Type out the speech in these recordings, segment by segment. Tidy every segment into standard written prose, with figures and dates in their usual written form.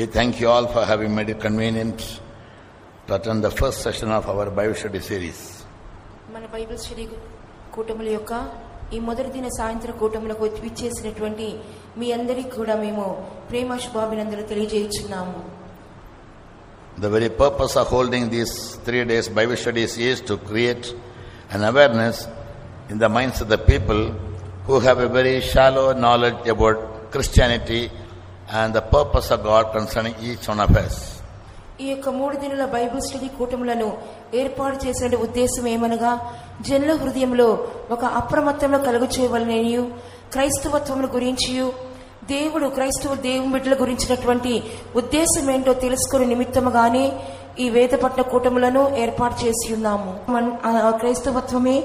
We thank you all for having made it convenient to attend the first session of our Bible study series. మన Bible study కూటముల యొక్క ఈ మొదటి దిన సాయంత్ర కూటములకు విచ్చేసినటువంటి మీ అందరికీ కూడా మేము ప్రేమ శుభాభినందనలు తెలియజేస్తున్నాము. The very purpose of holding these 3 days Bible studies is to create an awareness in the minds of the people who have a very shallow knowledge about Christianity and the purpose of God concerning each one of us. ఈ యొక్క 3 దినాల Bible study కూటములను ఏర్పాటు చేసిన ఉద్దేశం ఏమనగా జనుల హృదయంలో ఒక అప్రమత్తంలో కలుగు చేయవలననియు క్రైస్తవత్వం గురించి దేవుని బిడ్డల గురించినటువంటి ఉద్దేశం ఏంటో తెలుసుకునే నిమిత్తముగానే ఈ వేదపట్న కూటములను ఏర్పాటు చేసి ఉన్నాము. క్రైస్తవత్వమే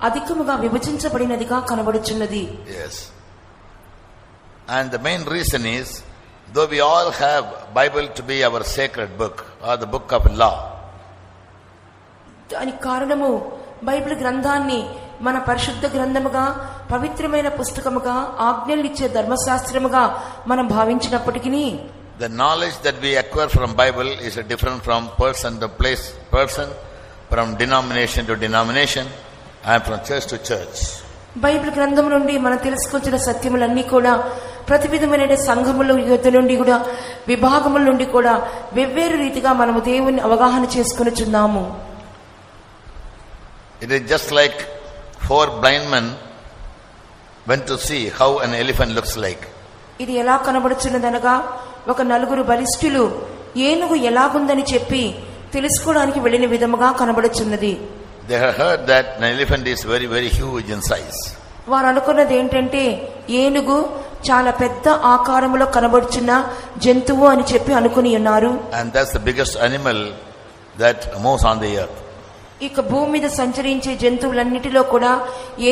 అధికముగా విభజించబడినదిగా కనబడుచున్నది. Yes. And the main reason is, though we all have Bible to be our sacred book or the book of law, దానికి కారణము బైబిల్ గ్రంథాన్ని మన పరిశుద్ధ గ్రంథముగా పవిత్రమైన పుస్తకముగా ఆజ్ఞలిచ్చే ధర్మశాస్త్రముగా మనం భావించినప్పటికీ the knowledge that we acquire from Bible is different from person to person, from denomination to denomination, and from church to church. Bible గ్రంథం నుండి మనం తెలుసుకొచ్చిన సత్యములన్నీ కూడా ప్రతి విధమైన సంఘముల నుండి కూడా విభాగముల నుండి కూడా వెవ్వేరు రీతిగా మనము దేవుని అవగాహన చేసుకొనుచున్నాము. It is just like 4 blind men went to see how an elephant looks like. ఇది ఎలా కనబడుచున్నదనగా ఒక 4 బలిష్ఠులు ఏనుగు ఎలాగుందని చెప్పి తెలుసుకోవడానికి వెళ్ళిన విధముగా కనబడుచున్నది. They have heard that an elephant is very, very huge in size. వారు అనుకున్నది ఏంటంటే ఏనుగు చాలా పెద్ద ఆకారంలో కనబడుచున్న జంతువు అని చెప్పి అనుకుని ఉన్నారు. And that's the biggest animal that moves on the earth. ఇక భూమి మీద సంచరించే జంతువులన్నిటిలో కూడా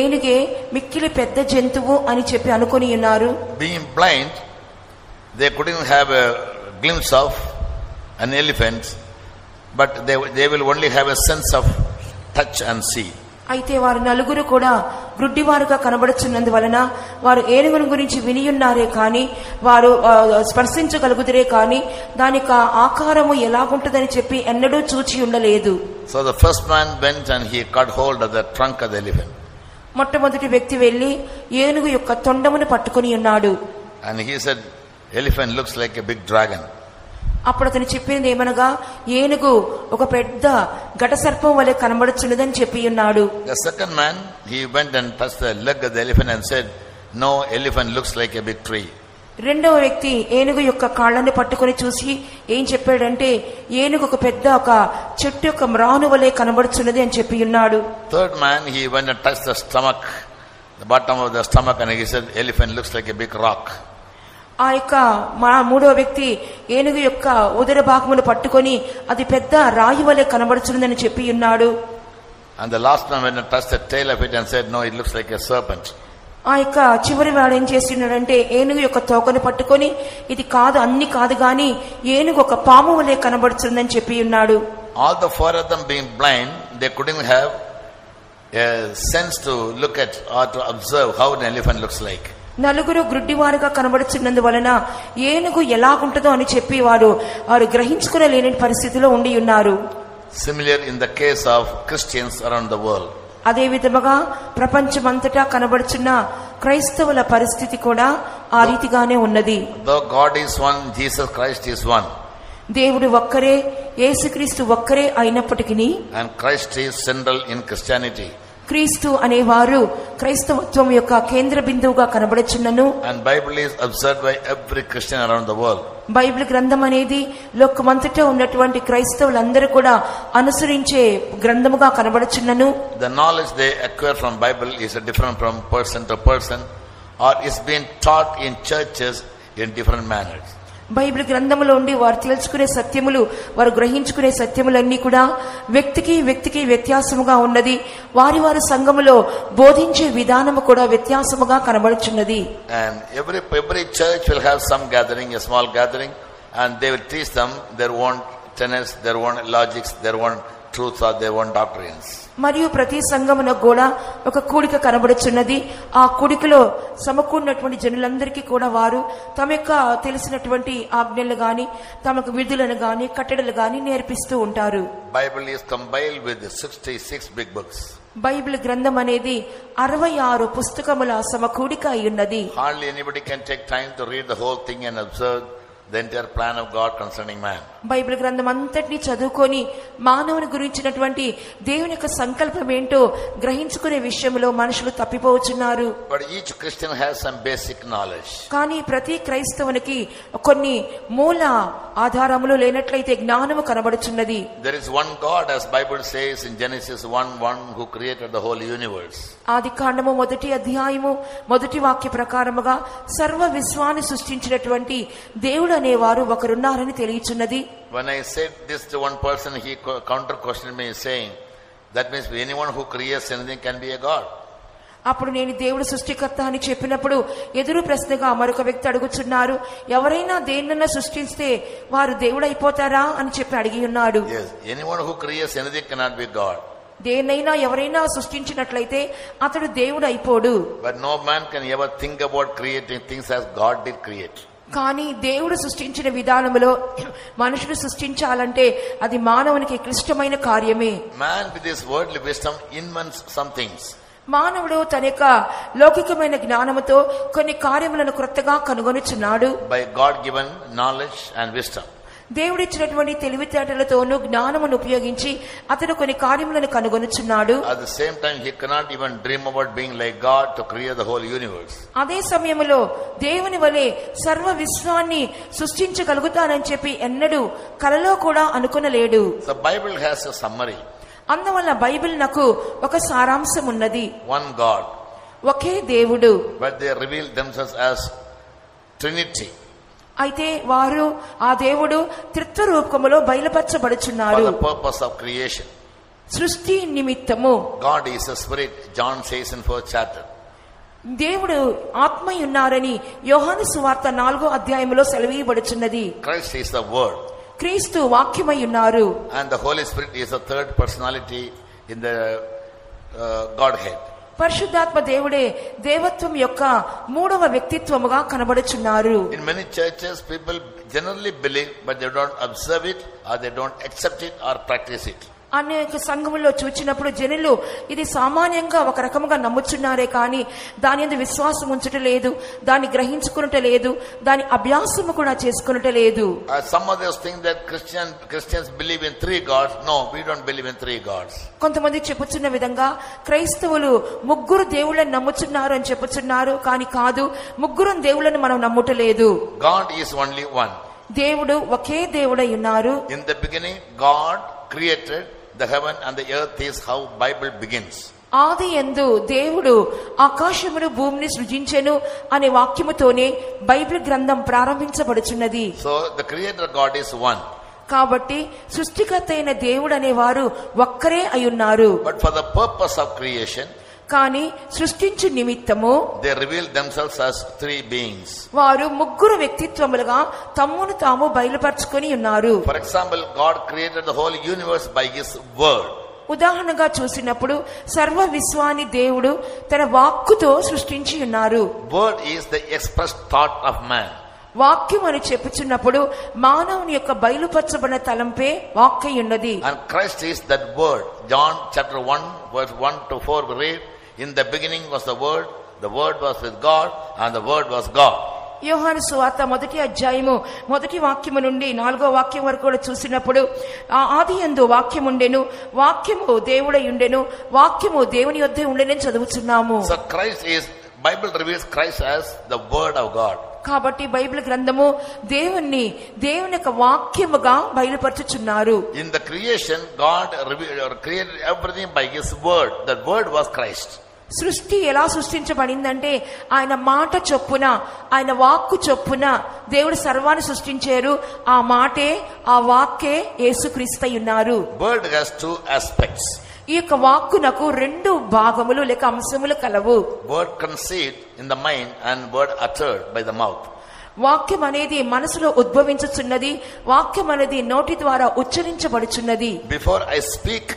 ఏనుగే మిక్కిలి పెద్ద జంతువు అని చెప్పి అనుకుని ఉన్నారు. Being blind, they couldn't have a glimpse of an elephant, but they will only have a sense of touch and see. అయితే వారు 4 కూడా గ్రుడ్డివారుగా కనబడుచున్నందువలన వారు ఏనుగుని గురించి వినియున్నారే కానీ వారు స్పర్శించగలుగుతారే కానీ దానికి ఆకారము ఎలాగుంటుందని చెప్పి ఎన్నడూ చూచి ఉండలేదు. So the first man went and he caught hold of the trunk of the elephant. మొట్టమొదటి వ్యక్తి వెళ్లి ఏనుగు యొక్క తొండమును పట్టుకొని ఉన్నాడు. And he said, elephant looks like a big dragon. అప్పుడు అతను చెప్పింది ఏమనగా ఏనుగు ఒక పెద్ద ఘటసర్పం వలె కనబడుచున్నదని చెప్పి ఉన్నాడు. The second man, he went and touched the leg of the elephant and said, no, elephant looks like a big tree. రెండవ వ్యక్తి ఏనుగు యొక్క కాళ్ళని పట్టుకొని చూసి ఏం చెప్పాడంటే ఏనుగు ఒక పెద్ద ఒక చెట్టు యొక్క మ్రాను వలె కనబడుచున్నది అని చెప్పి ఉన్నాడు. Third man, he went and touched the stomach, the bottom of the stomach, and he said, elephant looks like a big rock. ఆ యొక్క మూడవ వ్యక్తి ఏనుగు యొక్క ఉదర భాగమును పట్టుకొని అది పెద్ద రాయి వలె కనబడుచున్నదని చెప్పి ఉన్నాడు. And the last one went and touched the tail of it and said, no, it looks like a serpent. ఆ యొక్క చివరి వాడు ఏం చేస్తున్నాడంటే ఏనుగు యొక్క తోకను పట్టుకొని ఇది కాదు అన్ని కాదు గాని ఏనుగు ఒక పాము వలె కనబడుతుందని చెప్పి ఉన్నాడు. All the 4 of them being blind, they couldn't have a sense to look at or to observe how an elephant looks like. 4 గ్రుడ్డివారుగా కనబడుచున్నందువలన ఏనుగు ఎలాగుంటుందో అని చెప్పి వారు గ్రహించుకునలేని పరిస్థితిలో ఉండి ఉన్నారు. Similar in the case of Christians around the world. అదే విధముగా ప్రపంచమంతటా కనబడుచున్న క్రైస్తవుల పరిస్థితి కూడా ఆ రీతిగానే ఉన్నది. Though God is one, Jesus Christ is one. దేవుడు ఒక్కరే, యేసుక్రీస్తు ఒక్కరే అయినప్పటికీ And Christ is central in Christianity. క్రీస్తు అనేవారు క్రైస్తవత్వం యొక్క కేంద్ర బిందువుగా కనబడుచున్నను. And Bible is observed by every Christian around the world. Bible గ్రంథం అనేది లోకమంతటా ఉన్నటువంటి క్రైస్తవులందరూ కూడా అనుసరించే గ్రంథముగా కనబడుచున్నను. The knowledge they acquire from Bible is different from person to person, or is being taught in churches in different manners. Bible గ్రంథములో ఉండి వారు తెలుసుకునే సత్యములు, వారు గ్రహించుకునే సత్యములన్నీ కూడా వ్యక్తికి వ్యత్యాసముగా ఉన్నది. వారి సంఘములో బోధించే విధానము కూడా వ్యత్యాసముగా కనబడుచున్నది. And every church will have some gathering, a small gathering, and they will teach them their own tenets, their own logics, their own truths or their own doctrines. మరియు ప్రతి సంఘమున కూడా ఒక కూడిక కనబడుచున్నది. ఆ కూడికలో సమకూడినటువంటి జనులందరికీ కూడా వారు తమ యొక్క తెలిసినటువంటి ఆజ్ఞలు గాని, తమకు విధులను గాని, కట్టడలు గాని నేర్పిస్తూ ఉంటారు. Bible is compiled with 66 big books. Bible గ్రంథం అనేది 66 పుస్తకముల సమకూడిక అయ్యున్నది. Hardly anybody can take time to read the whole thing and observe the entire plan of God concerning man. Bible గ్రంథం అంతటిని చదువుకొని మానవుని గురించినటువంటి దేవుని యొక్క సంకల్పం ఏంటో గ్రహించుకునే విషయంలో మనుషులు తప్పిపోవచ్చున్నారు. But each Christian has some basic knowledge. కానీ ప్రతి క్రైస్తవునికి కొన్ని మూల ఆధారములు లేనట్లయితే జ్ఞానము కనబడుచున్నది. There is one God, as Bible says in Genesis 1:1, who created the whole universe. ఆదికాండము 1వ అధ్యాయము 1వ వాక్య ప్రకారముగా సర్వ విశ్వాన్ని సృష్టించినటువంటి దేవుడు అనేవారు ఒకరున్నారని తెలియచున్నది. When I said this to one person, he counter questioned me saying, that means anyone who creates anything can be a God. అప్పుడు నేను దేవుడు సృష్టికర్త అని చెప్పినప్పుడు ఎదురు ప్రశ్నగా మరొక వ్యక్తి అడుగుచున్నారు, ఎవరైనా దేన్నన్నా సృష్టిస్తే వారు దేవుడు అయిపోతారా అని చెప్పి అడిగి ఉన్నాడు. Yes, anyone who creates anything cannot be God. దేన్నైనా ఎవరైనా సృష్టించినట్లయితే అతడు దేవుడు అయిపోడు. But no man can ever think about creating things as God did create. కానీ దేవుడు సృష్టించిన విధానములో మనుషుడు సృష్టించాలంటే అది మానవునికి క్లిష్టమైన కార్యమే. Man with his worldly wisdom invents some things. మానవుడు తన యొక్క లౌకికమైన జ్ఞానముతో కొన్ని కార్యములను క్రొత్తగా కనుగొనుచున్నాడు. By God given knowledge and wisdom. దేవుడిచ్చినటువంటి తెలివితేటలతోనూ జ్ఞానమును ఉపయోగించి అతడు కొన్ని కార్యములను కనుగొనుచున్నాడు. At the same time, he cannot even dream about being like God to create the whole universe. అదే సమయంలో దేవుని వలె సర్వ విశ్వాన్ని సృష్టించగలుగుతానని చెప్పి ఎన్నడూ కలలో కూడా అనుకొనలేడు. The Bible has a summary. అందువల్ల బైబిల్ నాకు ఒక సారాంశం ఉన్నది. One God. ఒకే దేవుడు. But they reveal themselves as Trinity. అయితే వారు ఆ దేవుడు త్రిత్వ రూపములో బయలుపరచబడుచున్నారు. For the purpose of creation. సృష్టి నిమిత్తము. God is a spirit, John says in 4th chapter. దేవుడు ఆత్మయున్నారని యోహాను సువార్త 4వ అధ్యాయములో సెలవీయబడుచున్నది. Christ is the word. క్రీస్తు వాక్యమై ఉన్నారు. And the Holy Spirit is the third personality in the Godhead. పరిశుద్ధాత్మ దేవుడే దేవత్వం యొక్క 3వ వ్యక్తిత్వముగా కనబడుచున్నారు. In many churches, people generally believe, but they don't observe it, or they don't accept it, or practice it. అనేక సంఘముల్లో చూచినప్పుడు జనులు ఇది సామాన్యంగా ఒక రకముగా నమ్ముచున్నారే కానీ దాని యందు విశ్వాసం ఉంచుట లేదు, దాన్ని గ్రహించుకునుట లేదు, దాని అభ్యాసము కూడా చేసుకునుట లేదు. Some others think that Christians believe in 3 gods. No, we don't believe in 3 gods. కొంతమంది చెప్పుచున్న విధంగా క్రైస్తవులు 3 దేవుళ్ళని నమ్ముచున్నారు అని చెప్పుచున్నారు, కానీ కాదు, 3 దేవుళ్ళని మనం నమ్ముటలేదు. God is only one. దేవుడు ఒకే దేవుడై ఉన్నారు. In the beginning, God created the heaven and the earth is how Bible begins. ఆది యందు దేవుడు ఆకాశమును భూమిని సృజించెను అనే వాక్యముతోనే బైబిల్ గ్రంథం ప్రారంభించబడుచున్నది. So the creator God is one. కాబట్టి సృష్టికర్త అయిన దేవుడు అనేవారు ఒక్కరే అయ్యున్నారు. But for the purpose of creation, కానీ సృష్టించు నిమిత్తము they reveal themselves as 3 beings. వారు 3 వ్యక్తిత్వములుగా తమ్మును తాము బయలుపరుచుకొని ఉన్నారు. For example, God created the whole universe by his word. ఉదాహరణగా చూసినప్పుడు సర్వ విశ్వాన్ని దేవుడు తన వాక్కుతో సృష్టించి ఉన్నారు. Word is the expressed thought of man. వాక్యం అని చెప్పుచున్నప్పుడు మానవుని యొక్క బయలుపరచబడిన తలంపే వాక్కై ఉన్నది. And Christ is that word. John chapter 1 verse 1 to 4 we read, in the beginning was the word was with God, and the word was God. యోహాను సువార్త 1వ అధ్యాయము 1వ వాక్యము నుండి 4వ వాక్యం వరకు కూడా చూసినప్పుడు ఆదియందు వాక్యం ఉండెను, వాక్యము దేవుడై ఉండెను, వాక్యము దేవుని యొద్దే ఉండెనని చదువుచున్నాము. So Bible reveals Christ as the word of God. కాబట్టి బైబిల్ గ్రంథము దేవుని యొక్క వాక్యముగా బయలుపరచుచున్నారు. In the creation, God created everything by his word. That word was Christ. సృష్టి ఎలా సృష్టించబడిందంటే ఆయన మాట చొప్పున, ఆయన వాక్కు చొప్పున దేవుడు సర్వాన్ని సృష్టించారు. ఆ మాటే, ఆ వాక్కే యేసుక్రీస్తై ఉన్నారు. Word has 2 aspects. ఈ యొక్క వాక్కునకు 2 భాగములు లేక అంశములు కలవు. Word conceived in the mind and word uttered by the mouth. వాక్యం అనేది మనసులో ఉద్భవించుచున్నది, వాక్యం అనేది నోటి ద్వారా ఉచ్చరించబడుచున్నది. Before I speak,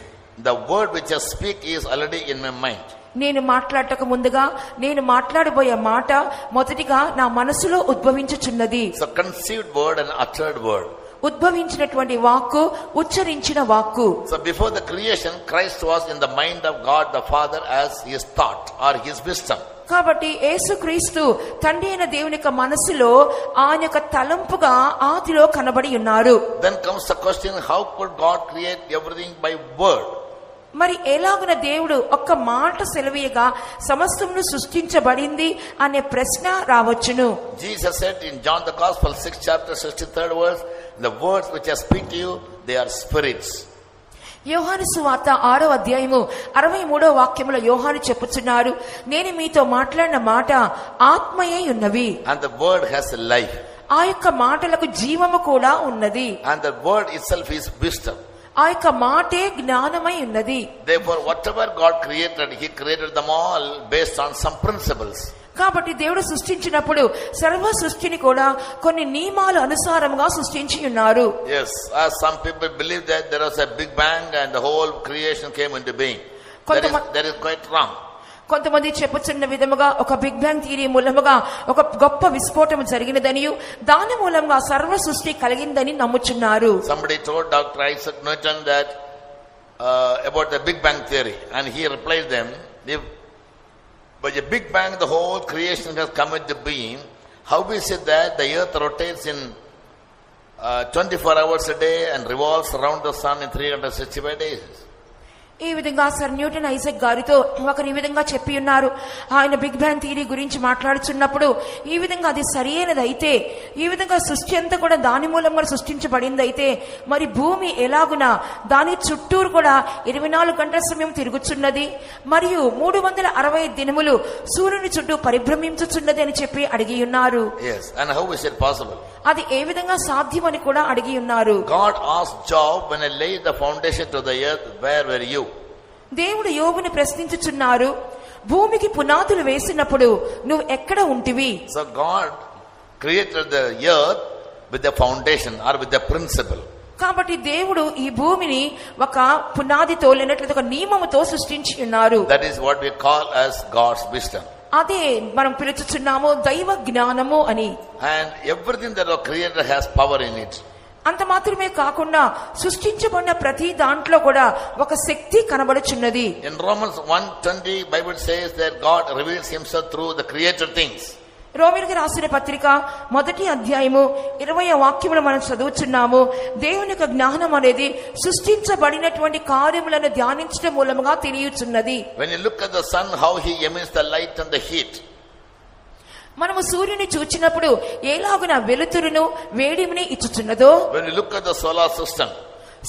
the word which I speak is already in my mind. నేను మాట్లాడటకు ముందుగా నేను మాట్లాడబోయే మాట మొదటిగా నా మనసులో ఉద్భవించుచున్నది. So conceived word and uttered word. ఉద్భవించినటువంటి వాక్కు, ఉచ్చరించిన వాక్కు. So before the creation, Christ was in the mind of God the Father as his thought or his wisdom. కాబట్టి యేసుక్రీస్తు తండ్రి అయిన దేవుని యొక్క మనసులో ఆయన యొక్క తలంపుగా ఆదిలో కనబడి ఉన్నారు. Then comes the question, how could God create everything by word? మరి ఎలాగున దేవుడు ఒక్క మాట సెలవీయగా సమస్తమును సృష్టించబడింది అనే ప్రశ్న రావచ్చును. Jesus said in John the Gospel 6th chapter 63rd verse, the words which I speak to you, they are spirits. యోహాను సువార్త 6వ అధ్యాయము 63వ వాక్యములో యోహాను చెప్పుచున్నారు, నేను మీతో మాట్లాడిన మాట ఆత్మయే ఉన్నవి. And the word has life. ఆ యొక్క మాటలకు జీవము కూడా ఉన్నది. And the word itself is wisdom. ఆ యొక్క మాటే జ్ఞానమై ఉన్నది. Therefore whatever God created, he created them all based on some principles. కాబట్టి దేవుడు సృష్టించినప్పుడు సర్వ సృష్టిని కూడా కొన్ని నియమాల అనుసారంగా సృష్టించి ఉన్నారు. Yes, as some people believe that there was a big bang and the whole creation came into being. That is quite wrong. కొంతమంది చెప్పుచున్న విధముగా ఒక బిగ్ బ్యాంగ్ థియరీ మూలముగా ఒక గొప్ప విస్ఫోటం జరిగినదని, దాని మూలంగా సర్వ సృష్టి కలిగిందని నమ్ముచున్నారు. Somebody told Dr. Isaac Newton that about the big bang theory, and he replied them, if by the big bang the whole creation has come into being, how is it that the earth rotates in 24 hours a day and revolves around the sun in 365 days? ఈ విధంగా sir Newton Isaac గారితో ఒకరు ఈ విధంగా చెప్పి ఉన్నారు. ఆయన big bang theory గురించి మాట్లాడుచున్నప్పుడు ఈ విధంగా అది సరైనది అయితే, ఈ విధంగా సృష్టి అంతా కూడా దాని మూలంగా సృష్టించబడింది అయితే, మరి భూమి ఎలాగున దాని చుట్టూరు కూడా 24 గంటల సమయం తిరుగుచున్నది మరియు 365 దినములు సూర్యుని చుట్టూ పరిభ్రమించుచున్నది అని చెప్పి అడిగి ఉన్నారు. Yes, and how is it possible? అది ఏ విధంగా సాధ్యమని కూడా అడిగి ఉన్నారు. God asked Job, when I laid the foundation to the earth, where were you? దేవుడు యోబుని ప్రశ్నించుచున్నారు, భూమికి పునాదులు వేసినప్పుడు నువ్వు ఎక్కడ ఉంటివి? So God created the earth with the foundation or with the principle. కాబట్టి దేవుడు ఈ భూమిని ఒక పునాదితో లేనట్లయితే ఒక నియమముతో సృష్టించి ఉన్నారు. That is what we call as God's wisdom. అదే మనం పిలుచుచున్నాము దైవ జ్ఞానము అని. And everything that was created has power in it. అంత మాత్రమే కాకుండా సృష్టించబడిన ప్రతి దాంట్లో కూడా ఒక శక్తి కనబడుచున్నది. In Romans 1:20 Bible says that God reveals himself through the created things. రోమీయులకు రాసిన పత్రిక 1వ అధ్యాయము 20వ వాక్యములో మనం చదువుచున్నాము, దేవుని యొక్క జ్ఞానం అనేది సృష్టించబడినటువంటి కార్యములను ధ్యానించడం మూలముగా తెలియచున్నది. When you look at the sun, how he emits the light and the heat. మనము సూర్యుని చూచినప్పుడు ఎలాగున వెలుతురును వేడిమిని ఇచ్చుచున్నదో, when you look at the solar system,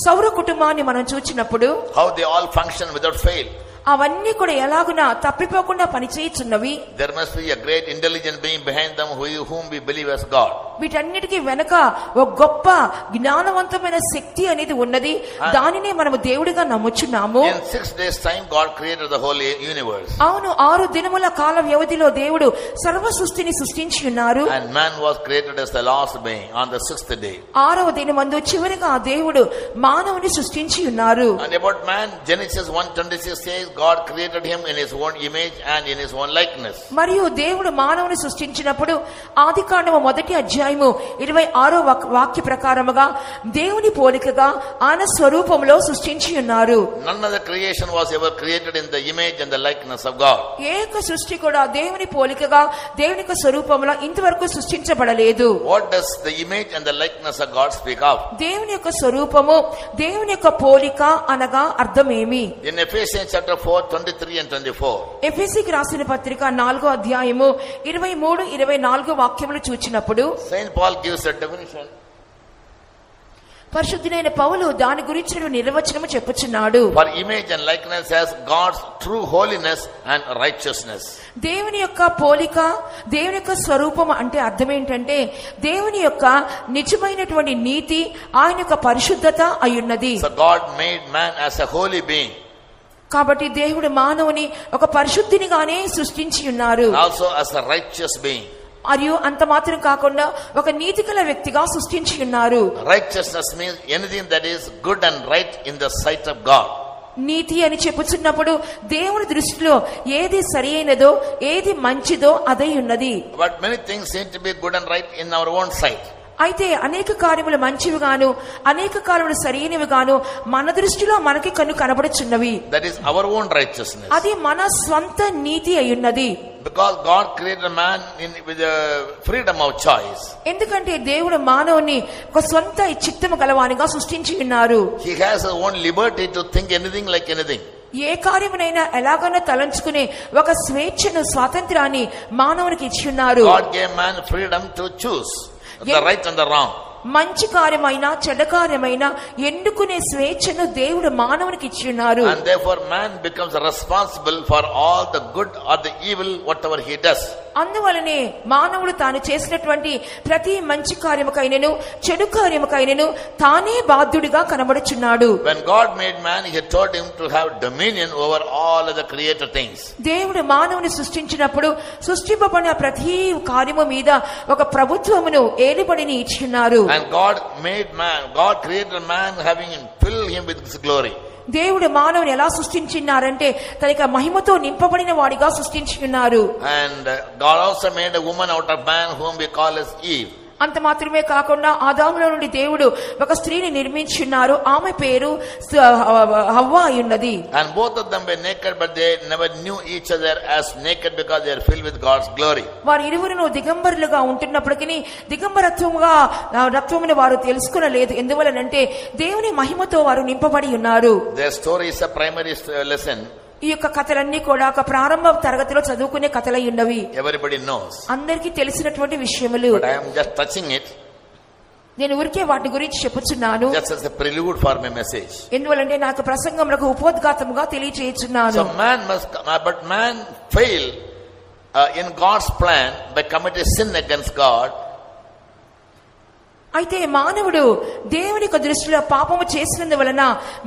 సౌర కుటుంబాన్ని మనం చూచినప్పుడు how they all function without fail. అవన్నీ కూడా ఎలాగున తప్పిపోకుండా పనిచేయుచున్నవి. There must be a great intelligent being behind them whom we believe as God. వీటన్నిటికీ వెనక ఒక గొప్ప జ్ఞానవంతమైన శక్తి అనేది ఉన్నది, దానినే మనము దేవుడిగా నమ్ముచున్నాము. In 6 days time God created the whole universe. అవును, 6 దినముల కాల వ్యవధిలో దేవుడు సర్వ సృష్టిని సృష్టించి ఉన్నారు. And man was created as the last being on the 6th day. 6వ దినమందు చివరిగా దేవుడు మానవుని సృష్టించి ఉన్నారు. And about man, Genesis 1:26 says God created him in his own image and in his own likeness. మరియు దేవుడు మానవుని సృష్టించినప్పుడు ఆదికాండము 1వ అధ్యాయము 26వ వాక్య ప్రకారముగా దేవుని పోలికగా ఆయన స్వరూపంలో సృష్టించి ఉన్నారు. None of the creation was ever created in the image and the likeness of God. ఏక సృష్టి కూడా దేవుని పోలికగా దేవుని యొక్క స్వరూపంలో ఇంతవరకు సృష్టించబడలేదు. What does the image and the likeness of God speak of? దేవుని యొక్క స్వరూపము, దేవుని యొక్క పోలిక అనగా అర్థమేమి? In Ephesians chapter 4:23 and 24. ఎఫెసీకి రాసిన పత్రిక 4వ అధ్యాయము 23, 24 వాక్యములు చూచినప్పుడు Saint Paul gives a definition. పరిశుద్ధుడైన పౌలు దాని గురించిన నిర్వచనము చెప్పుచున్నాడు. For image and likeness as God's true holiness and righteousness. దేవుని యొక్క పోలిక, దేవుని యొక్క స్వరూపం అంటే అర్థం ఏంటంటే దేవుని యొక్క నిజమైనటువంటి నీతి, ఆయన యొక్క పరిశుద్ధత అయ్యున్నది. So God made man as a holy being. కాబట్టి దేవుడు మానవుని ఒక పరిశుద్ధినిగానే సృష్టించి ఉన్నారు. Also as a righteous being. మరియు అంత మాత్రం కాకుండా ఒక నీతిగల వ్యక్తిగా సృష్టించి ఉన్నారు. Righteousness means anything that is good and right in the sight of God. నీతి అని చెప్పుచున్నప్పుడు దేవుని దృష్టిలో ఏది సరి అయినదో ఏది మంచిదో అదై ఉన్నది. But many things seem to be good and right in our own sight. అయితే అనేక కార్యములు మంచివి గాను అనేక కార్యములు సరైనవి గాను మన దృష్టిలో మనకి కనబడుచున్నవి. That is our own righteousness. అది మన స్వంత నీతి అయ్యున్నది. Because God created a man with a freedom of choice. ఎందుకంటే దేవుడు మానవుని ఒక స్వంత చిత్తము గలవానిగా సృష్టించి ఉన్నారు. He has his own liberty to think anything like anything. ఏ కార్యమునైనా ఎలాగైనా తలంచుకునే ఒక స్వేచ్ఛను స్వాతంత్రాన్ని మానవునికి ఇచ్చి ఉన్నారు. God gave man freedom to choose the right and the wrong. మంచి కార్యమైనా చెడ్డ కార్యమైనా ఎన్నుకునే స్వేచ్ఛను దేవుడు మానవునికి ఇచ్చి ఉన్నారు. And therefore man becomes responsible for all the good or the evil whatever he does. అందువలనే మానవుడు తాను చేసినటువంటి ప్రతి మంచి కార్యముకైనను చెడు కార్యముకైనను తానే బాధ్యుడిగా కనబడుచున్నాడు. When God made man, he told him to have dominion over all of the created things. దేవుడు మానవుని సృష్టించినప్పుడు సృష్టింపబడిన ప్రతి కార్యము మీద ఒక ప్రభుత్వమును ఏలుబడిని ఇచ్చిన్నారు. And God created man having him fill him with his glory. దేవుడు మానవుని ఎలా సృష్టించినారంటే తనకి మహిమతో నింపబడిన వాడిగా సృష్టించి ఉన్నారు. And God also made a woman out of man whom we call as Eve. అంత మాత్రమే కాకుండా ఆదాములో నుండి దేవుడు ఒక స్త్రీని నిర్మించున్నారు. ఆమె పేరు హవ్వ అయ్యున్నది. And both of them were naked, but they never knew each other as naked because they are filled with God's glory. వారు ఇరువురును దిగంబరులుగా ఉంటున్నప్పటికీ దిగంబరత్వమును వారు తెలుసుకొనలేదు. ఎందువలనంటే దేవుని మహిమతో వారు నింపబడి ఉన్నారు. Their story is a primary lesson. ఈ యొక్క కథలన్నీ కూడా ఒక ప్రారంభ తరగతిలో చదువుకునే కథలై ఉన్నవి. Everybody knows. అందరికీ తెలిసినటువంటి విషయములు. But I am just touching it. నేను ఊరికే వాటి గురించి చెప్పుచున్నాను. Just as a prelude for my message. ఎందువలంటే నాకు ప్రసంగంలో ఉపోద్ఘాతముగా తెలియజేయుచున్నాను. But man failed in God's plan by committing sin against God. అయితే మానవుడు దేవుని యొక్క దృష్టిలో పాపము చేసినందువలన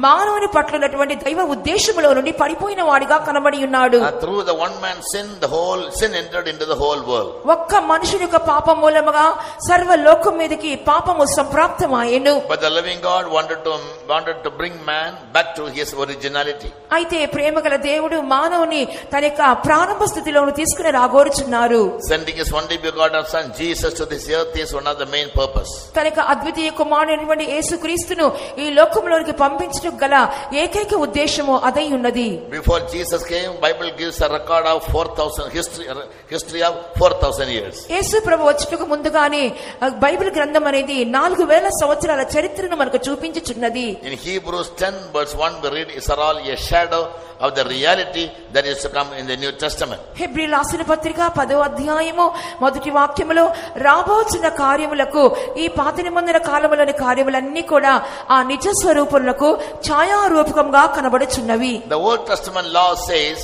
మానవుని పట్ల ఉన్నటువంటి దైవ ఉద్దేశములో నుండి పడిపోయిన వాడిగా కనబడి ఉన్నాడు. Through the one man sin, the whole sin entered into the whole world. ఒక్క మనుషుని యొక్క పాపం మూలముగా సర్వ లోకం మీదకి పాపము సంప్రాప్తమాయెను. But the living God wanted to bring man back to his originality. అయితే ప్రేమగల దేవుడు మానవుని తన యొక్క ప్రారంభ స్థితిలోను తీసుకుని రాగోరుచున్నారు. Sending his only begotten son Jesus to this earth is one of the main purpose. తన యొక్క అద్వితీయ కుమారుడైనటువంటి యేసుక్రీస్తును ఈ లోకంలోనికి పంపించడం గల ఏకైక ఉద్దేశము అదై ఉన్నది. Before Jesus came, Bible gives a record of 4,000 history of 4,000 years. యేసు ప్రభు వచ్చుటకు ముందుగానే బైబిల్ గ్రంథం అనేది 4000 సంవత్సరాల చరిత్రను మనకు చూపించుచున్నది. In Hebrews 10 verse 1 we read, is all a shadow of the reality that is to come in the New Testament. Hebrew రాసిన పత్రిక 10వ అధ్యాయము మొదటి వాక్యములో రాబోచున్న కార్యములకు ఈ పాత నిబంధన కాలములోని కార్యములన్నీ కూడా ఆ నిజ స్వరూపములకు ఛాయారూపకంగా కనబడుచున్నవి. The Old Testament law says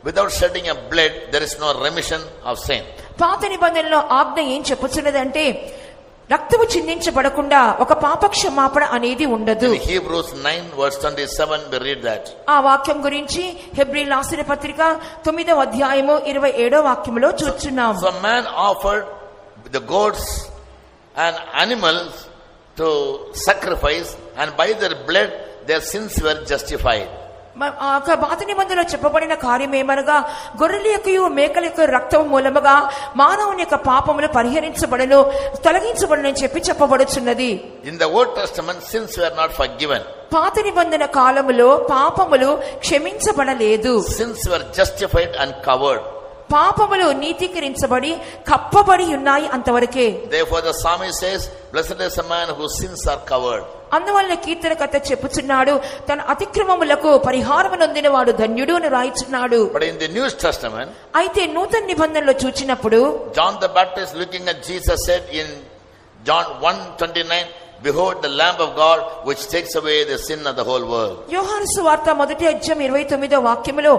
without shedding of blood there is no remission of sin. పాత నిబంధనలో ఆజ్ఞ ఏం చెప్పుచున్నదంటే రక్తము చిందించబడకుండా ఒక పాప క్షమాపణ అనేది ఉండదు. In Hebrews 9 verse 27 we read that. ఆ వాక్యం గురించి హెబ్రీ రాసిన పత్రిక 9వ అధ్యాయము 27వ వాక్యములో చూస్తున్నాం. So man offered the goats and animals to sacrifice, and by their blood their sins were justified. పాత నిబంధనలో చెప్పబడిన కార్యం ఏమనగా గొర్రెల యొక్క మేకల యొక్క రక్తం మూలముగా మానవుని యొక్క పాపములు పరిహరించబడను తొలగించబడను చెప్పి చెప్పబడుచున్నది. In the Old Testament sins were not forgiven. పాత నిబంధన కాలములో పాపములు క్షమించబడలేదు. Sins were justified and covered. పాపములు నీతీకరించబడి కప్పబడి ఉన్నాయి అంతవరకే. Therefore the psalmist says, blessed is a man whose sins are covered. అందువల్ల కీర్తనకర్త చెప్పుచున్నాడు తన అతిక్రమములకు పరిహారము నొందిన వాడు ధన్యుడు అని రాయిచున్నాడు. But in the New Testament, అయితే నూతన నిబంధనలో చూచినప్పుడు John the Baptist looking at Jesus said in John 1:29, behold the Lamb of God which takes away the sin of the whole world. యోహాను సువార్త మొదటి అధ్యాయం 29వ వాక్యములో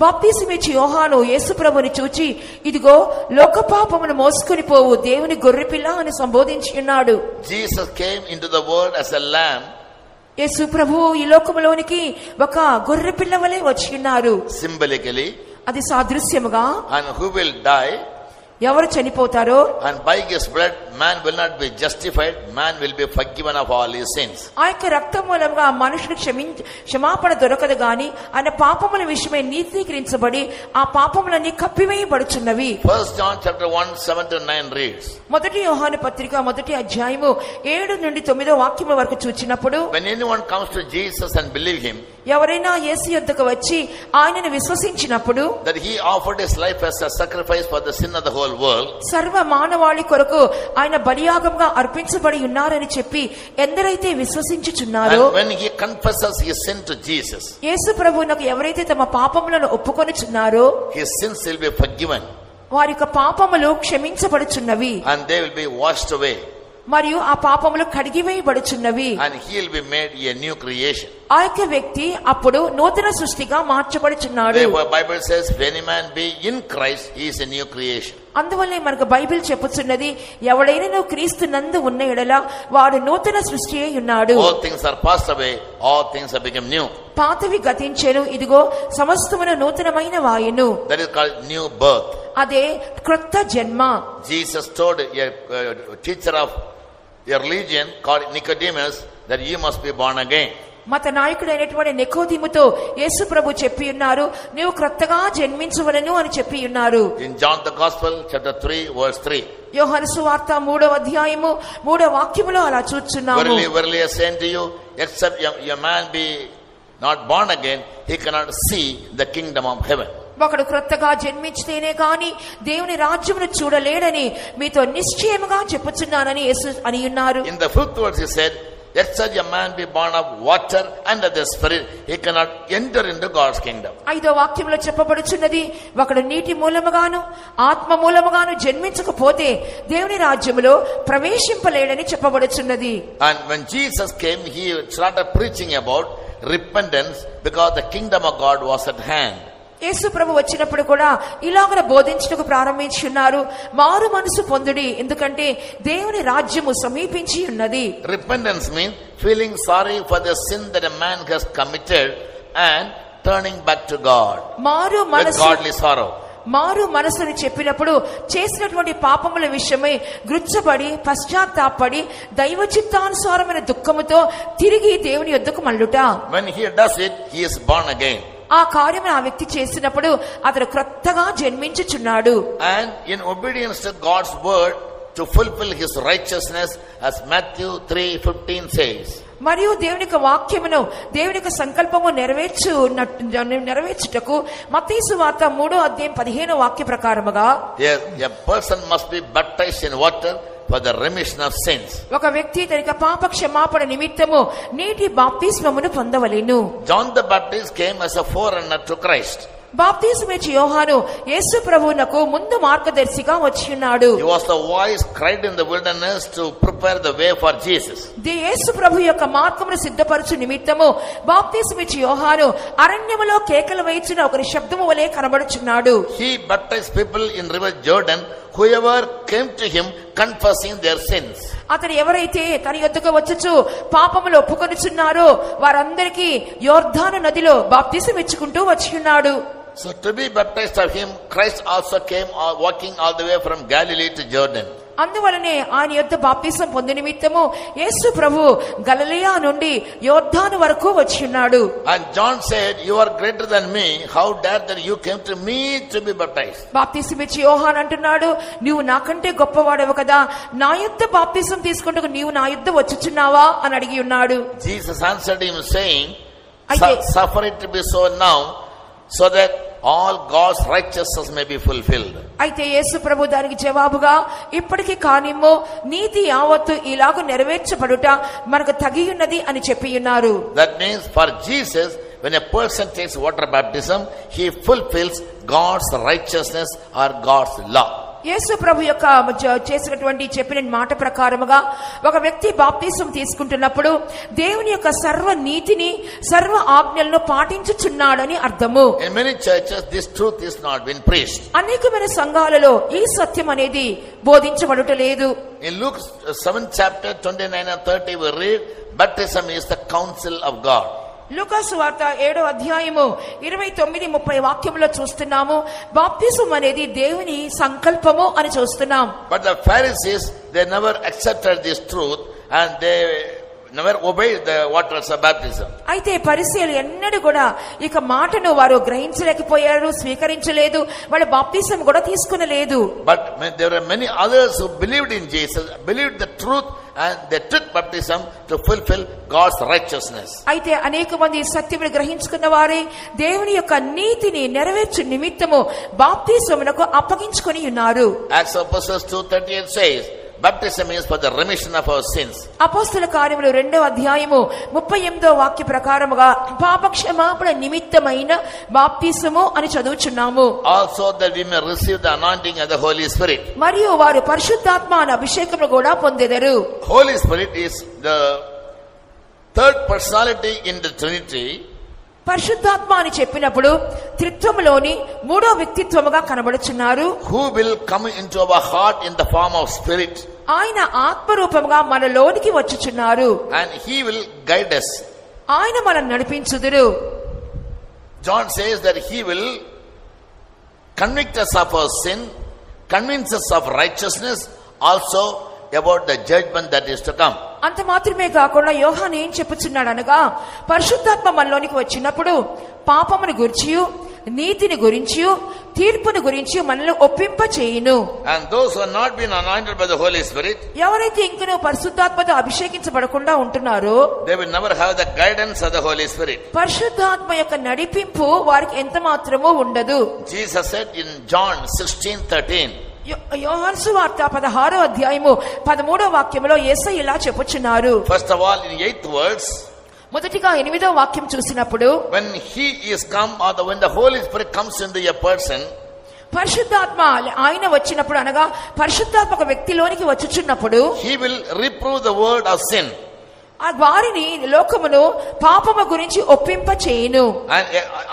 బాప్తిసమిచ్చి యోహాను యేసు ప్రభువుని చూచి ఇదిగో లోక పాపమును మోసుకొని పోవు దేవుని గొర్రెపిల్ల అని సంబోధించి ఉన్నాడు. Jesus came into the world as a lamb. యేసు ప్రభువు ఈ లోకములోనికి ఒక గొర్రెపిల్ల వలె వచ్చి ఉన్నారు. Symbolically. అది సాదృశ్యముగా. And who will die? ఎవరు చనిపోతారో, and by his blood man will not be justified, man will be forgiven of all his sins. ఆ యొక్క రక్తం మూలంగా మనుషుడు క్షమాపణ దొరకదు గాని ఆయన పాపముల విషయమై నీతీకరించబడి ఆ పాపములన్నీ కప్పివేయబడుచున్నవి. 1 John chapter 1 7 to 9 reads. మొదటి యోహాను పత్రిక 1వ అధ్యాయము 7 నుండి 9వ వాక్యముల వరకు చూచినప్పుడు, when anyone comes to Jesus and believe him, ఎవరైనా యేసు యొద్దకు వచ్చి ఆయనను విశ్వసించినప్పుడు, that he offered his life as a sacrifice for the sin of the whole world, సర్వ మానవాళి కొరకు ఆయన బలియాగంగా అర్పించబడి ఉన్నారని చెప్పి ఎందరైతే విశ్వసించుచున్నారో, and when he confesses his sin to Jesus, యేసు ప్రభువునకు ఎవరైతే తమ పాపములను ఒప్పుకొనుచున్నారో his sins will be forgiven, వారి యొక్క పాపములు క్షమించబడుచున్నవి, and they will be washed away, మరియు ఆ పాపములు కడిగివేయబడుచున్నవి, and he will be made a new creation. ఆ యొక్క వ్యక్తి అప్పుడు నూతన సృష్టిగా మార్చబడుచున్నాడు. Therefore Bible says, if any man be in Christ, he is a new creation. అందువల్లే మనకు బైబిల్ చెప్పుచున్నది, ఎవడైనా క్రీస్తు నందు ఉన్న ఎడల వాడు నూతన సృష్టి అయి ఉన్నాడు. All things are passed away, all things have become new. పాతవి గతించెను, ఇదిగో సమస్తమును నూతనమైన వాయును. That is called new birth. అదే క్రొత్త జన్మ. Jesus told a teacher of a religion called Nicodemus that you must be born again. మత నాయకుడైనటువంటి నికోదీముతో యేసు ప్రభు చెప్పి ఉన్నారు, నీవు క్రొత్తగా జన్మించవలెను అని చెప్పి ఉన్నారు. In John the Gospel chapter 3 verse 3, యోహాను సువార్త 3వ అధ్యాయము 3వ వాక్యములో అలా చూస్తున్నాము. Verily, verily I say unto you, except a man be not born again, he cannot see the kingdom of heaven. ఒకడు క్రొత్తగా జన్మించితేనే గాని దేవుని రాజ్యమును చూడలేడని మీతో నిశ్చయముగా చెప్పుచున్నానని యేసు అని ఉన్నారు. In the 5th verse he said, except a man be born of water and of the spirit, he cannot enter into God's kingdom. 5వ వాక్యంలో చెప్పబడుచున్నది, ఒకడు నీటి మూలముగాను ఆత్మ మూలముగాను జన్మించకపోతే దేవుని రాజ్యములో ప్రవేశింపలేడని చెప్పబడుచున్నది. And when Jesus came, he started preaching about repentance because the kingdom of God was at hand. యేసు ప్రభు వచ్చినప్పుడు కూడా ఇలాగ బోధించుటకు ప్రారంభించున్నారు, మారు మనసు పొందుడి, ఎందుకంటే దేవుని రాజ్యము సమీపించి ఉన్నది. Repentance means feeling sorry for the sin that a man has committed and turning back to God with godly sorrow. మారు మనసుని చెప్పినప్పుడు చేసినటువంటి పాపముల విషయమై గృచ్చబడి పశ్చాత్తాపడి దైవ చిత్తానుసారమైన దుఃఖముతో తిరిగి దేవుని యొద్దకు మళ్ళుట. When he does it, he is born again. ఆ కార్యము ఆ వ్యక్తి చేసినప్పుడు అతడు క్రొత్తగా జన్మించుచున్నాడు. And in obedience to God's word to fulfill his righteousness, as Matthew 3:15 says. మరియు దేవుని యొక్క వాక్యమును దేవుని యొక్క సంకల్పము నెరవేర్చుటకు మత్తయి సువార్త 3వ అధ్యాయం 15వ వాక్య ప్రకారముగా, a person must be baptized in water for the remission of sins. ఒక వ్యక్తి తన పాప క్షమాపణ నిమిత్తము నీటి బాప్తిస్మమును పొందవలెను. John the Baptist came as a forerunner to Christ. బాప్తిస్మిచ్చి యోహాను యేసు ప్రభువునకు ముందు మార్గదర్శిగా వచ్చి ఉన్నాడు. He was the voice cried in the wilderness to prepare the way for Jesus. యేసు ప్రభు యొక్క మార్గమును సిద్ధపరచు నిమిత్తము బాప్తిస్మిచ్చి యోహాను అరణ్యములో కేకలు వేయుచున్న ఒక శబ్దము వలె కనబడుచున్నాడు. He baptized people in river Jordan, whoever came to him confessing their sins. అతడు ఎవరైతే తన యొద్దకు వచ్చుచు పాపములు ఒప్పుకొనుచున్నారో వారందరికీ యోర్దాను నదిలో బాప్తిసం ఇచ్చుకుంటూ వచ్చి ఉన్నాడు. So to be baptized of him, Christ also came walking all the way from Galilee to Jordan. అందువలనే ఆయన యొద్ద బాప్తిసం పొంది నిమిత్తము యేసు ప్రభు గలిలయ నుండి యోర్దాను వరకు వచ్చి ఉన్నాడు. And John said, you are greater than me, how dare that you came to me to be baptized. బాప్తిసం ఇచ్చి యోహాను అంటున్నాడు, నీవు నాకంటే గొప్పవాడవు కదా, నా యొద్ద బాప్తిసం తీసుకుంటూ నీవు నా యొద్ద వచ్చుచున్నావా అని అడిగి ఉన్నాడు. Jesus answered him saying, suffer it to be so now, so that all God's righteousness may be fulfilled. అయితే యేసు ప్రభు దానికి జవాబుగా, ఇప్పటికి కానిమ్మో నీతి యావత్తు ఇలాగ నెరవేర్చబడుట మనకు తగి ఉన్నది అని చెప్పి ఉన్నారు. That means for Jesus, when a person takes water baptism, he fulfills God's righteousness or God's law. యేసు ప్రభు యొక్క చేసినటువంటి చెప్పిన మాట ప్రకారముగా ఒక వ్యక్తి బాప్తిసం తీసుకుంటున్నప్పుడు దేవుని యొక్క సర్వ నీతిని సర్వ ఆజ్ఞలను పాటించుచున్నాడని అర్థము. In many churches this truth is not been preached. అనేకమైన సంఘాలలో ఈ సత్యం అనేది బోధించబడుటలేదు. In Luke 7th chapter 29 and 30 we read, baptism is the counsel of God. లూకాసు వార్త 7వ అధ్యాయము 29-30 వాక్యములో చూస్తున్నాము. బాప్తిసం అనేది దేవుని సంకల్పము అని చూస్తున్నాం. But the Pharisees, they never accepted this truth and they never obeyed the waters of baptism. అయితే పరిసయ్యులు ఎన్నడూ కూడా ఇక మాటను వారు గ్రహించలేకపోయారు, స్వీకరించలేదు, వాళ్ళ బాప్తిసం కూడా తీసుకునలేదు. But there were many others who believed in Jesus, believed the truth, and they took baptism to fulfill God's righteousness. అయితే అనేక మంది సత్యమును గ్రహించుకున్న వారే దేవుని యొక్క నీతిని నెరవేర్చు నిమిత్తము బాప్తిసమునకు అప్పగించుకొని ఉన్నారు. Acts of Apostles 2:38 says, baptism is for the remission of our sins. అపోస్తల కార్యములు 2వ అధ్యాయము 38వ వాక్య ప్రకారముగా పాప క్షమాపణ నిమిత్తమైన బాప్తిసము అని చదువుచున్నాము. Also that we may receive the anointing of the Holy Spirit. మరియు వారు పరిశుద్ధాత్మ అనే అభిషేకమును కూడా పొందెదరు. Holy Spirit is the third personality in the Trinity. పరిశుద్ధాత్మ అని చెప్పినప్పుడు త్రిత్వములోని మూడో వ్యక్తిత్వముగా కనబడుచున్నారు. Who will come into our heart in the form of spirit. ఆయన ఆత్మరూపముగా మనలోనికి వచ్చుచున్నారు. And he will guide us. ఆయన మనల్ని నడిపించుదురు. John says that he will convict us of our sin, convince us of righteousness, also about the judgment that is to come. అంత మాత్రమే కాకుండా యోహాను ఏం చెప్పుచున్నాడు అనగా, పరిశుద్ధాత్మ మనలోనికి వచ్చినప్పుడు పాపమును గురించియు నీతిని గురించియు తీర్పును గురించి మనల్ని ఒప్పింప చేయును. And those who have not been anointed by the Holy Spirit, ఎవరైతే ఇంకనూ పరిశుద్ధాత్మతో అభిషేకించబడకుండా ఉంటున్నారో, they will never have the guidance of the Holy Spirit. పరిశుద్ధాత్మ యొక్క నడిపింపు వారికి ఎంత మాత్రమూ ఉండదు. Jesus said in John 16:13, యోహాను సువార్త 16వ అధ్యాయము 13వ వాక్యములో యేసయ్య ఇలా చెప్పుచున్నారు. First of all, in 8th verse, మొదటిగా 8వ వాక్యం చూసినప్పుడు, when he is come, or when the Holy Spirit comes into a person, పరిశుద్ధాత్మ ఆయన వచ్చినప్పుడు అనగా పరిశుద్ధాత్మ ఒక వ్యక్తిలోనికి వచ్చుచున్నప్పుడు, he will reprove the word of sin. ఆ వారిని లోకమును పాపము గురించి ఒప్పింప చేయును.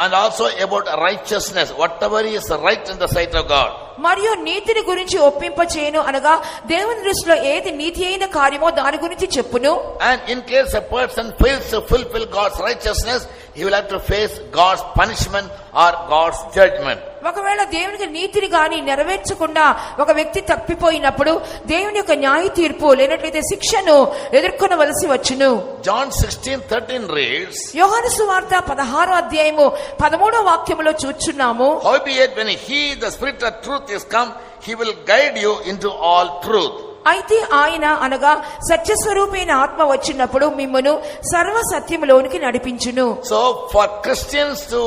And also about righteousness, whatever is right in the sight of God. మరియు నీతిని గురించి ఒప్పింప చేయను అనగా దేవుని దృష్టిలో ఏది నీతి అయిన కార్యమో దాని గురించి చెప్పును. And in case a person fails to fulfill God's righteousness, he will have to face God's punishment or God's judgment. ఒకవేళ దేవునికి నీతిని గాని నెరవేర్చకుండా ఒక వ్యక్తి తప్పిపోయినప్పుడు దేవుని యొక్క న్యాయ తీర్పు లేనట్లయితే శిక్షను ఎదుర్కొనవలసి వచ్చును. John 16:13 reads, యోహాను సువార్త 16వ అధ్యాయము 13వ వాక్యములో చూచున్నాము. Howbeit when he, the Spirit of truth, is come, he will guide you into all truth. అయితే ఆయన అనగా సత్యస్వరూపైన ఆత్మ వచ్చినప్పుడు మిమ్మును సర్వ సత్యములోనికి నడిపించును. So for Christians to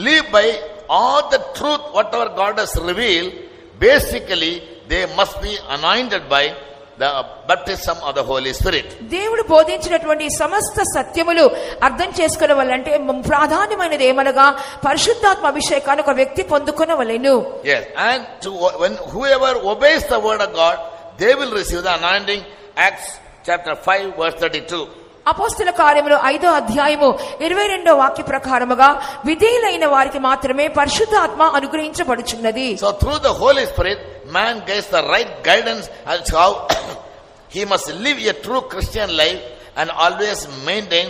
live by all the truth whatever God has revealed, basically they must be anointed by the baptism of the Holy Spirit. దేవుడు బోధించినటువంటి సమస్త సత్యములు అర్థం చేసుకోవాలంటే ప్రాధాన్యమైనది ఏమనగా పరిశుద్ధాత్మ అభిషేకాన్ని ఒక వ్యక్తి పొందుకొనవలెను. Yes, and when whoever obeys the word of God, they will receive the anointing. Acts chapter 5 verse 32. అపోస్తల కార్యములు 5వ అధ్యాయము 22వ వాక్య ప్రకారముగా విధేయులైన వారికి మాత్రమే పరిశుద్ధాత్మ అనుగ్రహించబడుచున్నది. So through the Holy Spirit, man gets the right guidance as to how he must live a true Christian life and always maintain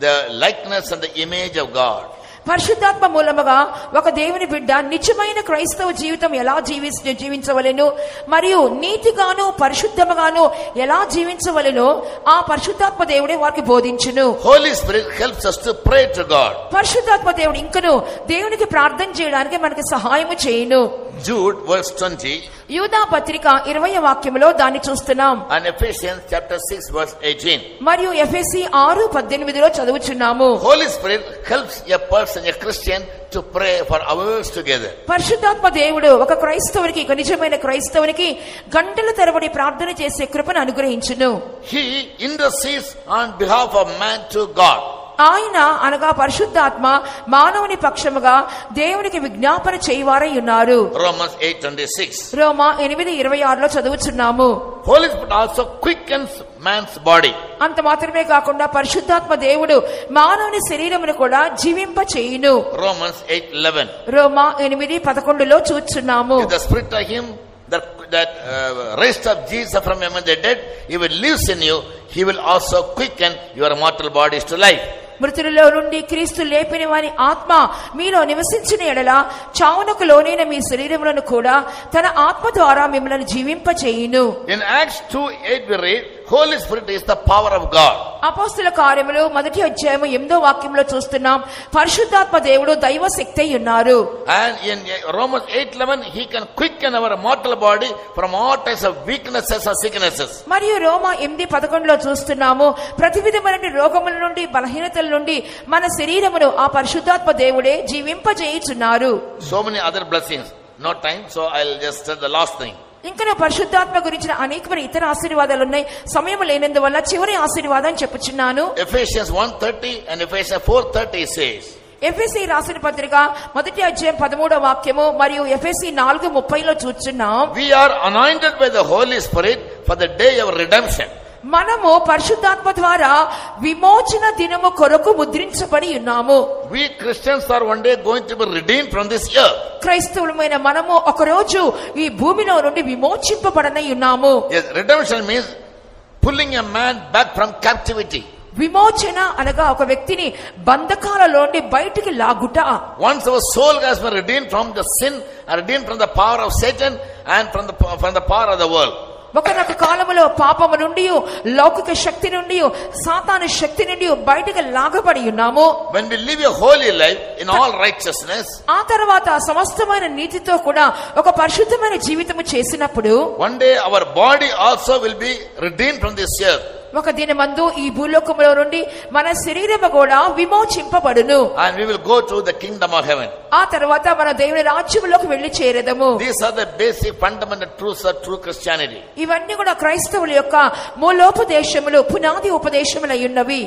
the likeness and the image of God. పరిశుద్ధాత్మ మూలముగా ఒక దేవుని బిడ్డ నిజమైన క్రైస్తవ జీవితం ఎలా జీవించవలెను మరియు నీతిగాను పరిశుద్ధముగాను ఎలా జీవించవలెనో ఆ పరిశుద్ధాత్మ దేవుడే వారికి బోధించును. Holy Spirit helps us to pray to God. పరిశుద్ధాత్మ దేవుడు ఇంకను దేవునికి ప్రార్థన చేయడానికి మనకి సహాయము చేయును. Jude verse 20, యూదా పత్రిక 20వ వాక్యములో దాన్ని చూస్తున్నాం. and Ephesians chapter 6 verse 18. మరియు ఎఫెసీ 6:18లో చదువుచున్నాము. Holy Spirit helps a person, a Christian, to pray for hours together. పరిశుద్ధాత్మ దేవుడు ఒక క్రైస్తవునికి, ఒక నిజమైన క్రైస్తవునికి గంటల తరబడి ప్రార్థన చేసే కృపను అనుగ్రహించును. He intercedes on behalf of man to God. ఆయన అనగా పరిశుద్ధాత్మ మానవుని పక్షముగా దేవునికి విజ్ఞాపన చేయవారై ఉన్నారు. Romans 8:26. రోమా 8:26లో చదువుచున్నాము. Holy Spirit also quickens man's body. అంత మాత్రమే కాకుండా పరిశుద్ధాత్మ దేవుడు మానవుని శరీరమును కూడా జీవింప చేయును. Romans 8:11. Roma 8:11లో చూచున్నాము. The spirit of him that raised up Jesus from among the dead, he will live in you. He will also quicken your mortal bodies to life. మృతులలో నుండి క్రీస్తు లేపిన వాని ఆత్మ మీలో నివసించిన ఎడల చావునకు లోనైన మీ శరీరములను కూడా తన ఆత్మ ద్వారా మిమ్మల్ని జీవింపచేయును. In Acts 2:8 we read, Holy Spirit is the power of God. అపోస్తల కార్యములు 1వ అధ్యాయము 8వ వాక్యంలో చూస్తున్నాం, పరిశుద్ధాత్మ దేవుడు దైవ శక్తి అయి ఉన్నారు. And in Romans 8:11 he can quicken our mortal body from all types of weaknesses or sicknesses. మరియు రోమా 8:11లో చూస్తున్నాము, ప్రతి విధమైన రోగముల నుండి బలహీనతల నుండి మన శరీరమును ఆ పరిశుద్ధాత్మ దేవుడే జీవింపజేయుచున్నారు. So many other blessings. No time, so I'll just tell the last thing. ఇంకా పరిశుద్ధాత్మ గురించిన అనేకమైన ఇతర ఆశీర్వాదాలు ఉన్నాయి. సమయం లేనందువల్ల చివరి ఆశీర్వాదం చెప్పుచున్నాను. Ephesians 1:30 and Ephesians 4:30 says, ఎఫెసీ రాసిన పత్రిక 1వ అధ్యాయం 13వ వాక్యము మరియు ఎఫెసీ 4:30లో చూస్తున్నాం, we are anointed by the Holy Spirit for the day of redemption. మనము పరిశుద్ధాత్మ ద్వారా విమోచన దినము కొరకు ముద్రించబడి ఉన్నాము. We Christians are one day going to be redeemed from this earth. క్రైస్తవులమైన మనము ఒక రోజు ఈ భూమిలో నుండి విమోచింపబడనై ఉన్నాము. Yes, redemption means pulling a man back from captivity. విమోచన అనగా ఒక వ్యక్తిని బంధకాలలోండి బయటికి లాగుట. Once our soul has been redeemed from the sin, redeemed from the power of Satan and from the power of the world. ఒకనొక కాలములో పాపము నుండి, లౌకిక శక్తి నుండి, సాతాను శక్తి నుండి బయటకు లాగబడి ఉన్నాము. When we live a holy life in all righteousness, ఆ తర్వాత సమస్తమైన నీతితో కూడా ఒక పరిశుద్ధమైన జీవితము చేసినప్పుడు one day our body also will be redeemed from this earth. ఒక దినమందు ఈ భూలోకములో నుండి మన శరీరము కూడా విమోచింపబడును. And we will go to the kingdom of heaven. ఆ తర్వాత మన దేవుని రాజ్యములోకి వెళ్లి చేరదము. These are the basic fundamental truths of true Christianity. ఇవన్నీ కూడా క్రైస్తవుల యొక్క మూలోపదేశములు, పునాది ఉపదేశములై ఉన్నవి.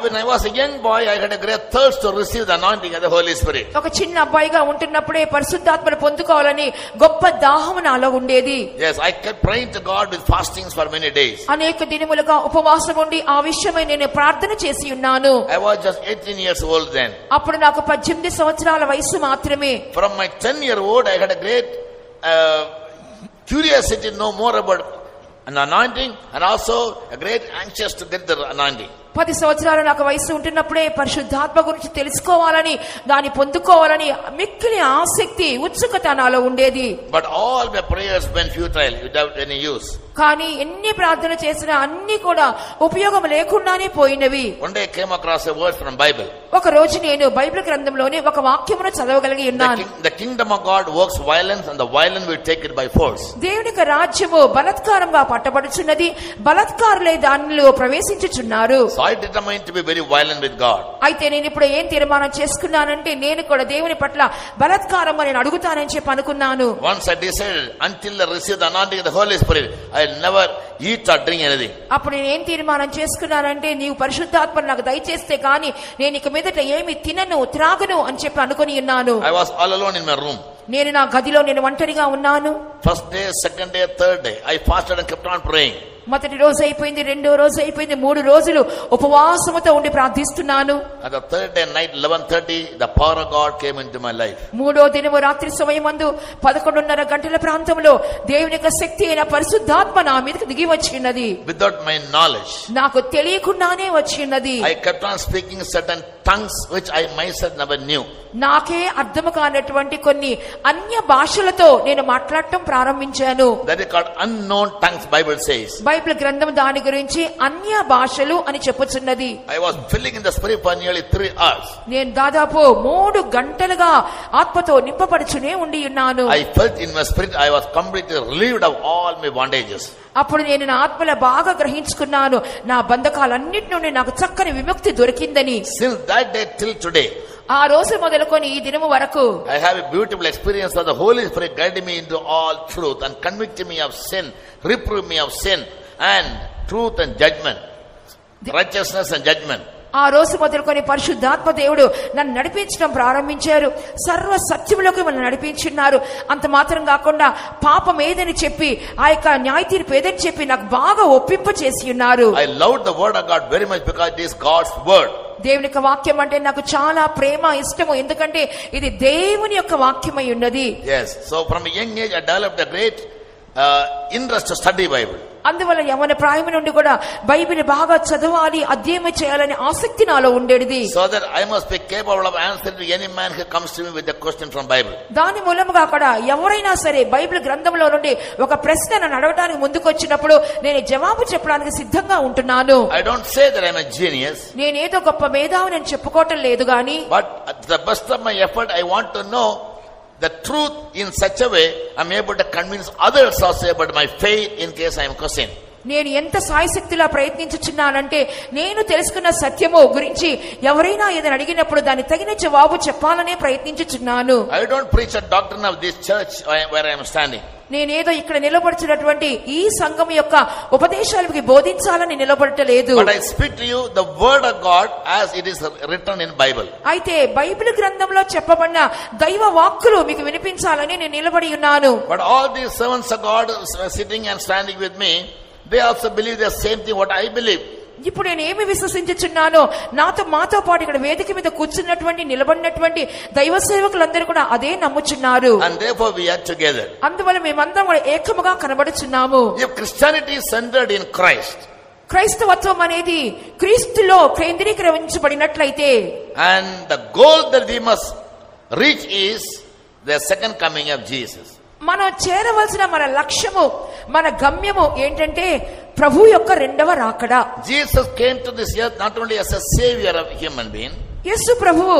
When I was a young boy, I had a great thirst to receive the anointing of the Holy Spirit. ఒక చిన్న అబ్బాయిగా ఉంటున్నప్పుడే పరిశుద్ధాత్మను పొందుకోవాలని గొప్ప దాహము నాలో ఉండేది. Yes, I kept praying to God with fastings for many days. అనేక దినములుగా ఉపవాసం ఉండి ఆ విషయమై నేను ప్రార్థన చేసి ఉన్నాను. I was just 18 years old then. అప్పుడు నాకు 18 సంవత్సరాల వయసు మాత్రమే. From my 10-year-old, I had a great curiosity to know more about an anointing and also a great anxious to get the anointing. 10 సంవత్సరాలు నాకు వయసు ఉంటున్నప్పుడే పరిశుద్ధాత్మ గురించి తెలుసుకోవాలని, దాన్ని పొందుకోవాలని మిక్కిలి ఆసక్తి, ఉత్సుకత నాలో ఉండేది. But all my prayers went futile without any use. కానీ ఎన్ని ప్రార్థన చేసినా అన్ని కూడా ఉపయోగం లేకుండానే పోయినవి. One day I came across a verse from Bible. ఒక రోజు నేను బైబిల్ గ్రంథంలోని ఒక వాక్యమును చదవగలిగి ఉన్నాను. The kingdom of God works violence and the violent will take it by force. దేవుని రాజ్యము బలాత్కారంగా పట్టబడుచున్నది, బలాత్కారులే దానిలో ప్రవేశించుచున్నారు. So I determined to be very violent with God. అయితే నేను ఇప్పుడు ఏం తీర్మానం చేసుకున్నానంటే నేను కూడా దేవుని పట్ల బలాత్కారం అని అడుగుతానని చెప్పి అనుకున్నాను. Once I decided, until I receive the anointing of the Holy Spirit, I'll never eat or drink anything. అప్పుడు నేను ఏం తీర్మానం చేసుకున్నానంటే నీవు పరిశుద్ధాత్మను నాకు దయచేస్తే కానీ నేను ఇక మీదట ఏమి తినను, త్రాగను అని చెప్పి అనుకుని ఉన్నాను. I was all alone in my room. నేను నా గదిలో నేను ఒంటరిగా ఉన్నాను. First day, second day, third day, I fasted and kept on praying. మొదటి రోజు అయిపోయింది, రెండో రోజు అయిపోయింది, 3 రోజులు ఉపవాసముతో ఉండి ప్రార్థిస్తున్నాను. At the third day night 11:30, the power of God came into my life. మూడో దినము రాత్రి సమయమందు 11:30 గంటల ప్రాంతంలో దేవుని యొక్క శక్తి అయిన పరిశుద్ధాత్మ నా మీదకి దిగి వచ్చినది. Without my knowledge, నాకు తెలియకుండానే వచ్చినది. I kept on speaking certain tongues which I myself never knew. నాకే అర్థము కానటువంటి కొన్ని అన్య భాషలతో నేను మాట్లాడటం ప్రారంభించాను. That is called unknown tongues, Bible says. Bible గ్రంథం దాని గురించి అన్య భాషలు అని చెప్పుచున్నది. I was filling in the spirit for nearly 3 hours. నేను దాదాపు 3 గంటలుగా ఆత్మతో నింపబడుచునే ఉండి ఉన్నాను. I felt in my spirit I was completely relieved of all my bondages. అప్పుడు నేను నా ఆత్మలో బాగా గ్రహించుకున్నాను, నా బంధకాలన్నిటి నుండి నాకు చక్కని విముక్తి దొరికిందని. Since that day till today, ఆ రోజు మొదలుకొని ఈ దినము వరకు I have a beautiful experience of the Holy Spirit guiding me into all truth and convicting me of sin, reprove me of sin and truth and judgment, righteousness and judgment. ఆ రోజు మొదలుకొని పరిశుద్ధాత్మ దేవుడు నన్ను నడిపించడం ప్రారంభించారు. సర్వ సత్యములోకి నన్ను నడిపించున్నారు. అంత మాత్రం కాకుండా పాపం ఏదని చెప్పి, ఆ యొక్క న్యాయ తీర్పు ఏదని చెప్పి నాకు బాగా ఒప్పింప చేసి ఉన్నారు. I loved the word of God very much because it is God's word. దేవుని యొక్క వాక్యం అంటే నాకు చాలా ప్రేమ, ఇష్టము. ఎందుకంటే ఇది దేవుని యొక్క వాక్యమై ఉన్నది. Yes, so from a young age I developed a great interest to study Bible. అందువల్ల యవ్వన ప్రాయము నుండి కూడా బైబిల్ బాగా చదవాలి, అధ్యయనం చేయాలని ఆసక్తి నాలో ఉండేది. So that I must be capable of answering to any man who comes to me with a question from Bible. దాని మూలముగా కూడా ఎవరైనా సరే బైబిల్ గ్రంథంలో నుండి ఒక ప్రశ్న నన్ను అడగడానికి ముందుకు వచ్చినప్పుడు నేను జవాబు చెప్పడానికి సిద్ధంగా ఉంటున్నాను. I don't say that I'm a genius. నేనేదో గొప్ప మేధావిని అని చెప్పుకోవటం లేదు గాని, but at the best of my effort I want to know the truth in such a way I'm able to convince others also about my faith in case I am questioned. నేను ఎంత సాయశక్తిలా ప్రయత్నించుచున్నానంటే నేను తెలుసుకున్న సత్యము గురించి ఎవరైనా ఏదైనా అడిగినప్పుడు దాని తగిన జవాబు చెప్పాలనే ప్రయత్నించుచున్నాను. I don't preach a doctrine of this church where I am standing. నేనేదో ఇక్కడ నిలబడుచున్నటువంటి ఈ సంఘం యొక్క ఉపదేశాలకి బోధించాలని నిలబడటలేదు. But I speak to you the word of God as it is written in Bible. అయితే బైబిల్ గ్రంథంలో చెప్పబడిన దైవ వాక్కులు మీకు వినిపించాలని నేను నిలబడి ఉన్నాను. But all these servants of God sitting and standing with me, they also believe the same thing what I believe. ఇప్పుడు నేను ఏమి విశ్వసించుచున్నానో మాతో పాటు ఇక్కడ వేదిక మీద కూర్చున్నటువంటి నిలబడినటువంటి దైవ సేవకులందరూ కూడా అదే నమ్ముచున్నారు. And therefore we are together. అందువల్ల మేమందరం కూడా ఏకముగా కనబడుచున్నాము. If Christianity is centered in Christ, క్రైస్తవత్వం అనేది క్రీస్తులో కేంద్రీకరించబడినట్లయితే, and the goal that we must reach is the second coming of Jesus. మనం చేరవలసిన మన లక్ష్యము, మన గమ్యము ఏంటంటే ప్రభు యొక్క రెండవ రాకడ. Jesus came to this earth not only as a savior of human being, యేసు ప్రభువు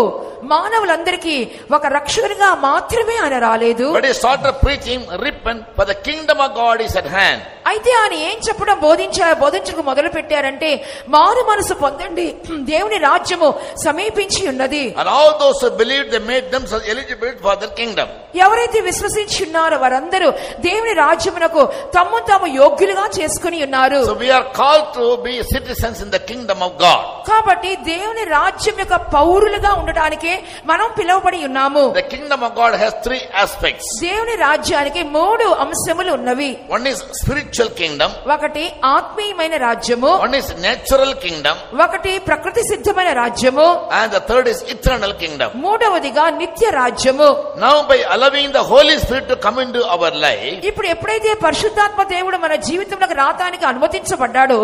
మానవులందరికీ ఒక రక్షకునిగా మాత్రమే ఆయన రాలేదు. but he started preaching, repent for the kingdom of God is at hand. అయితే ఆయన ఏం చెప్పడం బోధించకు మొదలు పెట్టారంటే, మారు మనసు పొందండి, దేవుని రాజ్యము సమీపించి ఉన్నది. And all those who believed, they made themselves eligible for the kingdom. ఎవరైతే విశ్వసించి ఉన్నారో వారందరూ దేవుని రాజ్యమునకు తాము యోగ్యులుగా చేసుకుని ఉన్నారు. So we are called to be citizens in the kingdom of God. కాబట్టి దేవుని రాజ్యం యొక్క పౌరులుగా ఉండడానికే మనం పిలువబడి ఉన్నాము. The kingdom of God has three aspects. దేవుని రాజ్యానికి 3 అంశములు ఉన్నవి. One is spiritual kingdom, ఒకటి ఆత్మీయమైన రాజ్యము, one is natural kingdom, ఒకటి ప్రకృతి సిద్ధమైన రాజ్యము, and the third is eternal kingdom. మూడవదిగా నిత్య రాజ్యము. Now by allowing the Holy Spirit to come into our life, ఇప్పుడు ఎప్పుడైతే పరిశుద్ధాత్మ దేవుడు మన జీవితంలోకి రావడానికి అనుమతించబడ్డాడో,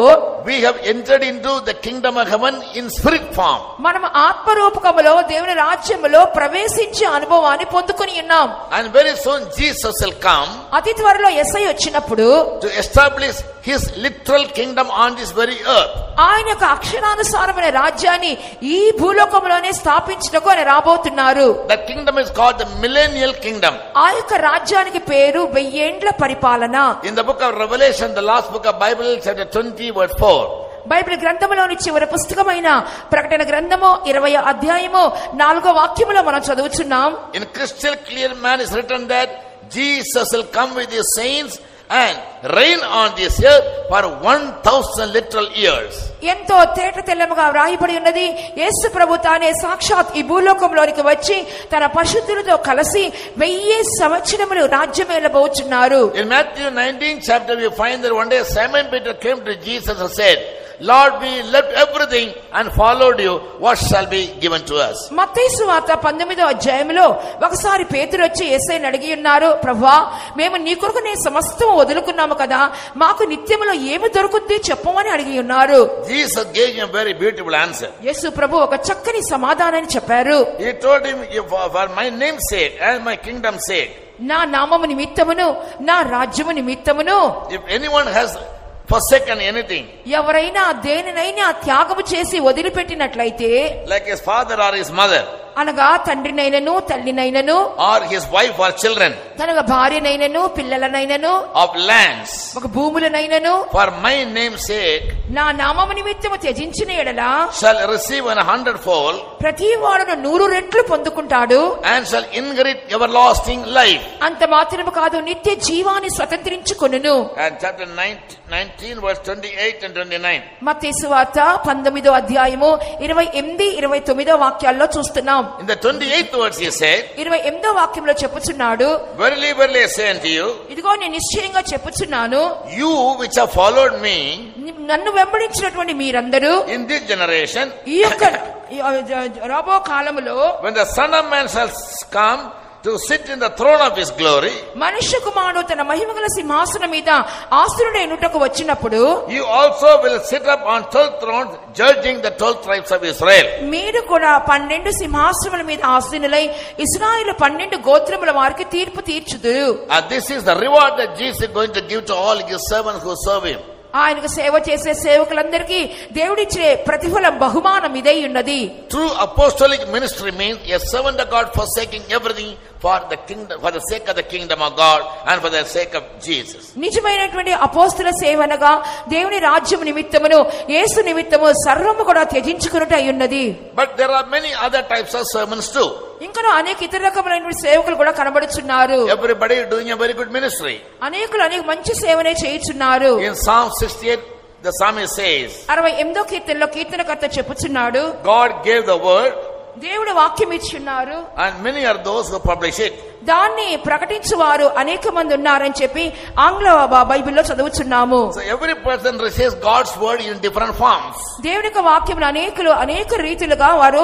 we have entered into the kingdom of heaven in spirit form. మనం ఆత్మరూపకములో దేవుని రాజ్యములో ప్రవేశించే అనుభవాన్ని పొందుకొని ఉన్నాం. And very soon Jesus will come అతి త్వరలో యేసయ్య వచ్చినప్పుడు to establish his literal kingdom on this very earth. ఆయన యొక్క అక్షరానుసారమైన రాజ్యాన్ని ఈ భూలోకంలోనే స్థాపించుటకు ఆయన రాబోతున్నారు. That kingdom is called the millennial kingdom. ఆ యొక్క రాజ్యానికి పేరు 1000 ఏండ్ల పరిపాలన. In the book of Revelation, the last book of Bible, chapter 20 verse 4. Bible గ్రంథములోని చివరి పుస్తకమైన ప్రకటన గ్రంథము 20వ అధ్యాయము 4వ వాక్యములో మనం చదువుచున్నాం. In crystal clear man is written that Jesus will come with his saints and reign on this earth for 1000 literal years. ఎంతో తేట తెల్లముగా వ్రాయబడి ఉన్నది, యేసు ప్రభు తానే సాక్షాత్ ఈ భూలోకంలోనికి వచ్చి తన పరిశుద్ధులతో కలిసి 1000 సంవత్సరములు రాజ్యమేలబోచున్నారు. In Matthew 19 chapter we find that one day Simon Peter came to Jesus and said, Lord, we left everything and followed you. What shall be given to us? మత్తయి సువార్త 19వ అధ్యాయంలో ఒకసారి పేతురు వచ్చి యేసయ్యను అడిగి ఉన్నారు, ప్రభువా, మేము నీ కొరకు నీ సమస్తం వదులుకున్నాము కదా, మాకు నిత్యములో ఏమి దొరుకుతుంది చెప్పమని అడిగి ఉన్నారు. Jesus gave him a very beautiful answer. యేసు ప్రభు ఒక చక్కని సమాధానాన్ని చెప్పారు. He told him, for my name's sake and my kingdom's sake, నా నామము నిమిత్తమును నా రాజ్యము నిమిత్తమును, if anyone has forsaken anything, ఎవరైనా దేనినైనా త్యాగము చేసి వదిలిపెట్టినట్లయితే, like his father or his mother, అనగా తండ్రినైనను తల్లినైనను, or his wife or children, తన భార్యనైనను పిల్లలనైనను, of lands, ఒక భూములనైనను, for my name's sake, నా నామము నిమిత్తము త్యజించిన ఎడల shall receive 100-fold, ప్రతి వాడును 100 రెట్లు పొందుకుంటాడు, and shall inherit everlasting life. అంత మాత్రము కాదు, నిత్య జీవాన్ని స్వతంత్రించుకొనును. And chapter 19 verse 28 and 29. మత్తయి సువార్త 19వ అధ్యాయము 28, 29 వాక్యాల్లో చూస్తున్నాం. In the 28th verse he said, 28వ వాక్యంలో చెప్పుచున్నాడు, verily, verily I say unto you, ఇదిగో నేను నిశ్చయంగా చెప్పుచున్నాను, you which have followed me నన్ను వెంబడించినటువంటి మీరందరూ in this generation, ఈ యొక్క రాబో కాలములో when the Son of Man shall come to sit in the throne of his glory, మనుష్య కుమారుడు తన మహిమగల సింహాసనం మీద ఆసీనుడైనట్టుకు వచ్చినప్పుడు, you also will sit up on 12 thrones judging the 12 tribes of Israel. మీరు కూడా 12 సింహాసనముల మీద ఆసీనులై ఇశ్రాయేలు 12 గోత్రముల వారికి తీర్పు తీర్చుదురు. And this is the reward that Jesus is going to give to all his servants who serve him. ఆయనకు సేవ చేసే సేవకులందరికీ దేవుడిచ్చే ప్రతిఫలం బహుమానం ఇదై ఉన్నది. True apostolic ministry means a servant of God forsaking everything for the kingdom, for the sake of the kingdom of God and for the sake of Jesus. నిజమైనటువంటి అపోస్తల సేవనగా దేవుని రాజ్యం నిమిత్తమును యేసు నిమిత్తము సర్వము కూడా త్యజించుకొనుట అయ్యున్నది. But there are many other types of sermons too. ఇంకా అనేక ఇతర రకములైన సేవకులు కూడా కనబడుచున్నారు. Everybody is doing a very good ministry. అనేకులు అనేక మంచి సేవనే చేయుచున్నారు. In Psalm 68 the psalmist says, 68వ కీర్తనలో కీర్తనకర్త చెప్పుచున్నాడు, God gave the word దేవుడు వాక్యం ఇచ్చున్నారు, and many are those who publish it. దాన్ని ప్రకటించువారు అనేక మంది ఉన్నారని చెప్పి ఆంగ్ల బైబిల్లో చదువుచున్నాము. So every person receives God's word in different forms. దేవుని యొక్క వాక్యమును అనేక రీతిలుగా వారు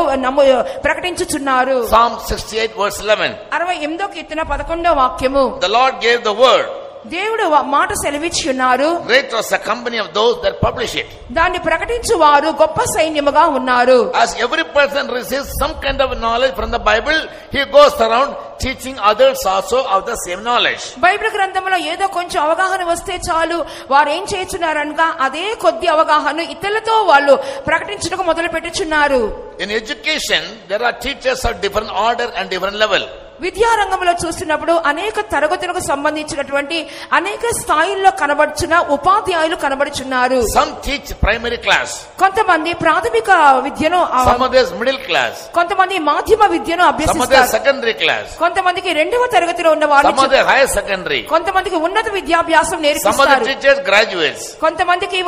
ప్రకటించుచున్నారు. Psalm 68 verse 11. 68వ కీర్తన 11వ వాక్యము, The Lord gave the word. దేవుడు మాట సెలవిచ్చి ఉన్నారు. Great was the company of those that publish it. దాన్ని ప్రకటించు వారు గొప్ప సైన్యముగా ఉన్నారు. As every person receives some kind of knowledge from the Bible, he goes around teaching others also of the same knowledge. Bible గ్రంథంలో ఏదో కొంచెం అవగాహన వస్తే చాలు, వారు ఏం చేస్తున్నారనగా అదే కొద్ది అవగాహన ఇతరులతో వాళ్ళు ప్రకటించడానికి మొదలు పెట్టుచున్నారు. In education, there are teachers of different order and different level. విద్యారంగంలో చూస్తున్నప్పుడు అనేక తరగతులకు సంబంధించినటువంటి అనేక స్థాయిల్లో కనబడుచున్న ఉపాధ్యాయులు కనబడుచున్నారు. Some teach primary class. కొంతమంది ప్రాథమిక విద్యను, some others middle class. కొంతమంది మాధ్యమ విద్యను some అభ్యసిస్తారు. others secondary class. కొంతమందికి 2వ తరగతిలో ఉన్న వాళ్ళు, some others higher secondary. కొంతమందికి ఉన్నత విద్యాభ్యాసం some నేర్పిస్తారు. other teachers graduates. కొంతమందికి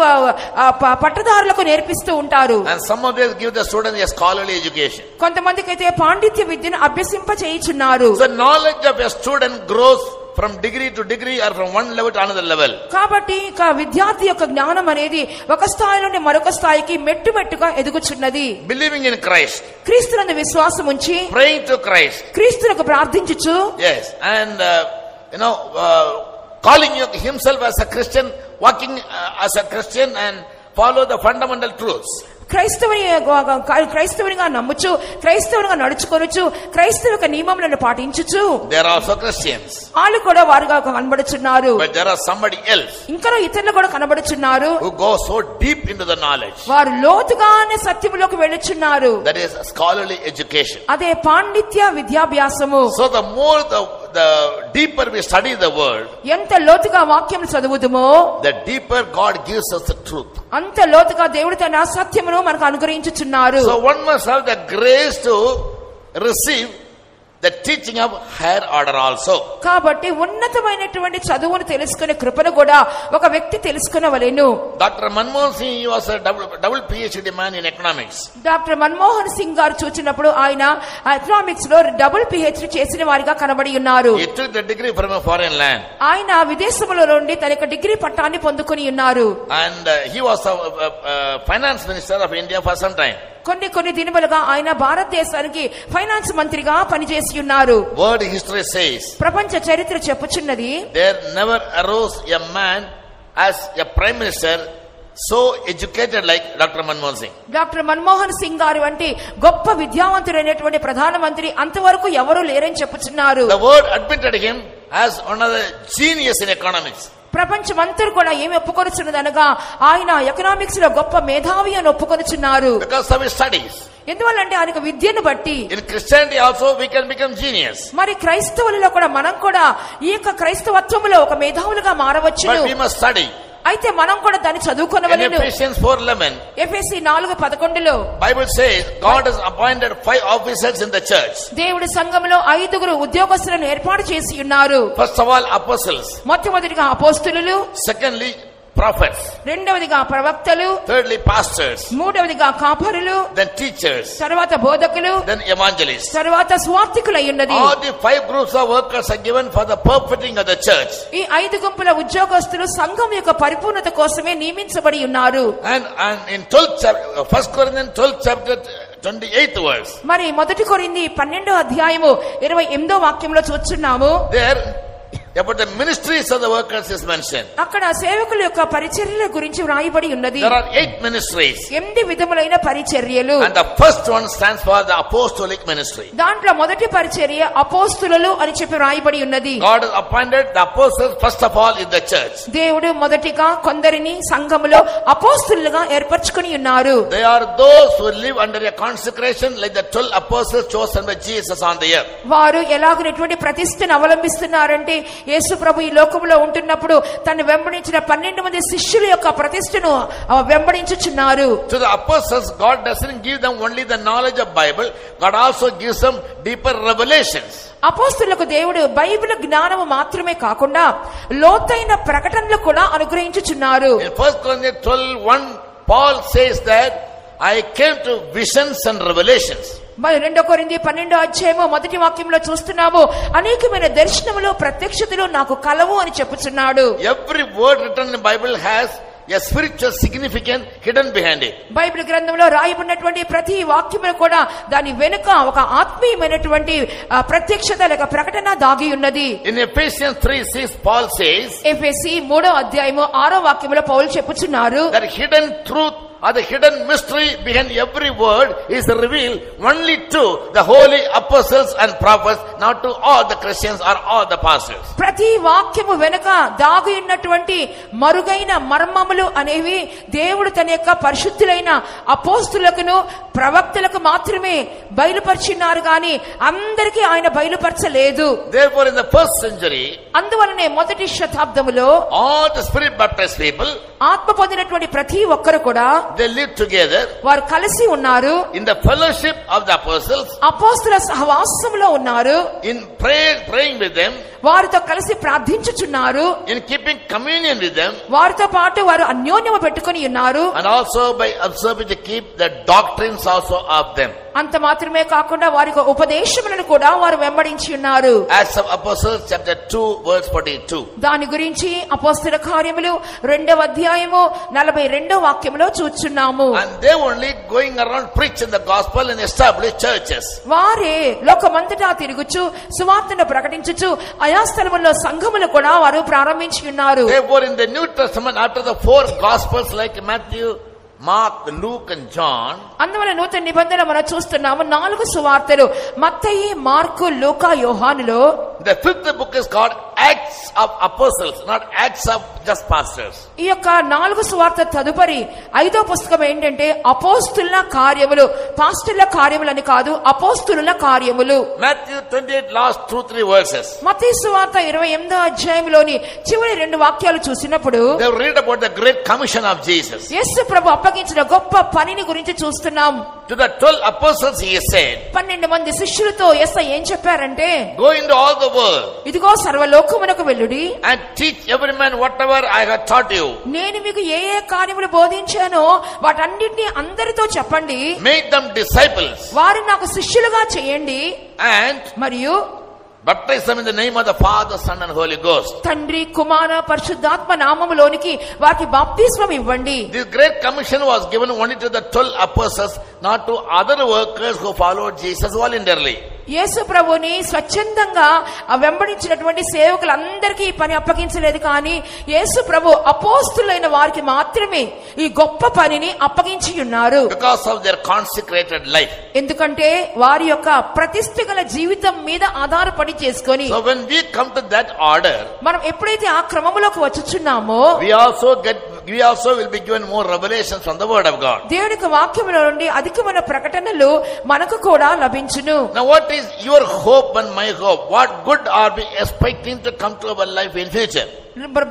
పట్టదారులకు నేర్పిస్తూ ఉంటారు. and some others give the students a scholarly education. కొంతమందికి అయితే పాండిత్య విద్యను అభ్యసింప చేయుచున్నారు. The knowledge of a student grows from degree to degree or from one level to another level. కాబట్టి విద్యార్థి యొక్క జ్ఞానం అనేది ఒక స్థాయి నుండి మరొక స్థాయికి మెట్టుమెట్టుగా ఎదుగుచున్నది. Believing in Christ, క్రీస్తునందు విశ్వాసం ఉంచి, praying to Christ, క్రీస్తునకు ప్రార్థించుచు, yes, and calling himself as a Christian, walking as a Christian and follow the fundamental truths. క్రైస్తవునిగా నమ్ముచు, క్రైస్తవునిగా నడుచుకొనుచు, క్రైస్తవ యొక్క నియమములను పాటించుచు, they are also Christians. వాళ్ళు కూడా వారుగా కనబడుచున్నారు. but there are somebody else ఇంకా ఇతరులు కూడా కనబడుచున్నారు, who go so deep into the knowledge. వారు లోతుగానే సత్యములోకి వెళ్ళుచున్నారు. that is scholarly education. అదే పాండిత్య విద్యాభ్యాసము. so the more the deeper we study the word, ఎంత లోతుగా వాక్యం చదువుదుమో the deeper God gives us the truth. అంత లోతుగా దేవుడు తన సత్యమును మనకు అనుగ్రహించుచున్నారు. so one must have the grace to receive the teaching of higher order also. కాబట్టి ఉన్నతమైనటువంటి చదువును తెలుసుకునే కృపను కూడా ఒక వ్యక్తి తెలుసుకొనవలెను. Dr. Manmohan Singh, he was a double PhD man in economics. Doctor Manmohan Singh గారు చూచినప్పుడు ఆయన ఎకనామిక్స్ లో డబుల్ PhD చేసిన వారిగా కనబడి ఉన్నారు. He took the degree from a foreign land. ఆయన విదేశముల నుండి తన యొక్క డిగ్రీ పట్టాన్ని పొందుకొని ఉన్నారు. and he was a finance minister of India for some time. కొన్ని దినములుగా ఆయన భారతదేశానికి ఫైనాన్స్ మంత్రిగా పనిచేసి ఉన్నారు. World history says, ప్రపంచ చరిత్ర చెప్పుచున్నది, there never arose a man as a prime minister so educated like Dr. Manmohan Singh. Doctor Manmohan Singh గారు వంటి గొప్ప విద్యావంతుడైనటువంటి ప్రధానమంత్రి అంతవరకు ఎవరూ లేరని చెప్పుచున్నారు. The world admitted him as one of the genius in economics. ప్రపంచమంతా కూడా ఏమి ఒప్పుకొనుచున్నదనగా ఆయన ఎకనామిక్స్ లో గొప్ప మేధావి అని ఒప్పుకొనుచున్నారు. because of his studies. ఎందువల్లంటే ఆయనకు విద్యను బట్టి. in Christianity also we can become genius. మరి క్రైస్తవులలో కూడా మనం కూడా ఈ యొక్క క్రైస్తవత్వములో ఒక మేధావులుగా మారవచ్చును. but we must study. అయితే మనం కూడా దాన్ని చదువుకొనవలెను. Ephesians 4:11, ఎఫెసీ 4:11 Bible says God has appointed 5 officers in the church. దేవుడి సంఘములో 5 ఉద్యోగస్తులను ఏర్పాటు చేసి ఉన్నారు. first of all apostles, మొట్టమొదటిగా అపోస్తలులు, secondly prophets, రెండవదిగా ప్రవక్తలు, thirdly pastors, మూడవదిగా కాపరులు, then teachers, తర్వాత బోధకులు, then evangelists. తర్వాత స్వార్థికులు అయ్యున్నది. all the 5 groups of workers are given for the perfecting of the church. ఈ 5 గుంపుల ఉద్యోగస్తులు సంఘం యొక్క పరిపూర్ణత కోసమే నియమించబడి ఉన్నారు. and in 1 Corinthians 12th chapter 28th verse. మరి మొదటి కొరింథీ 12వ అధ్యాయము 28వ వాక్యంలో చూస్తున్నాము. There about the ministries of the workers is mentioned. అక్కడ సేవకుల యొక్క పరిచర్యల గురించి వ్రాయబడి ఉన్నది. There are 8 ministries. 8 విధములైన పరిచర్యలు. And the first one stands for the apostolic ministry. దాంట్లో మొదటి పరిచర్య అపోస్తులు అని చెప్పి వ్రాయబడి ఉన్నది. God has appointed the apostles first of all in the church. దేవుడు మొదటిగా కొందరిని సంఘములో అపోస్తులుగా ఏర్పరచుకొని ఉన్నారు. They are those who live under a consecration like the 12 apostles chosen by Jesus on the earth. వారు ఎలాగనటువంటి ప్రతిష్టను అవలంబిస్తున్నారంటే యేసు ప్రభు ఈ లోకములో ఉంటున్నప్పుడు తను వెంబడించిన 12 మంది శిష్యుల యొక్క ప్రతిష్టను వెంబడించుచున్నారు. To the apostles, God doesn't give them only the knowledge of Bible, God also gives them deeper revelations. అపోస్తులకు దేవుడు బైబిల్ జ్ఞానము మాత్రమే కాకుండా లోతైన ప్రకటనలు కూడా అనుగ్రహించుచున్నారు. In 1 Corinthians 12:1, Paul says that I came to visions and revelations. మరి 2 కొరింథీ 12వ అధ్యాయము మొదటి వాక్యంలో చూస్తున్నాము, అనేకమైన దర్శనములు ప్రత్యక్షతలు నాకు కలవు అని చెప్పుచున్నాడు. Every word written in the Bible has a spiritual significance hidden behind it. Bible గ్రంథంలో రాయబడినటువంటి ప్రతి వాక్యము కూడా దాని వెనుక ఒక ఆత్మీయమైనటువంటి ప్రత్యక్షత లేక ప్రకటన దాగి ఉన్నది. In Ephesians 3:6, Paul says, ఎఫెసీ 3వ అధ్యాయము 6వ వాక్యములో పౌలు చెప్పుచున్నారు, that hidden truth or the hidden mystery behind every word is revealed only to the holy apostles and prophets, not to all the Christians or all the pastors. ప్రతి వాక్యము వెనుక దాగి ఉన్నటువంటి మరుగైన మర్మములు అనేవి దేవుడు తన యొక్క పరిశుద్ధులైన అపోస్తులకు ప్రవక్తలకు మాత్రమే బయలుపరిచినారు గాని అందరికీ ఆయన బయలుపరచలేదు. Therefore in the first century, అందువలనే మొదటి శతాబ్దములో all the spirit baptized people, ఆత్మ పొందినటువంటి ప్రతి ఒక్కరు కూడా they live together వారు కలిసి ఉన్నారు. in the fellowship of the apostles, అపోస్తుల సహవాసములో ఉన్నారు. in praying with them, వారితో కలిసి ప్రార్థించుచున్నారు. in keeping communion with them, వారితో పాటు వారు అన్యోన్యము పెట్టుకొని ఉన్నారు. and also by observing to keep the doctrines also of them. అంత మాత్రమే కాకుండా వారి ఉపదేశములను కూడా వారు వెంబడించి ఉన్నారు. Acts of Apostles chapter 2 verse 42. దాని గురించి అపోస్తల కార్యములు 2వ అధ్యాయము 42వ వాక్యములో చూస్తున్నాము. And they only going around preaching the gospel and establish churches. వారే లోకమంతటా తిరుగుచు సువార్తను ప్రకటించుచు ఆయా స్థలముల్లో సంఘములు కూడా వారు ప్రారంభించి ఉన్నారు. Therefore in the New Testament, after the 4 gospels like Matthew, Mark, Luke and John, అందువల్ల నూతన నిబంధన మనం చూస్తున్నాము 4 సువార్తలు మత్తయి, మార్కు, లూకా, యోహానులో. the 5th book is called Acts of Apostles, not Acts of just pastors. ఈ యొక్క 4 సువార్త తదుపరి 5వ పుస్తకం ఏంటంటే అపోస్తుల కార్యములు, పాస్టర్ల కార్యములు అని కాదు, అపోస్తుల కార్యములు. Matthew 28 last 2-3 verses. మత్తయి సువార్త 28వ అధ్యాయంలోని చివరి 2 వాక్యాలు చూసినప్పుడు they read about the great commission of Jesus. యేసు ప్రభు అప్పగించిన గొప్ప పనిని గురించి చూస్తున్నాం. To the 12 apostles he said, 12 మంది శిష్యులతో యేసు ఏం చెప్పారంటే, go into all the world, ఇదిగో సర్వలోకమునకు వెళ్ళుడి, and teach every man whatever I have taught you. నేను మీకు ఏ ఏ కార్యములు బోధించానో వాటన్నిటిని అందరితో చెప్పండి. Make them disciples, వారిని నాకు శిష్యులుగా చేయండి, and మరియు baptize them in the name of the Father, Son and Holy Ghost. తండ్రి, కుమార, పరిశుద్ధాత్మ నామములోనికి వారికి బాప్తిస్మం ఇవ్వండి. This great commission was given only to the 12 apostles, not to other workers who followed Jesus voluntarily. యేసు ప్రభుని స్వచ్ఛందంగా వెంబడించినటువంటి సేవకులందరికీ ఈ పని అప్పగించలేదు, కానీ యేసు ప్రభు అపోస్తులైన వారికి మాత్రమే ఈ గొప్ప పనిని అప్పగించి ఉన్నారు. Because of their consecrated life. ఎందుకంటే వారి యొక్క ప్రతిష్ఠ గల జీవితం మీద ఆధారపడి చేసుకొని. So when we come to that order, మనం ఎప్పుడైతే ఆ క్రమములోకి వచ్చుచున్నామో we also will be given more revelations from the word of God. దేవుని వాక్యములో నుండి అధికమైన ప్రకటనలు మనకు కూడా లభించును. Now what is your hope and my hope? What good are we expecting to come to our life in future?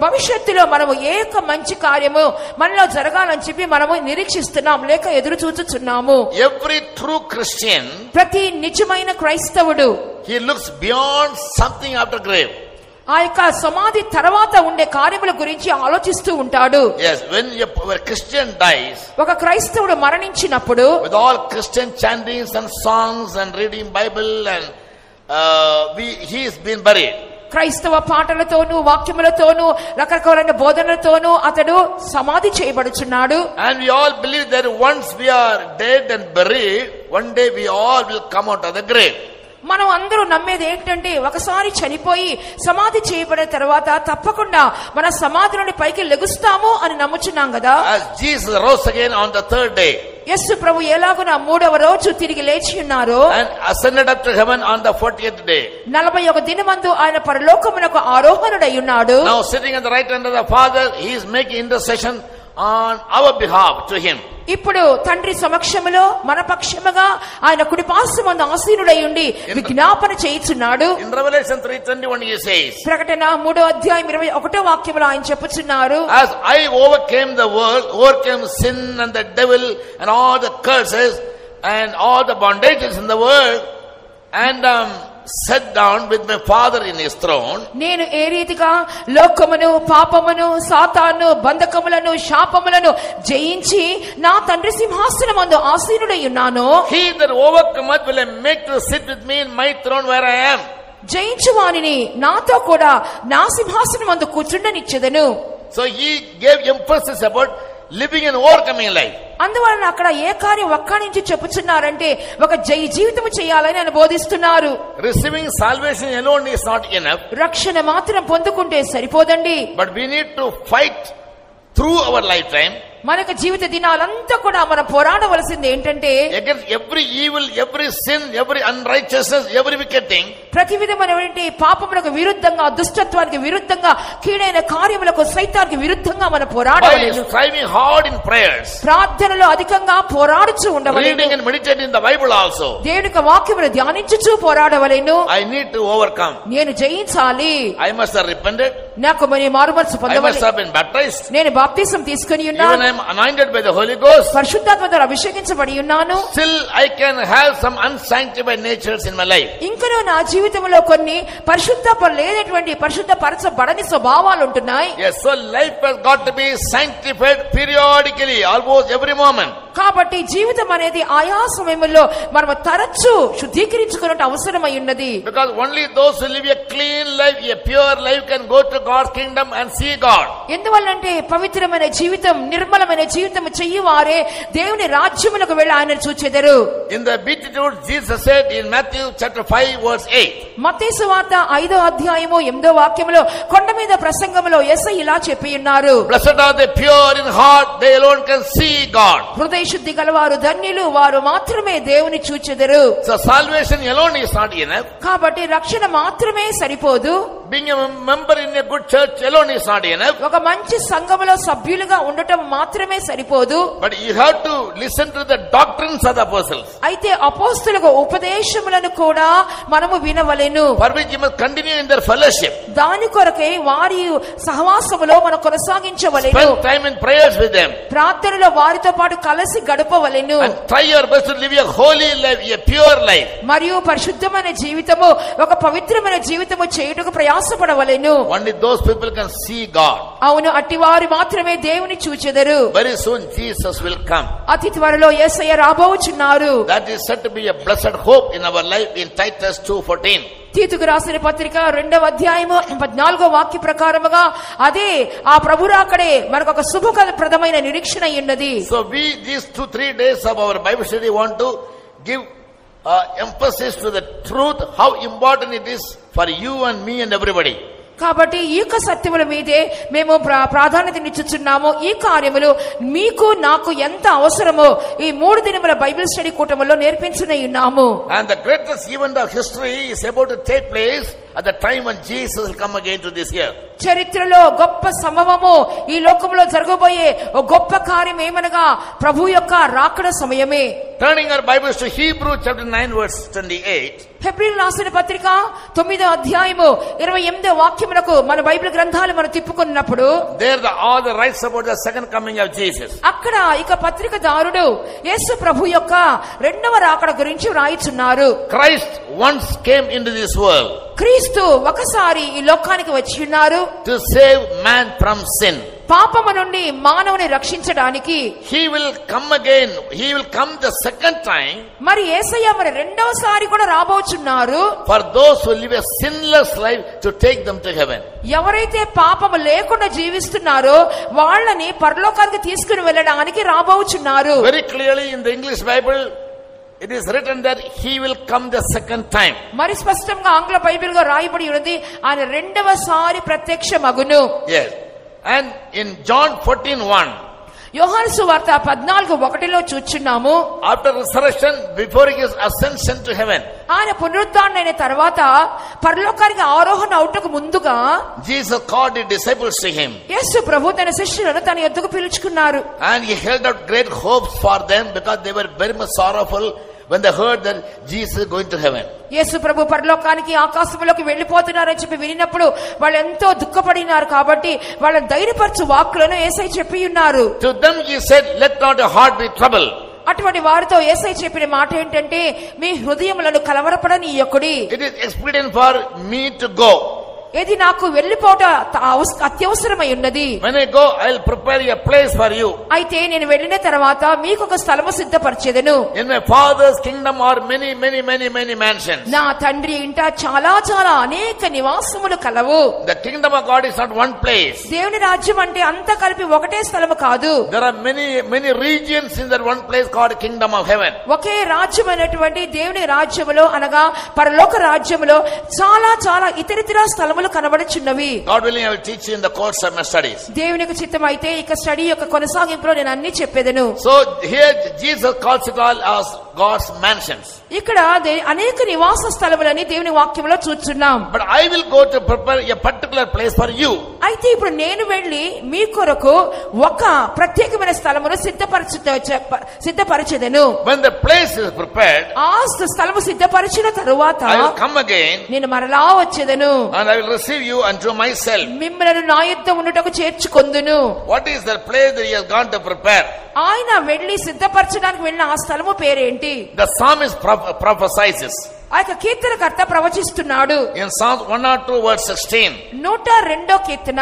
భవిష్యత్తులో మనము ఏ యొక్క మంచి కార్యము మనలో జరగాలని చెప్పి మనము నిరీక్షిస్తున్నాం లేక ఎదురు చూచుచున్నాము. Every true Christian, ప్రతి నిజమైన క్రైస్తవుడు, he looks beyond something after grave. ఆ యొక్క సమాధి తర్వాత ఉండే కార్యముల గురించి ఆలోచిస్తూ ఉంటాడు. Yes, when a Christian dies, ఒక క్రైస్తవుడు మరణించినప్పుడు with all Christian chantings and songs and reading Bible and he is been buried. క్రైస్తవ పాటలతోనూ వాక్యములతోనూ రకరకాలైన బోధనలతోనూ అతడు సమాధి చేయబడుచున్నాడు. And we all believe that once we are dead and buried, one day we all will come out of the grave. మనం అందరూ నమ్మేది ఏంటంటే ఒకసారి చనిపోయి సమాధి చేయబడిన తర్వాత తప్పకుండా మన సమాధి నుండి పైకి లెగుస్తాము అని నమ్ముచున్నాం కదా. As Jesus rose again on the third day, యేసు ప్రభు ఎలాగున మూడవ రోజు తిరిగి లేచి ఉన్నారు, and ascended up to heaven on the 40th day. 41 దినమందు ఆయన పరలోకమునకు ఆరోహణుడై ఉన్నాడు. Now sitting at the right hand of the Father, he is making intercession on our behalf to him. ఇప్పుడు తండ్రి సమక్షములో మన పక్షముగా ఆయన కుడిపార్శ్వమందు ఆసీనుడై ఉండి విజ్ఞాపన చేయుచున్నాడు. In Revelation 3:21 he says, ప్రకటన 3వ అధ్యాయం 21వ వాక్యములో ఆయన చెప్పుచున్నారు, as I overcame the world, overcame sin and the devil and all the curses and all the bondages in the world, and sat down with my Father in his throne. నేను ఏ రీతిగా లోకమును పాపమును సాతాను బంధకములను శాపములను జయించి నా తండ్రి సింహాసనమందు ఆసీనుడై ఉన్నానో, he that overcometh will I make to sit with me in my throne where I am. జయించువానిని నాతో కూడా నా సింహాసనమందు కూర్చుండనిచ్చెదను. So he gave emphasis about living an overcoming life. అందువలన అక్కడ ఏ కార్యం ఒక్క నుంచి చెప్పుచున్నారంటే ఒక జీవితం చేయాలని ఆయన బోధిస్తున్నారు. Receiving salvation alone is not enough. రక్షణ మాత్రం పొందుకుంటే సరిపోదండి. But we need to fight through our lifetime. మనకు జీవిత దినాలంతా కూడా మనం పోరాడవలసింది ఏంటంటే against every evil, every sin, every unrighteousness, every wicked thing. ప్రతి విధమైనటువంటి పాపములకు విరుద్ధంగా, దుష్టత్వానికి విరుద్ధంగా, కీడైన కార్యములకు సైతానికి విరుద్ధంగా మనం పోరాడాలి. Striving hard in prayers. ప్రార్థనలో అధికంగా పోరాడుచూ ఉండవలెను. Reading and meditating in the Bible also. దేవుని యొక్క వాక్యమును ధ్యానించుచూ పోరాడవలెను. I need to overcome. నేను జయించాలి. I must have repented. నాకు మరి మారుమనసు పొందవాలి. I must have been baptized. నేను బాప్తిసం తీసుకొని ఉన్నాను. Even I am anointed by the Holy Ghost. పరిశుద్ధాత్మ ద్వారా అభిషేకించబడి ఉన్నాను. Still I can have some unsanctified natures in my life. ఇంకనూ నా జీవితంలో కొన్ని లేనటువంటి పరిశుద్ధపరచబడని స్వభావాలు ఉంటున్నాయి. Yes, so life has got to be sanctified periodically, almost every moment. కాబట్టి జీవితం అనేది ఆయా సమయంలో మనం తరచూ శుద్ధీకరించుకునే అవసరమై ఉన్నది. Because only those who live a clean life, a pure life can go to God's kingdom and see God. ఎందువల్లంటే పవిత్రమైన జీవితం, నిర్మలమైన జీవితం చెయ్యవారే దేవుని రాజ్యములకు వెళ్ళి ఆయనను చూచెదరు. In the Beatitudes, Jesus said in Matthew chapter 5 verse 8. మత్తయి సువార్త 5వ అధ్యాయము 8వ వాక్యములో కొండ మీద ప్రసంగములో యేసయ్య ఇలా చెప్పి ఉన్నారు, Blessed are the pure in heart, they alone can see God. హృదయ శుద్ధి గలవారు ధన్యులు, వారు మాత్రమే దేవుని చూచెదరు. So salvation alone is not enough. కాబట్టి రక్షణ మాత్రమే సరిపోదు. Being a member in a good church alone is not enough. ఒక మంచి సంఘములో సభ్యులుగా ఉండటం మాత్రమే సరిపోదు. But you have to listen to the doctrines of the apostles. అయితే అపోస్తలుల ఉపదేశములను కూడా మనము వినవలెను. For which you must continue in their fellowship. దాని కొరకై వారి సహవాసములో మనం కొనసాగించవలెను. Spend time in prayers with them. ప్రార్థనలో వారితో పాటు కలిసి గడపవలెను. And try your best to live a holy life, a pure life. మరియు పరిశుద్ధమైన జీవితము, ఒక పవిత్రమైన జీవితము చేయుటకు ప్రయాసపడవలెను. Only those people can see God. అవును, అట్టివారు మాత్రమే దేవుని చూచెదరు. Very soon Jesus will come. అతి త్వరలో యేసయ్య రాబోచున్నారు. That is said to be a blessed hope in our life in Titus 2:14. తీతుకు రాసిన పత్రిక 2వ అధ్యాయము 14వ వాక్య ప్రకారముగా అదే ఆ ప్రభురాకడే మనకు ఒక శుభప్రదమైన నిరీక్షణ ఉన్నది. So we these 2-3 days of our Bible study want to give emphasis to the truth, how important it is for you and me and everybody. కాబట్టి ఈ యొక్క సత్యముల మీదే మేము ప్రాధాన్యతనిచ్చుచున్నాము. ఈ కార్యములు మీకు నాకు ఎంత అవసరమో ఈ 3 దినముల బైబిల్ స్టడీ కూటములో నేర్పించునే ఉన్నాము. And the greatest event of history is about to take place at the time when Jesus will come again to this earth. చరిత్రలో గొప్ప సంభవము, ఈ లోకంలో జరగబోయే ఒక గొప్ప కార్యం ఏమనగా ప్రభు యొక్క రాకడ సమయమే. Turning our Bibles to Hebrew chapter 9 verse 28. హెబ్రీయులకు రాసిన పత్రిక 9వ అధ్యాయము 28వ వాక్యమునకు మన బైబిల్ గ్రంథాలు మనం తిప్పుకున్నప్పుడు there all the rights about the second coming of Jesus. అక్కడ ఇక పత్రికదారుడు యేసు ప్రభు యొక్క రెండవ రాకడ గురించి వ్రాయిచున్నారు. Christ once came into this world. క్రీస్తు ఒకసారి ఈ లోకానికి వచ్చి ఉన్నారు. To save man from sin. పాపము నుండి మానవుని రక్షించడానికి. He will come again. He will come the second time. మరి యేసయ్య మరి రెండవసారి కూడా రాబోచున్నారు. For those who live a sinless life to take them to heaven. ఎవరైతే పాపము లేకుండా జీవిస్తున్నారో వాళ్ళని పరలోకానికి తీసుకుని వెళ్ళడానికి రాబోచున్నారు. Very clearly in the English Bible it is written that he will come the second time. మరి స్పష్టంగా ఆంగ్ల బైబిల్ లో రాయబడి ఉన్నది ఆయన రెండవసారి ప్రత్యక్షమగును. Yes. And in John 14:1, యోహాను సువార్త 14:1 చూచున్నాము. after resurrection, before his ascension to heaven, ఆయన పునరుద్ధారణ అయిన తర్వాత పరలోకానికి ఆరోహణ అవుటకు ముందుగా Jesus called the disciples to him. యేసు ప్రభు తన శిష్యులను తన యొద్దకు పిలుచుకున్నారు. And he held out great hopes for them because they were very much sorrowful when they heard that Jesus is going to heaven. యేసు ప్రభు పరలోకానికి ఆకాశంలోకి వెళ్లిపోతున్నారని చెప్పి వినినప్పుడు వాళ్ళు ఎంతో దుఃఖపడినారు. కాబట్టి వాళ్ళని ధైర్యపరచు వాక్కులను యేసయ్య చెప్పి ఉన్నారు. To them he said, let not your heart be troubled. అటువంటి వారితో యేసయ్య చెప్పిన మాట ఏంటంటే, మీ హృదయములను కలవరపడనీయకుడి. It is expedient for me to go. ఇది నాకు వెళ్లిపోవట అత్యవసరమై ఉన్నది. When I go, I will prepare a place for you. అయితే నేను వెళ్ళిన తర్వాత మీకు ఒక స్థలము సిద్ధపరిచెదను. In my father's kingdom are many mansions. నా తండ్రి ఇంట చాలా చాలా అనేక నివాసములు కలవు. The kingdom of God is not one place. దేవుని రాజ్యం అంటే అంతా కలిపి ఒకటే స్థలము కాదు. There are many regions in that one place called kingdom of heaven. ఒకే రాజ్యమైనటువంటి దేవుని రాజ్యములో అనగా పరలోక రాజ్యములో చాలా చాలా ఇతరితర స్థలములు కనబడుచున్నవి. God willing, I will teach you in the course of my studies. దేవునికి చిత్తమైతే ఇక స్టడీ యొక్క కొనసాగింపులో నేను అన్ని చెప్పేదను. So here Jesus calls it all as God's mansions. ఇక్కడ అనేక నివాస స్థలములని దేవుని వాక్యంలో చూస్తున్నాం. But I will go to prepare a particular place for you. అయితే ఇప్పుడు నేను వెళ్ళి మీ కొరకు ఒక ప్రత్యేకమైన స్థలమును సిద్ధపరచెదను. When the place is prepared, ఆ స్థలము సిద్ధపరిచిన తరువాత I will come again నేను మరలా వచ్చేదను. and I will receive you unto myself. మిమ్మల్ని నా యొద్ద ఉండుటకు చేర్చుకొందును. What is the place that he has gone to prepare? ఆయన వెళ్ళి సిద్ధపరచడానికి వెళ్ళిన ఆ స్థలము పేరేంటి? The psalmist prophesies. ఆ యొక్క కీర్తనకర్త ప్రవచిస్తున్నాడు. In Psalm 102 verse 16. 102వ కీర్తన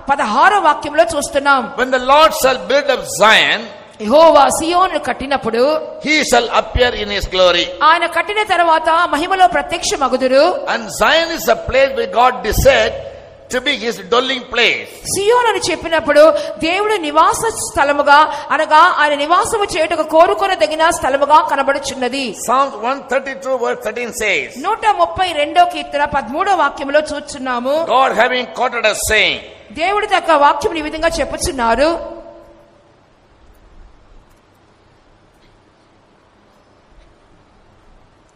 16వ వాక్యంలో చూస్తున్నాం. When the Lord shall build up Zion, యెహోవా సియోను కట్టినప్పుడు he shall appear in his glory. ఆయన కట్టిన తర్వాత మహిమలో ప్రత్యక్షమగుదురు. And Zion is a place where God desired to be his dwelling place. సియోను అని చెప్పినప్పుడు దేవుడు నివాస స్థలముగా అనగా ఆయన నివాసము చేయుటకు కోరుకొనదగిన స్థలముగా కనబడుచున్నది. Psalm 132 verse 13 says, 132వ కీర్తన 13వ వాక్యంలో చూస్తున్నాము. God having quoted us saying, దేవుడి యొక్క వాక్యం ఈ విధంగా చెప్పుచున్నారు.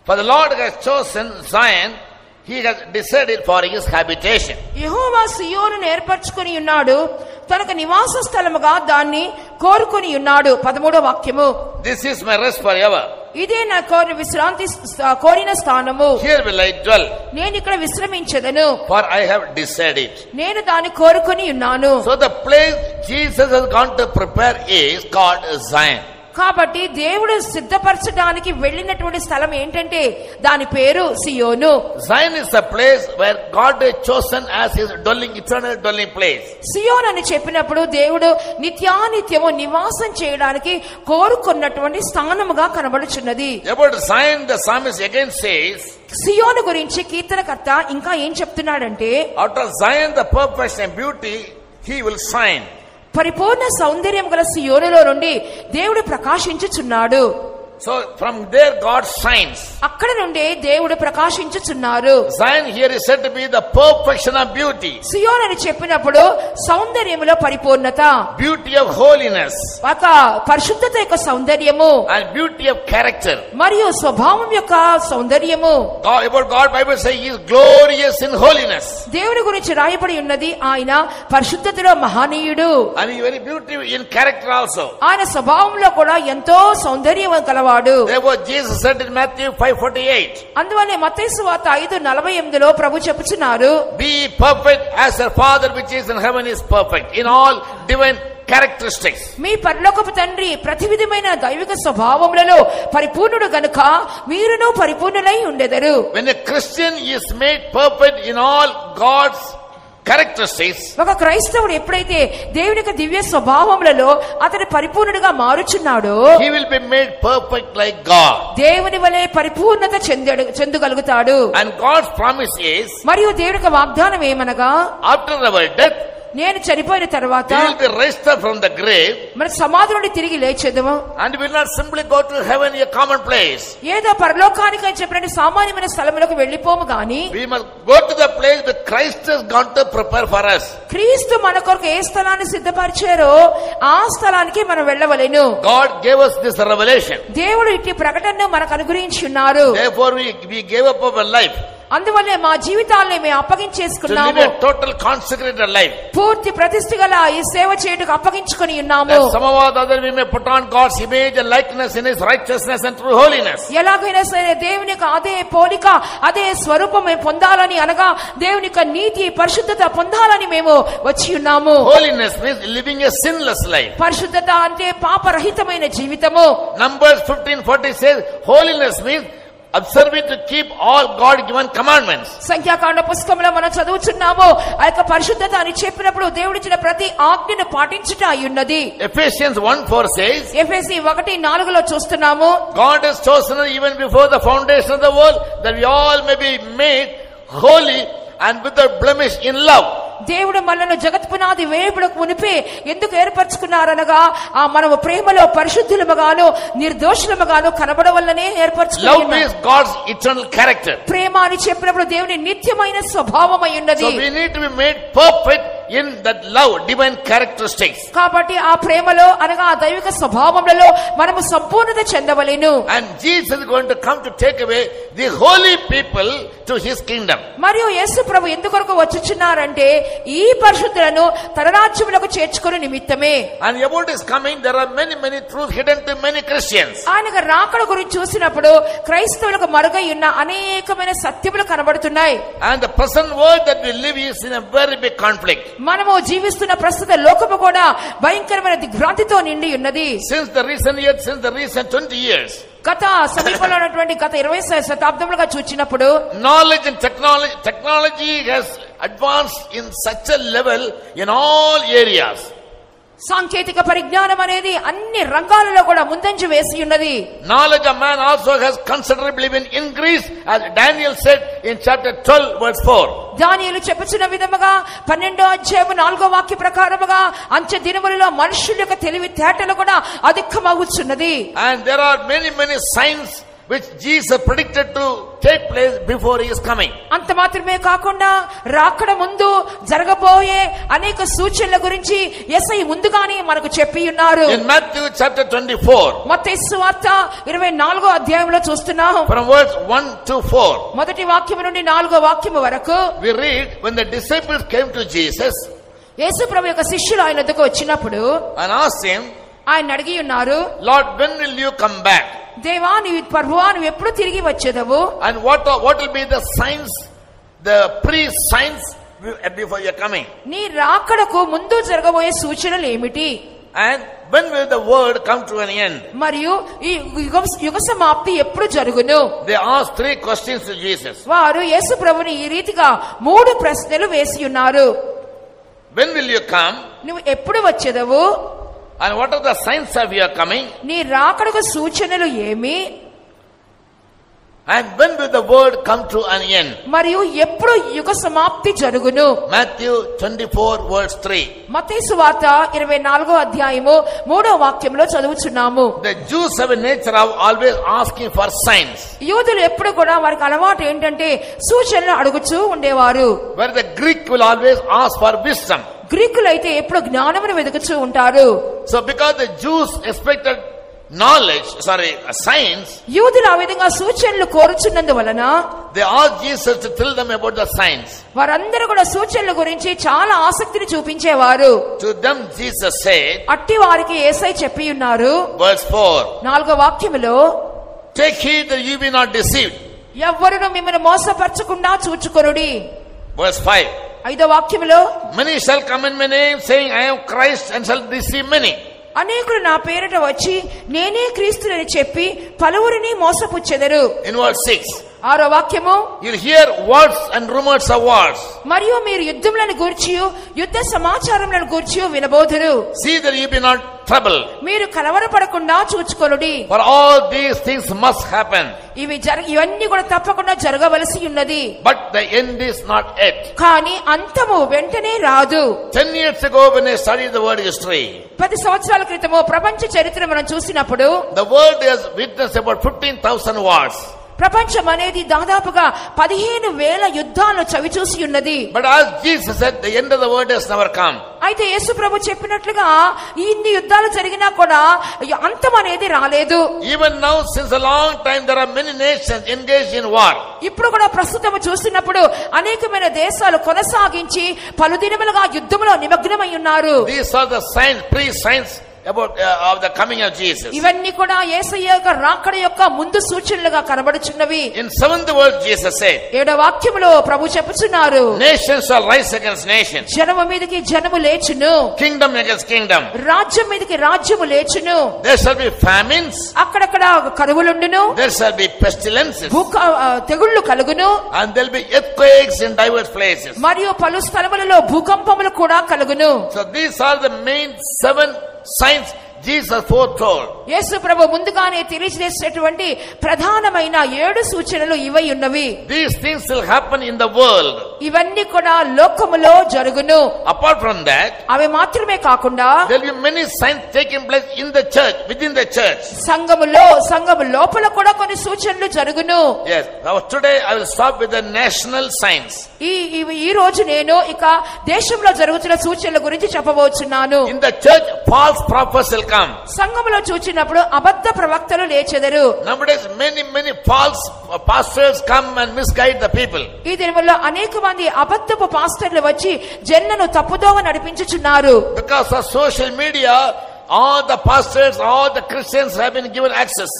For the Lord has chosen Zion, he has decided for his habitation. యెహోవా సియోనును ఏర్పరచుకొని ఉన్నాడు, తనకు నివాస స్థలముగా దాన్ని కోరుకొని ఉన్నాడు. 13వ వాక్యము. This is my rest forever. ఇదే నా కోరిన స్థానము. Here will I dwell. నేను ఇక్కడ విశ్రమించెదను. For I have decided. నేను దాన్ని కోరుకొని ఉన్నాను. So the place Jesus has gone to prepare is called Zion. కాబట్టి దేవుడు సిద్ధపరచడానికి వెళ్ళినటువంటి స్థలం ఏంటంటే దాని పేరు సియోను. Zion is a place where God has chosen as his dwelling, eternal dwelling place. సియోను అని చెప్పినప్పుడు దేవుడు నిత్యానిత్యము నివాసం చేయడానికి కోరుకున్నటువంటి స్థానముగా కనబడుచున్నది. About Zion, the psalmist again says, సియోను గురించి కీర్తనకర్త ఇంకా ఏం చెప్తున్నాడంటే, out of Zion the perfection and beauty he will shine. పరిపూర్ణ సౌందర్యం గల సియోనులో నుండి దేవుడు ప్రకాశించుచున్నాడు. So from there God shines. అక్కడ నుండి దేవుడు ప్రకాశించుచున్నారు. Zion here is said to be the perfection of beauty. సియోను అని చెప్పినప్పుడు సౌందర్యములో పరిపూర్ణత, beauty of holiness, ఒక పరిశుద్ధత యొక్క సౌందర్యము, and beauty of character. మరియు స్వభావం యొక్క సౌందర్యము. About God, Bible says he is glorious in holiness. దేవుని గురించి రాయబడి ఉన్నది ఆయన పరిశుద్ధతలో మహనీయుడు. And he is very beautiful in character also. ఆయన స్వభావంలో కూడా ఎంతో సౌందర్యం కలవాడు. Therefore Jesus said in Matthew 5:48. అందువల్లే మత్తయి సువార్త 5:48లో ప్రభు చెప్పుచున్నారు, be perfect as your Father which is in heaven is perfect in all divine characteristics. మీ పరలోకపు తండ్రి ప్రతి విధమైన దైవిక స్వభావములలో పరిపూర్ణుడు గనుక మీరును పరిపూర్ణులై ఉండెదరు. When a Christian is made perfect in all God's characteristics, ఒక క్రైస్తవుడు ఎప్పుడైతే దేవుని యొక్క దివ్య స్వభావములలో అతను పరిపూర్ణుడిగా మారుచున్నాడో, he will be made perfect like God. దేవుని వలె పరిపూర్ణత చెందగలుగుతాడు. And God's promise is, మరియు దేవుని యొక్క వాగ్దానం ఏమనగా, after our death నేను చనిపోయిన తర్వాత we will be raised up from the grave, మన సమాధి నుండి తిరిగి లేచెదము, and we will not simply go to heaven, a common place. ఏదో పరలోకానికి అని చెప్పినట్టు సామాన్యమైన స్థలములకు వెళ్ళిపోము గాని We must go to the place that Christ has gone to prepare for us. క్రీస్తు మన కొరకు ఏ స్థలాన్ని సిద్ధపరిచారో ఆ స్థలానికి మనం వెళ్ళవలెను. God gave us this revelation. దేవుడు ఇట్టి ప్రకటనను మనకు అనుగ్రహించి ఉన్నారు. Therefore we gave up our life అందువల్లే మా జీవితాలను మేము to live అప్పగించేసుకున్నాము. a total consecrated life. పూర్తి ప్రతిష్ఠ గల ఈ సేవ చేయుటకు అప్పగించుకొని ఉన్నాము. That somehow or the other we may put on God's image and likeness in His righteousness and true holiness. ఎలాగైనా సరే దేవుని యొక్క అదే పోలిక అదే స్వరూపం మేము పొందాలని, అనగా దేవుని యొక్క నీతి పరిశుద్ధత పొందాలని మేము వచ్చి ఉన్నాము. Holiness means living a sinless life. పరిశుద్ధత అంటే పాపరహితమైన జీవితము. Numbers 15:40 says holiness means observing to keep all God given commandments. సంఖ్యాకాండ పుస్తకంలో మనం చదువుతున్నాము, ఆ యొక్క పరిశుద్ధత అని చెప్పినప్పుడు దేవుడిచ్చిన ప్రతి ఆజ్ఞను పాటించుట అయ్యున్నది. Ephesians 1:4 says ఎఫెసీ 1:4 చూస్తున్నాము, God has chosen us even before the foundation of the world that we all may be made holy and without blemish in love. దేవుడు మనల్ని జగత్ పునాది వేయబడకు మునిపే ఎందుకు ఏర్పరచుకున్నారనగా ఆ మనము ప్రేమలో పరిశుద్ధులముగాను నిర్దోషులముగాను కనబడవల్లనే Love ఏర్పరచుకున్నాము. is God's eternal character. ప్రేమ అని చెప్పినప్పుడు దేవుని నిత్యమైన స్వభావం అయి ఉన్నది. So we need to be made perfect in that love, divine characteristics. కాబట్టి ఆ ప్రేమలో అనగా ఆ దైవిక స్వభావములలో మనము సంపూర్ణత చెందవలెను. And Jesus is going to come to take away the holy people to His kingdom. మరియు యేసు ప్రభు ఎందుకొరకు వచ్చుచున్నారంటే ఈ పరిశుద్ధులను తన రాజ్యములకు చేర్చుకునే నిమిత్తమే. And about His coming there are many truths hidden to many Christians. ఆయన రాకడ గురించి చూసినప్పుడు క్రైస్తవులకు మరుగై ఉన్న అనేకమైన సత్యములు కనబడుతున్నాయి. And the present world that we live is in a very big conflict. మనము జీవిస్తున్న ప్రస్తుత లోకము కూడా భయంకరమైన దిగ్భ్రాంతితో నిండి ఉన్నది. Since the recent 20 years. గత సమీపంలో ఉన్నటువంటి గత 20 శతాబ్దములుగా చూచినప్పుడు knowledge and technology has advanced in such a level in all areas. సాంకేతిక పరిజ్ఞానం అనేది అన్ని రంగాలలో కూడా ముందంజ వేసి ఉన్నది. Knowledge of man also has considerably been increased, as Daniel said in chapter 12 verse 4. దానియేలు చెప్పుచున్న విధముగా 12వ అధ్యాయము 4వ వాక్య ప్రకారముగా అంత్య దినములలో మనుషుల యొక్క తెలివితేటలు కూడా అధికమగుచున్నది. And there are many signs which Jesus predicted to take place before He is coming. అంత మాత్రమే కాకుండా రాకడ ముందు జరగబోయే అనేక సూచనల గురించి యేసయ్య ముందుగానే మనకు చెప్పి ఉన్నారు. In Matthew chapter 24, మత్తయి సువార్త 24వ అధ్యాయంలో చూస్తున్నాం. from verse 1 to 4, మొదటి వాక్యం నుండి 4వ వాక్యం వరకు we read, when the disciples came to Jesus యేసు ప్రభు యొక్క శిష్యులు ఆయన వద్దకు వచ్చినప్పుడు and asked Him, ఆయన అడిగి ఉన్నారు, Lord, when will you come back? దేవా నీవు ప్రభువా నువ్వు ఎప్పుడు తిరిగి వచ్చేదవు? And what will be the signs, the pre-signs before your coming? నీ రాకడకు ముందు జరగబోయే సూచనలు ఏమిటి? And when will the world come to an end? మరియు ఈ యుగ సమాప్తి ఎప్పుడు జరుగును? They asked 3 questions to Jesus. వారు యేసు ప్రభుని ఈ రీతిగా 3 ప్రశ్నలు వేసి ఉన్నారు. When will you come? నువ్వు ఎప్పుడు వచ్చేదవు? And what are the signs of your coming? నీ రాకడకు సూచనలు ఏమి? And when will the world come to an end? మరియు ఎప్పుడు యుగ సమాప్తి జరుగును? Matthew 24 verse 3. మత్తయి సువార్త 24వ అధ్యాయము 3వ వాక్యంలో చదువుచున్నాము. The Jews have a nature of always asking for signs. యూదులు ఎప్పుడు కూడా వారికి అలవాటు ఏంటంటే సూచనలు అడుగుచూ ఉండేవారు. Where the Greek will always ask for wisdom. గ్రీకులు అయితే ఎప్పుడు జ్ఞానమును వెతుకుచూ ఉంటారు. So because the Jews expected signs, యూదులు ఆ విధంగా సూచనలు కోరుచున్నందువలన they asked Jesus to tell them about the signs. వారందరూ కూడా సూచనల గురించి చాలా ఆసక్తిని చూపించేవారు. To them Jesus said, అట్టి వారికి యేసయ్య చెప్పి ఉన్నారు, verse 4, 4వ వాక్యములో, take heed that you be not deceived. ఎవ్వరును మిమ్మల్ని మోసపరచకుండా చూచుకొనుడి. Verse 5, 5వ వాక్యములో, many shall come in my name saying I am Christ and shall deceive many. అనేకులు నా పేరిట వచ్చి నేనే క్రీస్తునని చెప్పి పలువురిని మోసపుచ్చెదరు. In verse 6, 6వ వాక్యము, you'll hear words and rumors of wars. మరియు మీరు యుద్ధములను గూర్చియు యుద్ధ సమాచారములను గూర్చియు వినబోదురు. See that you be not trouble. మీరు కలవరపడకుండా చూచుకొనుడి. For all these things must happen. ఇవన్నీ కూడా తప్పకుండా జరగవలసి ఉన్నది. But the end is not yet. కానీ అంతము వెంటనే రాదు. 10 years ago when I studied the world history, 10 సంవత్సరాల క్రితము ప్రపంచ చరిత్ర మనం చూసినప్పుడు, the world has witnessed about 15,000 wars. ప్రపంచం అనేది దాదాపుగా 15,000 యుద్ధాలను చవిచూసి ఉన్నది. But as Jesus said, the end of the world has never come. అయితే యేసు ప్రభు చెప్పినట్లుగా ఇన్ని యుద్ధాలు జరిగినా కూడా అంతం అనేది రాలేదు. Even now, since a long time, there are many nations engaged in war. ఇప్పుడు కూడా ప్రస్తుతం చూసినప్పుడు అనేకమైన దేశాలు కొనసాగించి పలుదినములుగా యుద్ధంలో నిమగ్నమై ఉన్నారు. These are the signs, pre-signs about of the coming of Jesus. ఇవన్నీ కూడా యేసయ్య యొక్క రాకడ యొక్క ముందు సూచనలుగా కనబడుచున్నవి. In 7th verse Jesus said, 7వ వాక్యములో ప్రభు చెప్పుచున్నారు, nations shall rise against nations, జనము మీదకి జనము లేచును, kingdom against kingdom, రాజ్యం మీదకి రాజ్యము లేచును, there shall be famines, అక్కడక్కడ కరువులుండును, there shall be pestilences, తెగుళ్లు కలుగును, and there will be earthquakes in diverse places. మరియు పలు స్థలములలో భూకంపములు కూడా కలుగును. So these are the main 7 signs Jesus foretold. యేసు ప్రభు ముందుగానే తెలియజేసేటువంటి ప్రధానమైన 7 సూచనలు ఇవై ఉన్నవి. These things will happen in the world. ఇవన్నీ కూడా లోకములో జరుగును. Apart from that, అవి మాత్రమే కాకుండా there will be many signs taking place in the church, within the church. సంఘము లోపల కూడా కొన్ని సూచనలు జరుగును. Yes. Now today I will stop with the national signs. ఈ రోజు నేను ఇక దేశంలో జరుగుతున్న సూచనల గురించి చెప్పబోతున్నాను. In the church, false prophets will come. సంఘములో చూచినప్పుడు అబద్ధ ప్రవక్తలు లేచెదరు. Nowadays many false pastors come and misguide the people. ఈ దినముల్లో అనేక మంది అబద్ధపు పాస్టర్లు వచ్చి జనులను తప్పుదోవ నడిపించుచున్నారు. Because of social media, all the pastors, all the Christians have been given access.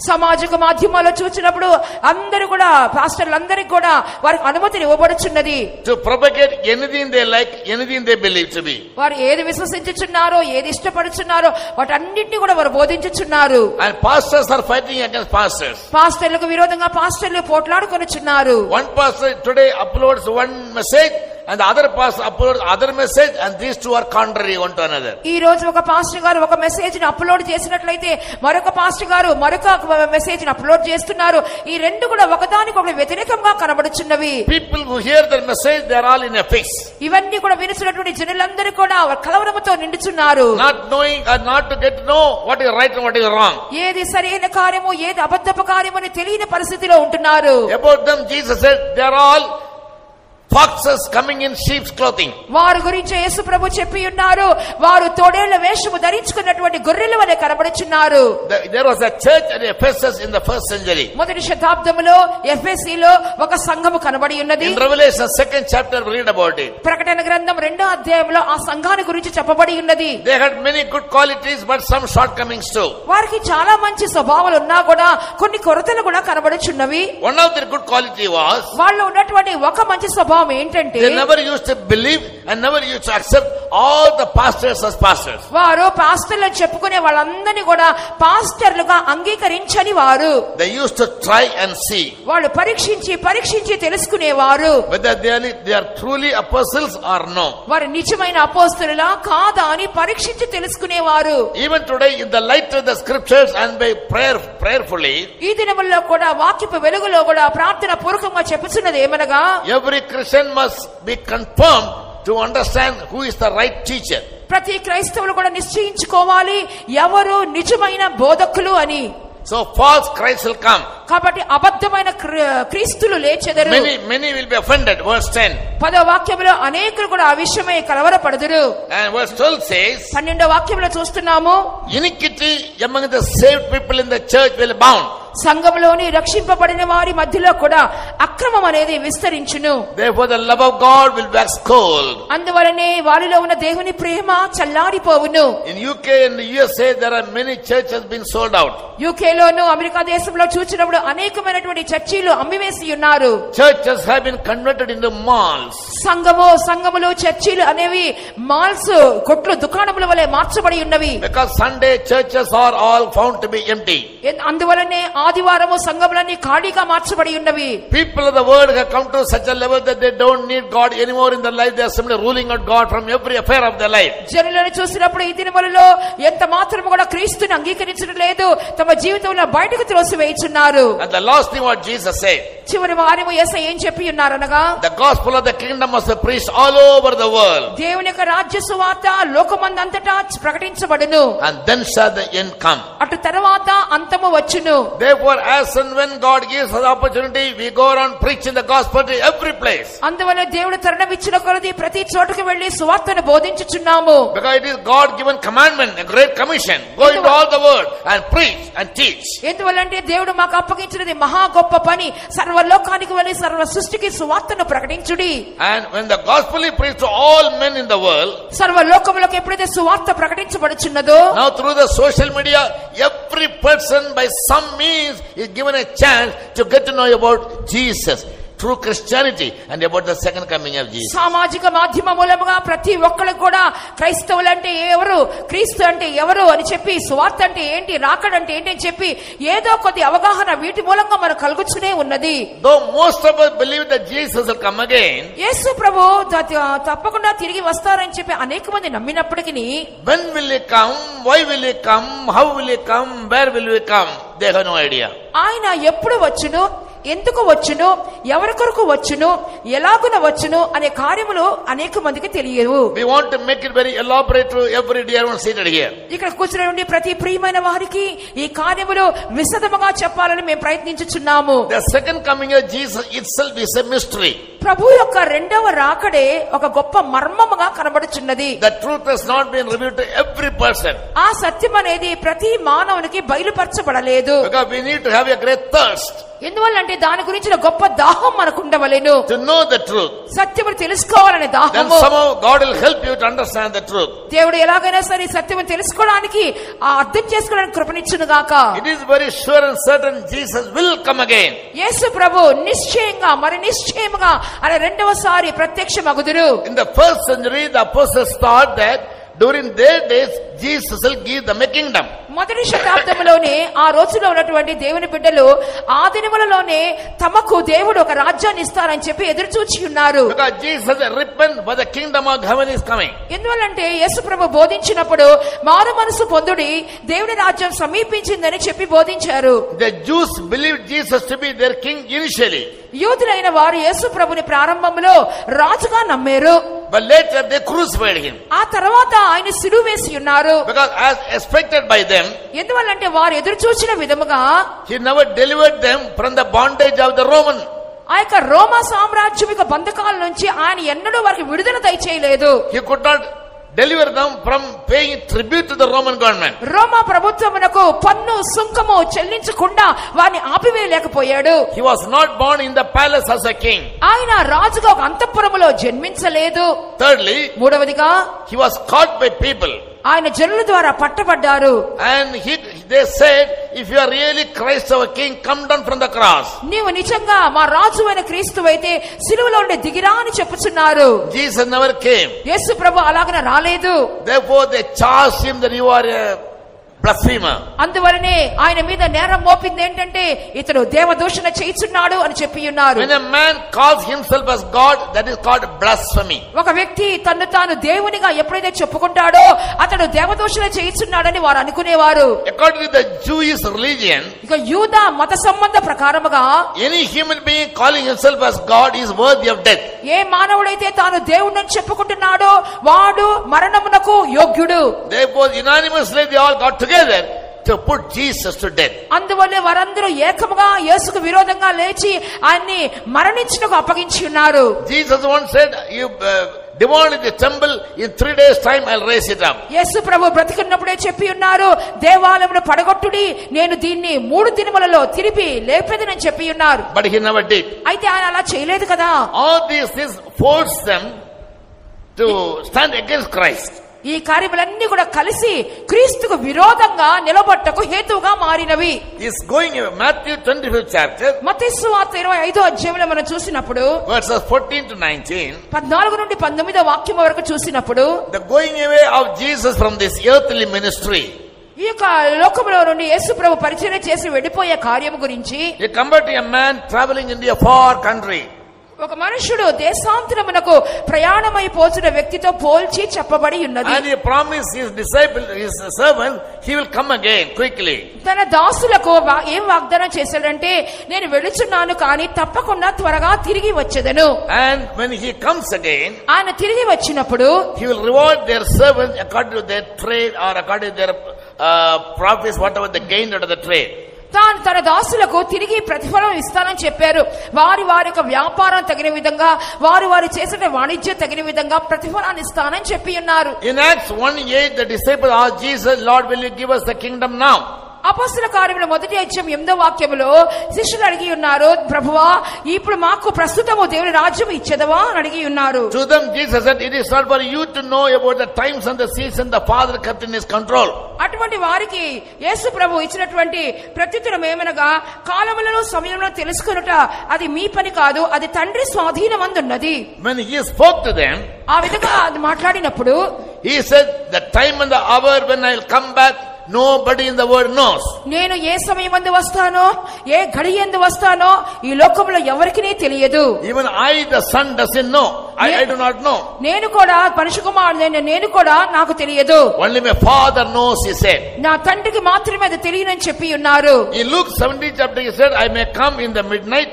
సామాజిక మాధ్యమాల్లో చూసినప్పుడు అందరూ కూడా పాస్టర్లందరికీ కూడా వారికి అనుమతిని ఇవ్వబడుచున్నది. To propagate anything they like, anything they believe to be. వారు ఏది విశ్వసించుచున్నారో, ఏది ఇష్టపడుచున్నారో వాటన్నిటిని కూడా వారు బోధించుచున్నారు. And pastors are fighting against pastors. పాస్టర్లకు విరోధంగా పాస్టర్లు పోట్లాడుకొనుచున్నారు. One pastor today uploads one message and the other pastor uploads other message, and these two are contrary one to another. ఈ రోజు ఒక పాస్టర్ గారు ఒక మెసేజ్ ని అప్లోడ్ చేసినట్లయితే మరొక పాస్టర్ గారు మరొక మెసేజ్ ని అప్లోడ్ చేస్తున్నారు. ఈ రెండు కూడా ఒకదానికొకటి వ్యతిరేకంగా కనబడుచున్నవి. People who hear the message, they are all in a fix. ఇవన్నీ కూడా వినుచున్నటువంటి జనులందరూ కూడా కలవరముతో నిండుచున్నారు. Not knowing or not to get to know what is right and what is wrong. ఏది సరైన కార్యము, ఏది అబద్ధపు కార్యము అని తెలియని పరిస్థితిలో ఉంటున్నారు. About them Jesus said, they are all foxes coming in sheep's clothing. వారి గురించి యేసు ప్రభు చెప్పి ఉన్నారు, వారు తోడేళ్ల వేషము ధరించుకున్నటువంటి గొర్రెల వలె కనబడుచున్నారు. There was a church at Ephesus in the 1st century. మొదటి శతాబ్దములో ఎఫెసీలో ఒక సంఘము కనబడి ఉన్నది. In Revelation 2nd chapter we read about it. ప్రకటన గ్రంథం 2వ అధ్యాయంలో ఆ సంఘాన్ని గురించి చెప్పబడి ఉన్నది. They had many good qualities but some shortcomings too. వారికి చాలా మంచి స్వభావాలు ఉన్నా కూడా కొన్ని కొరతలు కూడా కనబడుచున్నవి. One of their good quality was, వాళ్ళు ఉన్నటువంటి ఒక మంచి స్వభావం ఏంటంటే, they never used to believe and never used to accept all the pastors as pastors. వారు పాస్టర్లు చెప్పుకునే వాళ్ళందరినీ కూడా పాస్టర్లుగా అంగీకరించని వారు. They used to try and see వాళ్ళు పరీక్షించి తెలుసుకునేవారు whether they are truly apostles or no. వారు నిజమైన అపోస్తలులా కాదా అని పరీక్షించి తెలుసుకునేవారు. Even today, in the light of the scriptures and by prayerfully, ఈ దినముల్లో కూడా వాక్యపు వెలుగులో కూడా ప్రార్థన పూర్వకంగా చెప్పుచున్నది ఏమనగా, every Christian must be confirmed to understand who is the right teacher. ప్రతి క్రైస్తవులు కూడా నిశ్చయించుకోవాలి ఎవరు నిజమైన బోధకులు అని. So false Christ will come. కాబట్టి అబద్ధమైన క్రీస్తులు లేచెదరు. Many will be offended. Verse 10. 10వ వాక్యంలో అనేకులు కూడా ఆ విషయమై కలవరపడుదురు. And verse 12 says, 12వ వాక్యంలో చూస్తున్నాము, iniquity among the saved people in the church will abound. సంఘములోని రక్షింపబడిన వారి మధ్యలో కూడా అక్రమం అనేది విస్తరించును. Therefore the love of God will wax cold. అందువలనే వారిలో ఉన్న దేవుని ప్రేమ చల్లారిపోవును. In UK and the USA there are many churches been sold out. యూకేలోను అమెరికా దేశంలో చూచినప్పుడు అనేకమైనటువంటి చర్చిలు అమ్మివేసి ఉన్నారు. Churches have been converted into malls. సంఘములు చర్చిలు అనేవి మాల్స్, కొట్లు, దుకాణముల వలె మార్చబడి ఉన్నవి. Because Sunday churches are all found to be empty. అందువలనే ఆదివారము సంఘములన్నీ ఖాళీగా మార్చబడి ఉన్నవి. People of the world have come to such a level that they don't need God anymore in their life. They are simply ruling out God from every affair of their life. జనులను చూసినప్పుడు ఈ దినములలో ఎంత మాత్రము కూడా క్రీస్తుని అంగీకరించడం లేదు, తమ జీవితంలో బయటకు త్రోసివేయుచున్నారు. And the last thing what Jesus said, చివరి వారము యేసయ్య ఏం చెప్పి ఉన్నారనగా, the gospel of the kingdom must be preached all over the world. దేవుని యొక్క రాజ్య సువార్త లోకమందంతటా ప్రకటించబడును. And then shall the end come. అటు తర్వాత అంతము వచ్చును. Therefore, as and when God gives us opportunity, we go around preaching the gospel to every place. అందువల్ల దేవుడు తరుణం ఇచ్చిన కొలది ప్రతి చోటుకు వెళ్లి సువార్తను బోధించుచున్నాము. Because it is God given commandment, a great commission, go into all the world and preach and teach. ఎందువల్లంటే దేవుడు మాకు అప్పగించినది మహా గొప్ప పని, సర్వలోకానికి వెళ్లి సర్వ సృష్టికి సువార్తను ప్రకటించుడి. And when the gospel is preached to all men in the world, సర్వలోకములకు ఎప్పుడైతే సువార్త ప్రకటించబడుచున్నదో, now through the social media, every person by some means is given a chance to get to know about Jesus, true Christianity, and about the second coming of Jesus. సామాజిక మాధ్యమ మూలముగా ప్రతి ఒక్కరికి కూడా క్రైస్తవులు అంటే ఎవరు, క్రీస్తు అంటే ఎవరు అని చెప్పి, సువార్త అంటే ఏంటి, రాకడ అంటే ఏంటి అని చెప్పి ఏదో కొద్ది అవగాహన వీటి మూలంగా మనకు కలుగుతూనే ఉన్నది. Though most of us believe that Jesus will come again, యేసు ప్రభు తప్పకుండా తిరిగి వస్తారని చెప్పి అనేక మంది నమ్మినప్పటికీ, when will he come, why will he come, how will he come, where will he come, they have no idea. ఆయన ఎప్పుడు వచ్చును, ఎందుకు వచ్చును, ఎవరి కొరకు వచ్చును, ఎలాగున వచ్చును అనే కార్యములు అనేక మందికి తెలియవు. We want to make it very elaborate to every dear one seated here. ఇక్కడ కూర్చుని ఉండి ప్రతి ప్రియమైన వారికి ఈ కార్యములు విశదముగా చెప్పాలని మేము ప్రయత్నించుచున్నాము. The second coming of Jesus itself is a mystery. ప్రభు యొక్క రెండవ రాకడే ఒక గొప్ప మర్మముగా కనబడుచున్నది. The truth has not been revealed to every person. ఆ సత్యం అనేది ప్రతి మానవునికి బయలుపరచబడలేదు. Because we need to have a great thirst. ఎందువల్లంటే దాని గురించిన గొప్ప దాహం మనకు ఉండవలెను. To know the truth. సత్యమును తెలుసుకోవాలనే దాహము. Then somehow God will help you to understand the truth. దేవుడు ఎలాగైనా సరే సత్యమును తెలుసుకోవడానికి, ఆ అర్థం చేసుకోవడానికి కృపనిచ్చును గాక. It is very sure and certain Jesus will come again. యేసు ప్రభు నిశ్చయంగా మరి నిశ్చయముగా ఆయన రెండవసారి ప్రత్యక్షమగుదురు. In the first century, the apostles thought that during their days Jesus will give them a kingdom. మొదటి శతాబ్దంలోనే ఆ రోజులో ఉన్నటువంటి దేవుని బిడ్డలు ఆ దినములలోనే తమకు దేవుడు ఒక రాజ్యాన్ని ఇస్తారని చెప్పి ఎదురు చూచి ఉన్నారు. Because Jesus said, repent, for the kingdom of heaven is coming. ఎందువల్లంటే యేసు ప్రభు బోధించినప్పుడు మారు మనసు పొందుడి, దేవుని రాజ్యం సమీపించిందని చెప్పి బోధించారు. The Jews believed Jesus to be their king initially. యూదులైన వారు యేసు ప్రభుని ప్రారంభంలో రాజుగా నమ్మారు. But later they crucified him. ఆ తర్వాత ఆయన సిలువ వేసి ఉన్నారు. Because as expected by them, ఎందువల్లంటే వారు ఎదురు చూసిన విధముగా he never delivered them from the bondage of the Roman. ఆ యొక్క రోమా సామ్రాజ్యం యొక్క బంధకాల నుంచి ఆయన ఎన్నడూ వారికి విడుదల దయచేయలేదు. He could not deliver them from paying tribute to the Roman government. రోమా ప్రభుత్వమునకు పన్ను సుంకము చెల్లించకుండా వారిని ఆపివేయలేకపోయాడు. He was not born in the palace as a king. ఆయన రాజుగా ఒక అంతఃపురములో జన్మించలేదు. Thirdly, మూడవదిగా he was caught by people. ఆయన జనుల ద్వారా పట్టబడ్డారు. And they said, if you are really Christ our king, come down from the cross. నీవు నిజంగా మా రాజు అయిన క్రీస్తువైతే సిలువలో ఉండే దిగిరా అని చెప్పుచున్నారు. Jesus never came. యేసు ప్రభు అలాగన రాలేదు. Therefore they charged him that you are a blasphemer. అందువలనే ఆయన మీద నేరం మోపింది ఏంటంటే ఇతడు దేవదూషణ చేయుచున్నాడు అని చెప్పి ఉన్నారు. When a man calls himself as God, that is called blasphemy. ఒక వ్యక్తి తన్ను తాను దేవునిగా ఎప్పుడైతే చెప్పుకుంటాడో అతడు దేవదూషణ చేయుచున్నాడని వారు అనుకునేవారు. According to the Jewish religion, ఇక యూదా మత సంబంధ ప్రకారముగా any human being calling himself as God is worthy of death. ఏ మానవుడైతే తాను దేవుణ్ణి చెప్పుకుంటున్నాడో వాడు మరణమునకు యోగ్యుడు. Therefore unanimously they all got together to put Jesus to death. అందువల్ల వారందరూ ఏకముగా యేసుకు విరోధంగా లేచి ఆయన్ని మరణించుటకు అప్పగించి ఉన్నారు. Jesus once said, you demolish the temple, in 3 days time I'll raise it up. యేసు ప్రభు బ్రతికున్నప్పుడే చెప్పి ఉన్నారు, దేవాలయమును పడగొట్టుడి, నేను దీన్ని 3 దినములలో తిరిగి లేపేదనని చెప్పి ఉన్నారు. But he never did. అయితే ఆయన అలా చేయలేదు కదా. All these things forced them to stand against Christ. ఈ కార్యములన్నీ కూడా కలిసి క్రీస్తుకు విరోధంగా నిలబట్టకు హేతువుగా మారినవి. Is going in Matthew 25th chapter, మత్తయి సువార్త 25వ అధ్యాయంలో మనం చూసినప్పుడు verses 14 to 19, 14 నుండి 19వ వాక్యం వరకు చూసినప్పుడు the going away of Jesus from this earthly ministry. ఈ యొక్క లోకంలో నుండి యేసు ప్రభు పరిచయం చేసి వెళ్ళిపోయే కార్యం గురించి he compared to a man traveling in a far country. ఒక మనుషుడు దేశాంతరమునకు ప్రయాణమైపోతున్న వ్యక్తితో పోల్చి చెప్పబడి ఉన్నది. And he promised his disciple, his servant, he will come again quickly. తన దాసులకు ఏం వాగ్దానం చేశాడంటే, నేను వెళుచున్నాను కానీ తప్పకుండా త్వరగా తిరిగి వచ్చేదను. And when he comes again, ఆయన తిరిగి వచ్చినప్పుడు he will reward their servants according to their trade or according to their profits, whatever they gained out of the trade. తాను తన దాసులకు తిరిగి ప్రతిఫలం ఇస్తానని చెప్పారు. వారి యొక్క వ్యాపారం తగిన విధంగా, వారు చేసిన వాణిజ్యం తగిన విధంగా ప్రతిఫలాన్ని ఇస్తానని చెప్పి ఉన్నారు. In Acts 1:8, the disciples asked Jesus, Lord, will you give us the kingdom now? అపొస్తలుల కార్యములు 1:8 వాక్యములో శిష్యులు అడిగి ఉన్నారు, ప్రభువా ఇప్పుడు మాకు ప్రస్తుతము దేవుని రాజ్యం ఇచ్చేదవా అని అడిగి ఉన్నారు. To them Jesus said, it is not for you to know about the times and the seasons the Father kept in his control. అటువంటి వారికి యేసు ప్రభు ఇచ్చినటువంటి ప్రత్యుత్తరం ఏమనగా, కాలములను సమయములను తెలుసుకొనుట అది మీ పని కాదు, అది తండ్రి స్వాధీనమందున్నది. When he spoke to them, ఆ విధంగా అది మాట్లాడినప్పుడు he said, the time and the hour when I will come back, nobody in the world knows. నేను ఏ సమయమందు వస్తానో, ఏ గడియందు వస్తానో ఈ లోకంలో ఎవరికీ తెలియదు. Even I, the Son, doesn't know. I do not know. నేను కూడా మనుష్య కుమారుడైన నేను కూడా నాకు తెలియదు. Only my Father knows, he said. నా తండ్రికి మాత్రమే అది తెలియనని చెప్పి ఉన్నారు. In Luke 17 chapter he said, I may come in the midnight,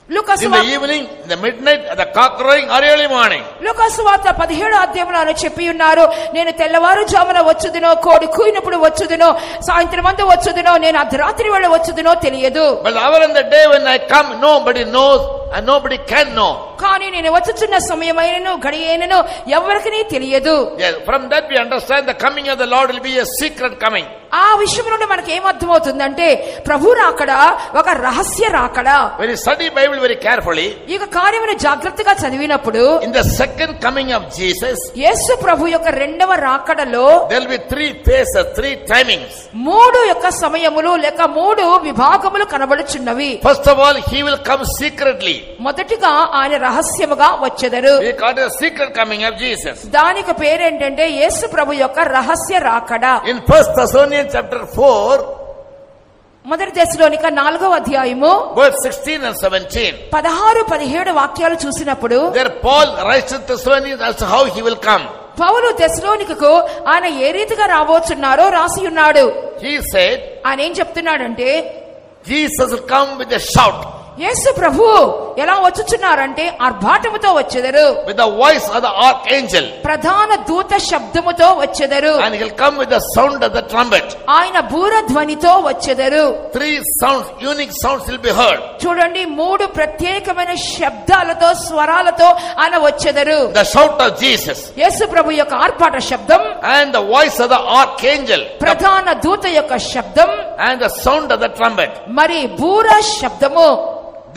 in the evening, in the midnight, at the cock crowing, or early morning. లూకాసు వార్త 17వ అధ్యాయంలో చెప్పి ఉన్నారు, నేను తెల్లవారుజామున వచ్చుదునో, కోడి కూయినప్పుడు వచ్చుదునో, సాయంత్రం అందు వచ్చుదునో, నేను అర్ధరాత్రి వేళ వచ్చుదునో తెలియదు. But the hour and the day when I come, nobody knows and nobody can know. కానీ నేను వచ్చుచున్న సమయమైనను గడియైనను ఎవరికీ తెలియదు. Yes, from that we understand the coming of the Lord will be a secret coming. ఆ విషయం నుండి మనకి ఏమర్థమవుతుందంటే, ప్రభు రాకడ ఒక రహస్య రాకడ. When you study Bible very carefully, ఈ కార్యమును జాగ్రత్తగా చదివినప్పుడు, in the second coming of Jesus, యేసు ప్రభు యొక్క రెండవ రాకడలో there will be 3 phases, 3 timings. 3 యొక్క సమయములు లేక 3 విభాగములు కనబడుచున్నవి. First of all, he will come secretly. మొదటిగా ఆయన రహస్యముగా వచ్చెదరు. We call it the secret coming of Jesus. దానికి పేరేంటంటే యేసు ప్రభు యొక్క రహస్య రాకడ. In 1 Thessalonians chapter 4, మొదటి దశలోనిక 4వ అధ్యాయము verse 16 and 17, 16-17 వాక్యాలు చూసినప్పుడు, there Paul writes to Thessalonians as to how he will come. పౌలు దశలోనికకు ఆయన ఏ రీతిగా రాబోతున్నారో రాసి ఉన్నాడు. He said, ఆయన ఏం చెప్తున్నాడంటే, Jesus will come with a shout, యేసు ప్రభు ఎలా వచ్చుచున్నారంటే ఆర్భాటముతో వచ్చెదరు, with the voice of the archangel, ప్రధాన దూత శబ్దముతో వచ్చెదరు, and he'll come with the sound of the trumpet. ఆయన బూర ధ్వనితో వచ్చెదరు. 3 sounds, unique sounds will be heard. చూడండి, 3 ప్రత్యేకమైన శబ్దాలతో, స్వరాలతో ఆయన వచ్చెదరు. The shout of Jesus, యేసు ప్రభు యొక్క ఆర్భాట శబ్దం, and the voice of the archangel, ప్రధాన దూత యొక్క శబ్దం, and the sound of the trumpet. మరి బూర శబ్దము.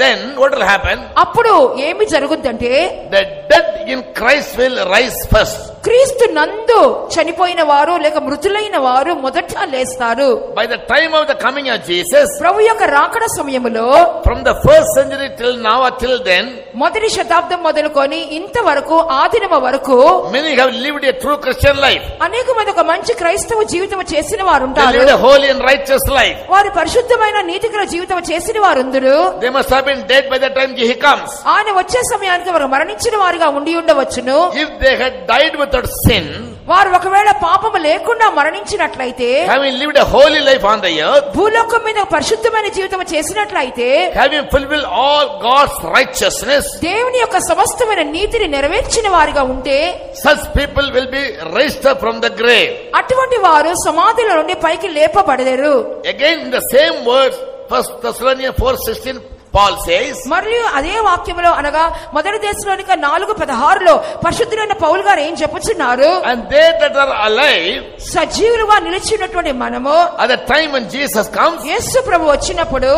Then what will happen? అప్పుడు ఏమి జరుగుద్దంటే, The dead in Christ will rise first. క్రీస్తు నందు చనిపోయిన వారు లేక మృతులైన వారు మొదట లేస్తారు. By the time of the coming of Jesus, ప్రభు యొక్క రాకడ సమయములో, from the first century till now or till then, మొదటి శతాబ్దం మొదలుకొని ఇంతవరకు ఆదినమ వరకు many have lived a true Christian life. అనేక మంది ఒక మంచి క్రైస్తవ జీవితం చేసిన వారు They ఉంటారు. lived a holy and righteous life. వారి పరిశుద్ధమైన నీతిగల జీవితం చేసిన వారుందరు. They must have been dead by the time he comes. ఆయన వచ్చే సమయానికి వారు మరణించిన వారిగా ఉండి ఉండవచ్చును. If they had died without sin, వారు ఒకవేళ పాపము లేకుండా మరణించినట్లయితే, having lived a holy life on the earth, భూలోకం మీద పరిశుద్ధమైన జీవితం చేసినట్లయితే, having fulfilled all God's righteousness, దేవుని యొక్క సమస్తమైన నీతిని నెరవేర్చిన వారిగా ఉంటే, such people will be raised up from the grave. అటువంటి వారు సమాధిలో నుండి పైకి లేపబడలేరు. Again in the same words, 1 Thessalonians 4:16, Paul says, మరియు అదే వాక్యములో అనగా మొదటి దశలోనిక 4:16 పరిశుద్ధులైన పౌలు గారు ఏం చెప్పుచున్నారు, and they that are alive సజీవులుగా నిలిచినటువంటి మనము at the time when Jesus comes, యేసు ప్రభు వచ్చినప్పుడు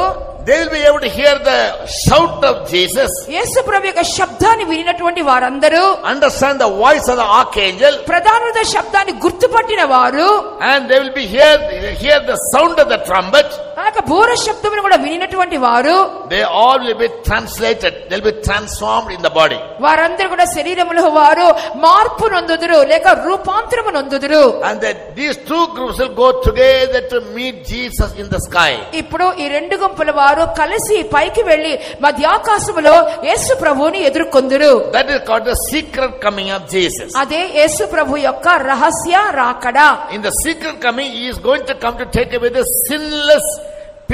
they will be able to hear the shout of Jesus, యేసు ప్రభు యొక్క శబ్దాన్ని వినినటువంటి వారందరూ, understand the voice of the archangel, ప్రధాన శబ్దాన్ని గుర్తుపట్టిన వారు, and they will be hear the sound of the trumpet, ఆ యొక్క బూర శబ్దమును కూడా వినినటువంటి వారు, they all will be translated, they'll be transformed in the body. వారందరూ కూడా శరీరములో వారు మార్పు నొందుదురు లేక రూపాంతరము నొందుదురు. And that these two groups will go together to meet Jesus in the sky. ఇప్పుడు ఈ రెండు గుంపుల వారు కలిసి పైకి వెళ్లి మధ్యాకాశములో యేసు ప్రభువుని ఎదుర్కొందురు. That is called the secret coming of Jesus. అదే యేసు ప్రభు యొక్క రహస్య రాకడ. In the secret coming, he is going to come to take away the sinless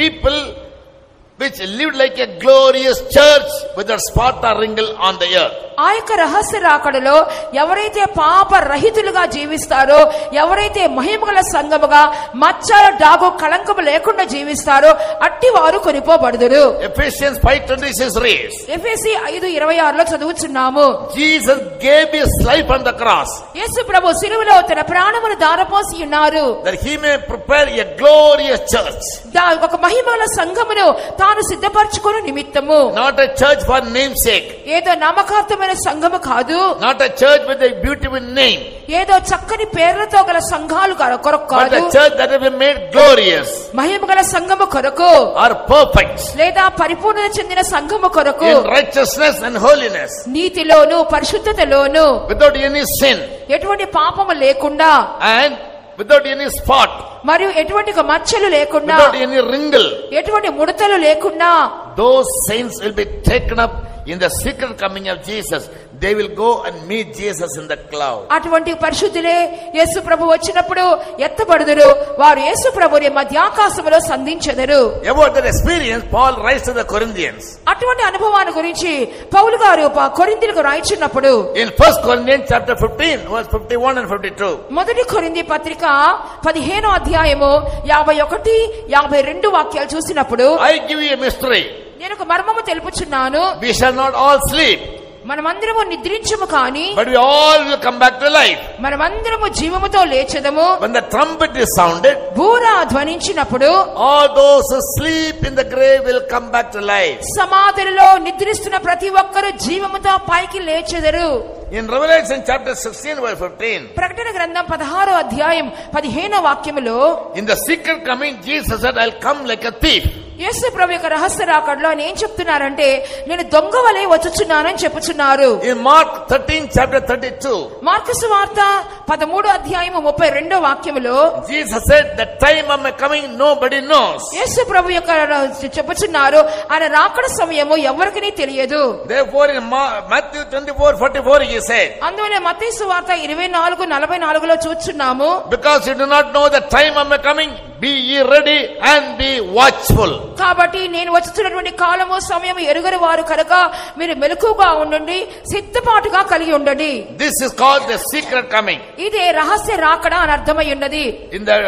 people which lived like a glorious church with a spot or wrinkle on the earth. ఆ యొక్క రహస్య రాకడలో ఎవరైతే పాప రహితులుగా జీవిస్తారో, ఎవరైతే మహిమగల సంఘముగా మచ్చ డాగు కళంకము లేకుండా జీవిస్తారో అట్టి వారు కొనిపోబడుదురు. Ephesians 5:26 reads, ఎఫెసీ 5:26 లో చదువుచున్నాము, Jesus gave his life on the cross యేసు ప్రభు సిలువలో తన ప్రాణమును దారపోసి ఉన్నారు, that he may prepare a glorious church. ఒక మహిమగల సంఘమును తాను సిద్ధపరచుకొను నిమిత్తము. Not a church for namesake, ఏదో నామకార్థమైన సంఘము కాదు, not a church with a beautiful name, ఏదో చక్కని పేర్లతో గల సంఘాలు కొరకు but కాదు, a church that will be made glorious మహిమగల సంఘము కొరకు or perfect లేదా పరిపూర్ణత చెందిన సంఘము కొరకు, in righteousness and holiness, నీతిలోను పరిశుద్ధతలోను without any sin ఎటువంటి పాపము లేకుండా and without any spot, మరియు ఎటువంటి మచ్చలు లేకుండా, without any wrinkle. ఎటువంటి ముడతలు లేకుండా Those saints will be taken up in the secret coming of Jesus. They will go and meet Jesus in the cloud. అటువంటి పరిశుద్ధులే యేసు ప్రభు వచ్చినప్పుడు ఎత్తబడుదురు, వారు యేసు ప్రభుని మధ్యాకాశములో సంధించెదరు. About that experience, Paul writes to the Corinthians. అటువంటి అనుభవాన్ని గురించి పౌలు గారు కొరింథీయులకు రాయించినప్పుడు In 1 Corinthians chapter 15, verse 51 and 52. మొదటి కొరింథీ పత్రిక 15వ అధ్యాయము 51, 52 వాక్యాలు చూసినప్పుడు, I give you a mystery. నేను ఒక మర్మము తెలుపుచున్నాను, We shall not all sleep, మనమందరము నిద్రించము కాని but we all will come back to life. మనమందరము జీవముతో లేచెదము. When the trumpet is sounded, బూర ధ్వనించినప్పుడు all those who sleep in the grave will come back to life. సమాధులలో నిద్రిస్తున్న ప్రతి ఒక్కరు జీవముతో పైకి లేచెదరు. In Revelation chapter 16, verse 15, ప్రకటన గ్రంథం 16వ అధ్యాయం 15వ వాక్యములో, in the secret coming, Jesus said, I'll come like a thief. యేసు ప్రభు యొక్క రహస్య రాకడలో ఆయన ఏం చెప్తున్నారంటే, నేను దొంగ వలె వచ్చుచున్నానని చెప్పుచున్నారు. In Mark 13, chapter 32, మార్కు సువార్త 13వ అధ్యాయము 32వ వాక్యములో, Jesus said, the time of my coming nobody knows. యేసు ప్రభు యొక్క చెప్పుచున్నారు, ఆయన రాకడ సమయము ఎవరికీ తెలియదు. Therefore in Matthew 24:44 he said, అందువల్ల మత్తయి సువార్త 24:44లో చూస్తున్నాము, because you do not know the time of my coming, be ye ready and be watchful. కాబట్టి నేను వచ్చుతున్నటువంటి కాలము సమయము ఎరుగని వారు కనుక మీరు మెలకువగా ఉండండి, సిద్ధపాటుగా కలిగి ఉండండి. This is called the secret coming. ఇదే రహస్య రాకడ అని అర్థమై ఉన్నది. In the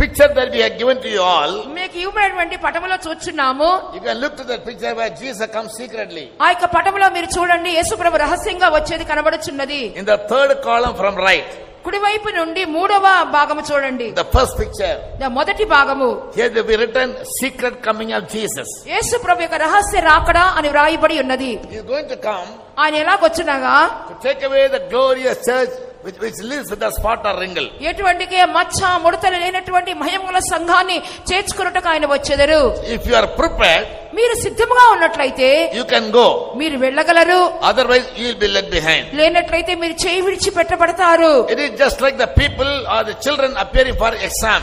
picture that we have given to you all, మీకు ఇవ్వబడినటువంటి పటములో చూస్తున్నాము. you can look to that picture where Jesus comes secretly. ఆ యొక్క పటములో మీరు చూడండి, యేసు ప్రభు రహస్యంగా వచ్చేది కనబడుచున్నది. In the third column from right, కుడివైపు నుండి 3వ భాగము చూడండి, the first picture, మొదటి భాగము, here will be written secret coming of Jesus. యేసు ప్రభు యొక్క రహస్య రాకడ అని వ్రాయబడి ఉన్నది. He is going to come ఆయన ఎలాగొచ్చునగా to take away the glorious church which lives with a spot or wrinkle. ఎటువంటి మచ్చ ముడతలు లేనటువంటి మహిమగల సంఘాన్ని చేర్చుకున్నట్టుగా ఆయన వచ్చెదరు. If you are prepared, మీరు సిద్ధంగా ఉన్నట్లయితే you can go. మీరు వెళ్ళగలరు, Otherwise you will be left behind. లేనట్లయితే మీరు చేయి విడిచి పెట్టబడతారు. It is just like the people or the children appearing for exam.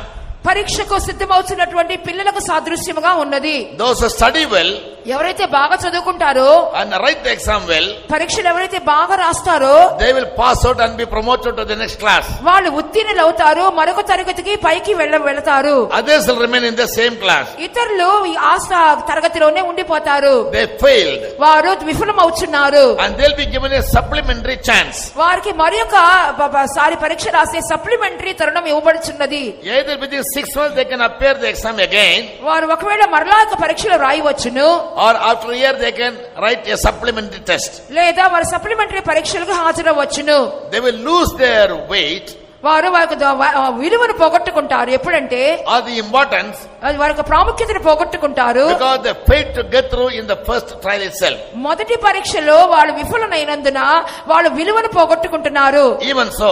పరీక్షకు సిద్ధమవుతున్నటువంటి పిల్లలకు సాదృశ్యముగా ఉన్నది. Those who study well ఎవరైతే బాగా చదువుకుంటారో and write the exam well, పరీక్షలు ఎవరైతే బాగా రాస్తారో they will pass out and be promoted to the next class. వాళ్ళు ఉత్తీర్ణులు అవుతారు, మరొక తరగతికి పైకి వెళతారు. Others will remain in the same class. ఇతరులు ఈ తరగతిలోనే ఉండిపోతారు. They failed వారు విఫలమవుతున్నారు. and they'll be given a supplementary chance. వారికి మరొక సారి పరీక్ష రాసే సప్లిమెంటరీ తరుణం ఇవ్వబడుచున్నది. Either within 6 months they can appear the exam again, వారు ఒకవేళ మరలా పరీక్షలు రాయవచ్చును, or after a year they can write a supplementary test. లేదా వారు సప్లిమెంటరీ పరీక్షలకు హాజరవ్వచ్చును. They will lose their weight వారు వారికి విలువను పోగొట్టుకుంటారు. ఎప్పుడంటే or the importance, వారికి ప్రాముఖ్యతను పోగొట్టుకుంటారు. because they failed to get through in the first trial itself. మొదటి పరీక్షలో వాళ్ళు విఫలమైనందున వాళ్ళు విలువను పోగొట్టుకుంటున్నారు. Even so,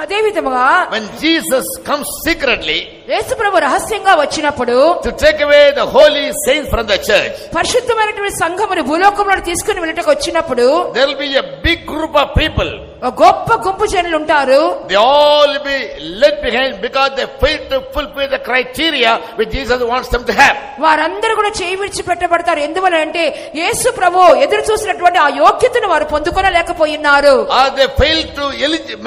అదే విధముగా when Jesus comes secretly, యేసు ప్రభు రహస్యంగా వచ్చినప్పుడు to take away the holy saints from the church, పరిశుద్ధమైనటువంటి సంఘమును భూలోకంలో తీసుకుని వెళ్ళటకు వచ్చినప్పుడు, there will be a big group of people. ఒక గొప్ప గుంపు జనులు ఉంటారు. They all will be left behind because they failed to fulfill the criteria which Jesus wants them to have. వారందరూ కూడా చేయి విడిచి పెట్టబడతారు. ఎందువల్ల అంటే యేసు ప్రభు ఎదురు చూసినటువంటి ఆ యోగ్యతను వారు పొందుకోలేకపోయినారు. Or they failed to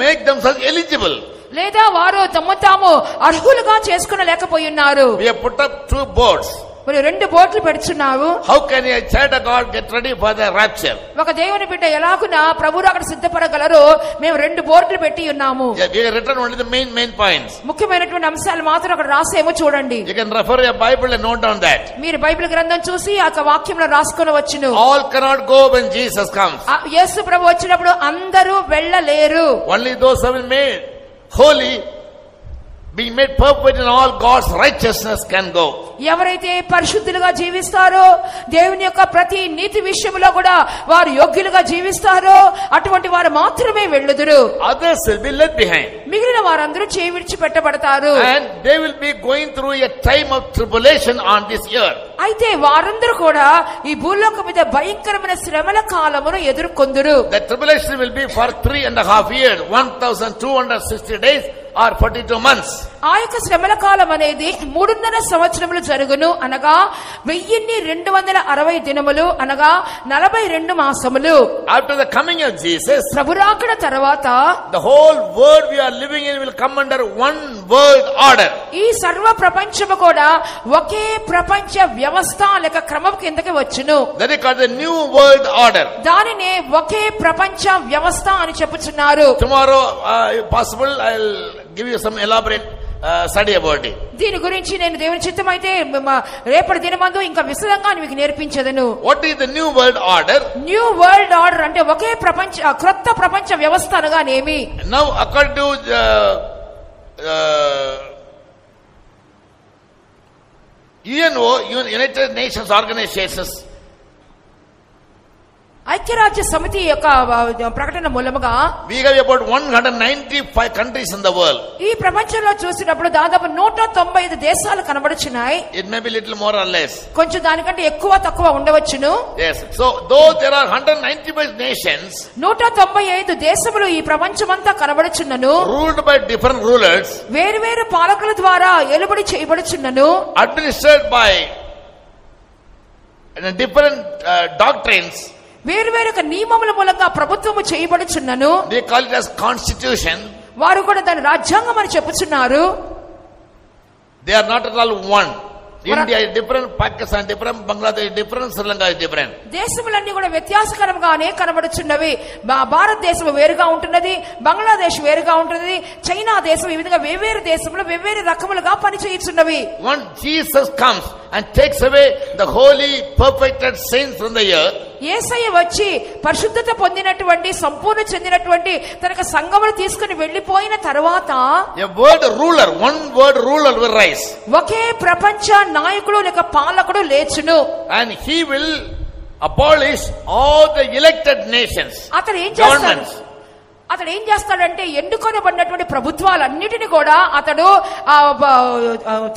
make themselves eligible. లేదా వారు తమ తాము అర్హులుగా చేసుకునలేకపోయినారు. We have put up 2 boards. మరి 2 బోట్లు పెడుచున్నావు. How can a child of God get ready for the rapture? ఒక దేవుని బిడ్డ ఎలాగున ప్రభువు అక్కడ సిద్ధపడగలరో మేము 2 బోట్లు పెట్టి ఉన్నాము. We have written only the main points. ముఖ్యమైనటువంటి అంశాలు మాత్రం అక్కడ రాసేమో చూడండి. You can refer your Bible and note down that. మీరు బైబిల్ గ్రంథం చూసి ఆ వాక్యంలో రాసుకొనవచ్చును. All cannot go when Jesus comes. యేసు ప్రభు వచ్చినప్పుడు అందరూ వెళ్ళలేరు. Only those who have been made holy, being made perfect in all God's righteousness can go. ఎవరైతే పరిశుద్ధులుగా జీవిస్తారో, దేవుని యొక్క ప్రతి నీతి విషయంలో కూడా వారు యోగ్యులుగా జీవిస్తారో అటువంటి వారు మాత్రమే వెళ్ళుదురు. Others will be left behind. మిగిలిన వారందరూ చేయి విడిచి పెట్టబడతారు. And they will be going through a time of tribulation on this earth. అయితే వారందరూ కూడా ఈ భూలోకం మీద భయంకరమైన శ్రమల కాలమును ఎదుర్కొందురు. The tribulation will be for 3.5 years, 1260 days or 42 months. ఆ యొక్క శ్రమల కాలం అనేది 3.5 సంవత్సరములు జరుగును, అనగా 1260 దినములు, అనగా 42 మాసములు. After the coming of Jesus, ప్రభు రాకడ తర్వాత the whole world we are living in will come under one world order. ఈ సర్వ ప్రపంచము కూడా ఒకే ప్రపంచ వ్యవస్థ లేక క్రమం కిందకి వచ్చును. That is called the new world order. దానినే ఒకే ప్రపంచ వ్యవస్థ అని చెప్పుచున్నారు. Tomorrow, if possible, I'll give you some elaborate study about it. దీని గురించి నేను దేవుని చిత్తమైతే రేపటి దినమందు ఇంకా విశదంగా మీకు నేర్పించదను. What is the new world order? New world order అంటే ఒకే ప్రపంచ క్రొత్త ప్రపంచ వ్యవస్థ అనగానేమి? Now, according to UNO, United Nations Organizations, ఐక్యరాజ్య సమితి యొక్క ప్రకటన మూలముగా we have about 195 countries in the world. ఈ ప్రపంచంలో చూసినప్పుడు దాదాపు 195 దేశాలు కనబడుచున్నాయి. It may be little more or less. కొంచెం దానికంటే ఎక్కువ తక్కువ ఉండవచ్చును. Yes. So, though there are 195 nations, 195 దేశములు ఈ ప్రపంచమంతా కనబడుచున్నను, ruled by different rulers, వేరు పాలకుల ద్వారా ఏలుబడి చేయబడుచున్నను, administered by different doctrines, వేరు నియమముల మూలంగా ప్రభుత్వము చేయబడుచున్నను. they call it as constitution. వారు కూడా దాని రాజ్యాంగం అని చెప్పుచున్నారు. They are not at all one. India is different, Pakistan different, Bangladesh different, Sri Lanka is different. దేశములన్నీ కూడా వ్యత్యాసకరంగానే కనబడుచున్నవి. భారతదేశం వేరుగా ఉంటున్నది, బంగ్లాదేశ్ వేరుగా ఉంటున్నది, చైనా దేశం, ఈ విధంగా వేవేరు దేశములు వేవేరు రకములుగా పనిచేయుచున్నవి. When Jesus comes and takes away the holy perfected saints from the earth, యేసయ్య వచ్చి పరిశుద్ధత పొందినటువంటి సంపూర్ణ చెందినటువంటి తనకు సంఘమును తీసుకుని వెళ్లిపోయిన తర్వాత one world ruler will rise. ఒకే ప్రపంచ నాయకుడు లేక పాలకుడు లేచును. And he will abolish all the elected nations. అతడు ఏం చేస్తాడంటే ఎన్నుకొనబడినటువంటి ప్రభుత్వాలన్నిటిని కూడా అతడు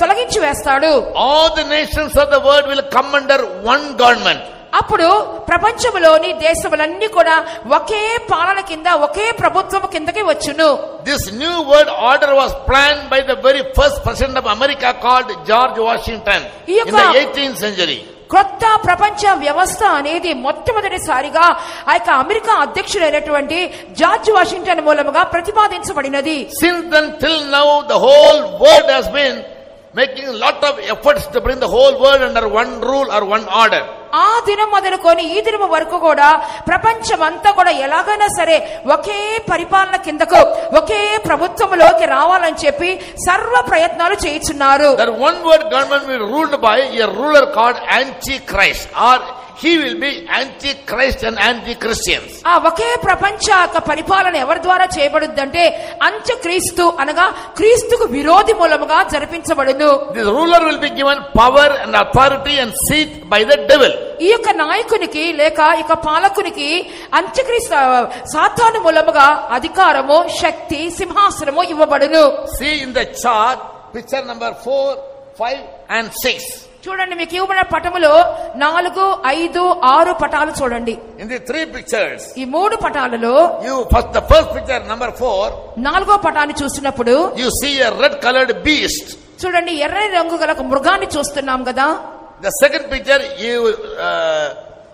తొలగించి వేస్తాడు. All the nations of the world will come under one government. అప్పుడు ప్రపంచంలోని దేశములన్నీ కూడా ఒకే పాలన కింద ఒకే ప్రభుత్వం కిందకి వచ్చును. This new world order was planned by the very first president of America called George Washington in the 18th century. కొత్త ప్రపంచ వ్యవస్థ అనేది మొట్టమొదటిసారిగా ఆ యొక్క అమెరికా అధ్యక్షుడైనటువంటి జార్జ్ వాషింగ్టన్ మూలముగా ప్రతిపాదించబడినది. Since then till now the whole world has been making a lot of efforts to bring the whole world under one rule or one order. ఆ దినం మొదలుకొని ఈ దినం వరకు కూడా ప్రపంచం అంతా కూడా ఎలాగైనా సరే ఒకే పరిపాలన కిందకు ఒకే ప్రభుత్వంలోకి రావాలని చెప్పి సర్వ ప్రయత్నాలు చేయుచున్నారు. That one world government will be ruled by a ruler called Antichrist, or he will be Antichrist and Anti-Christians. ఆ ఒకే ప్రపంచ పరిపాలన ఎవరి ద్వారా చేయబడుద్దంటే అంత్యక్రీస్తు అనగా క్రీస్తుకు విరోధి మూలముగా జరిపించబడును. This ruler will be given power and authority and seat by the devil. ఈ యొక్క నాయకునికి లేక ఈ యొక్క పాలకునికి అంత్యక్రీస్తు సాతాను మూలముగా అధికారము, శక్తి, సింహాసనము ఇవ్వబడును. See in the chart, picture number 4, 5 and 6. చూడండి, మీకు ఇవ్వబడిన పటములో 4, 5, 6 పటాలు చూడండి. In the 3 pictures, ఈ 3 పటాలలో the first picture number 4, 4వ పటాన్ని చూసినప్పుడు you see a red colored beast. చూడండి, ఎర్రని రంగు గల ఒక మృగాన్ని చూస్తున్నాం కదా. The second picture,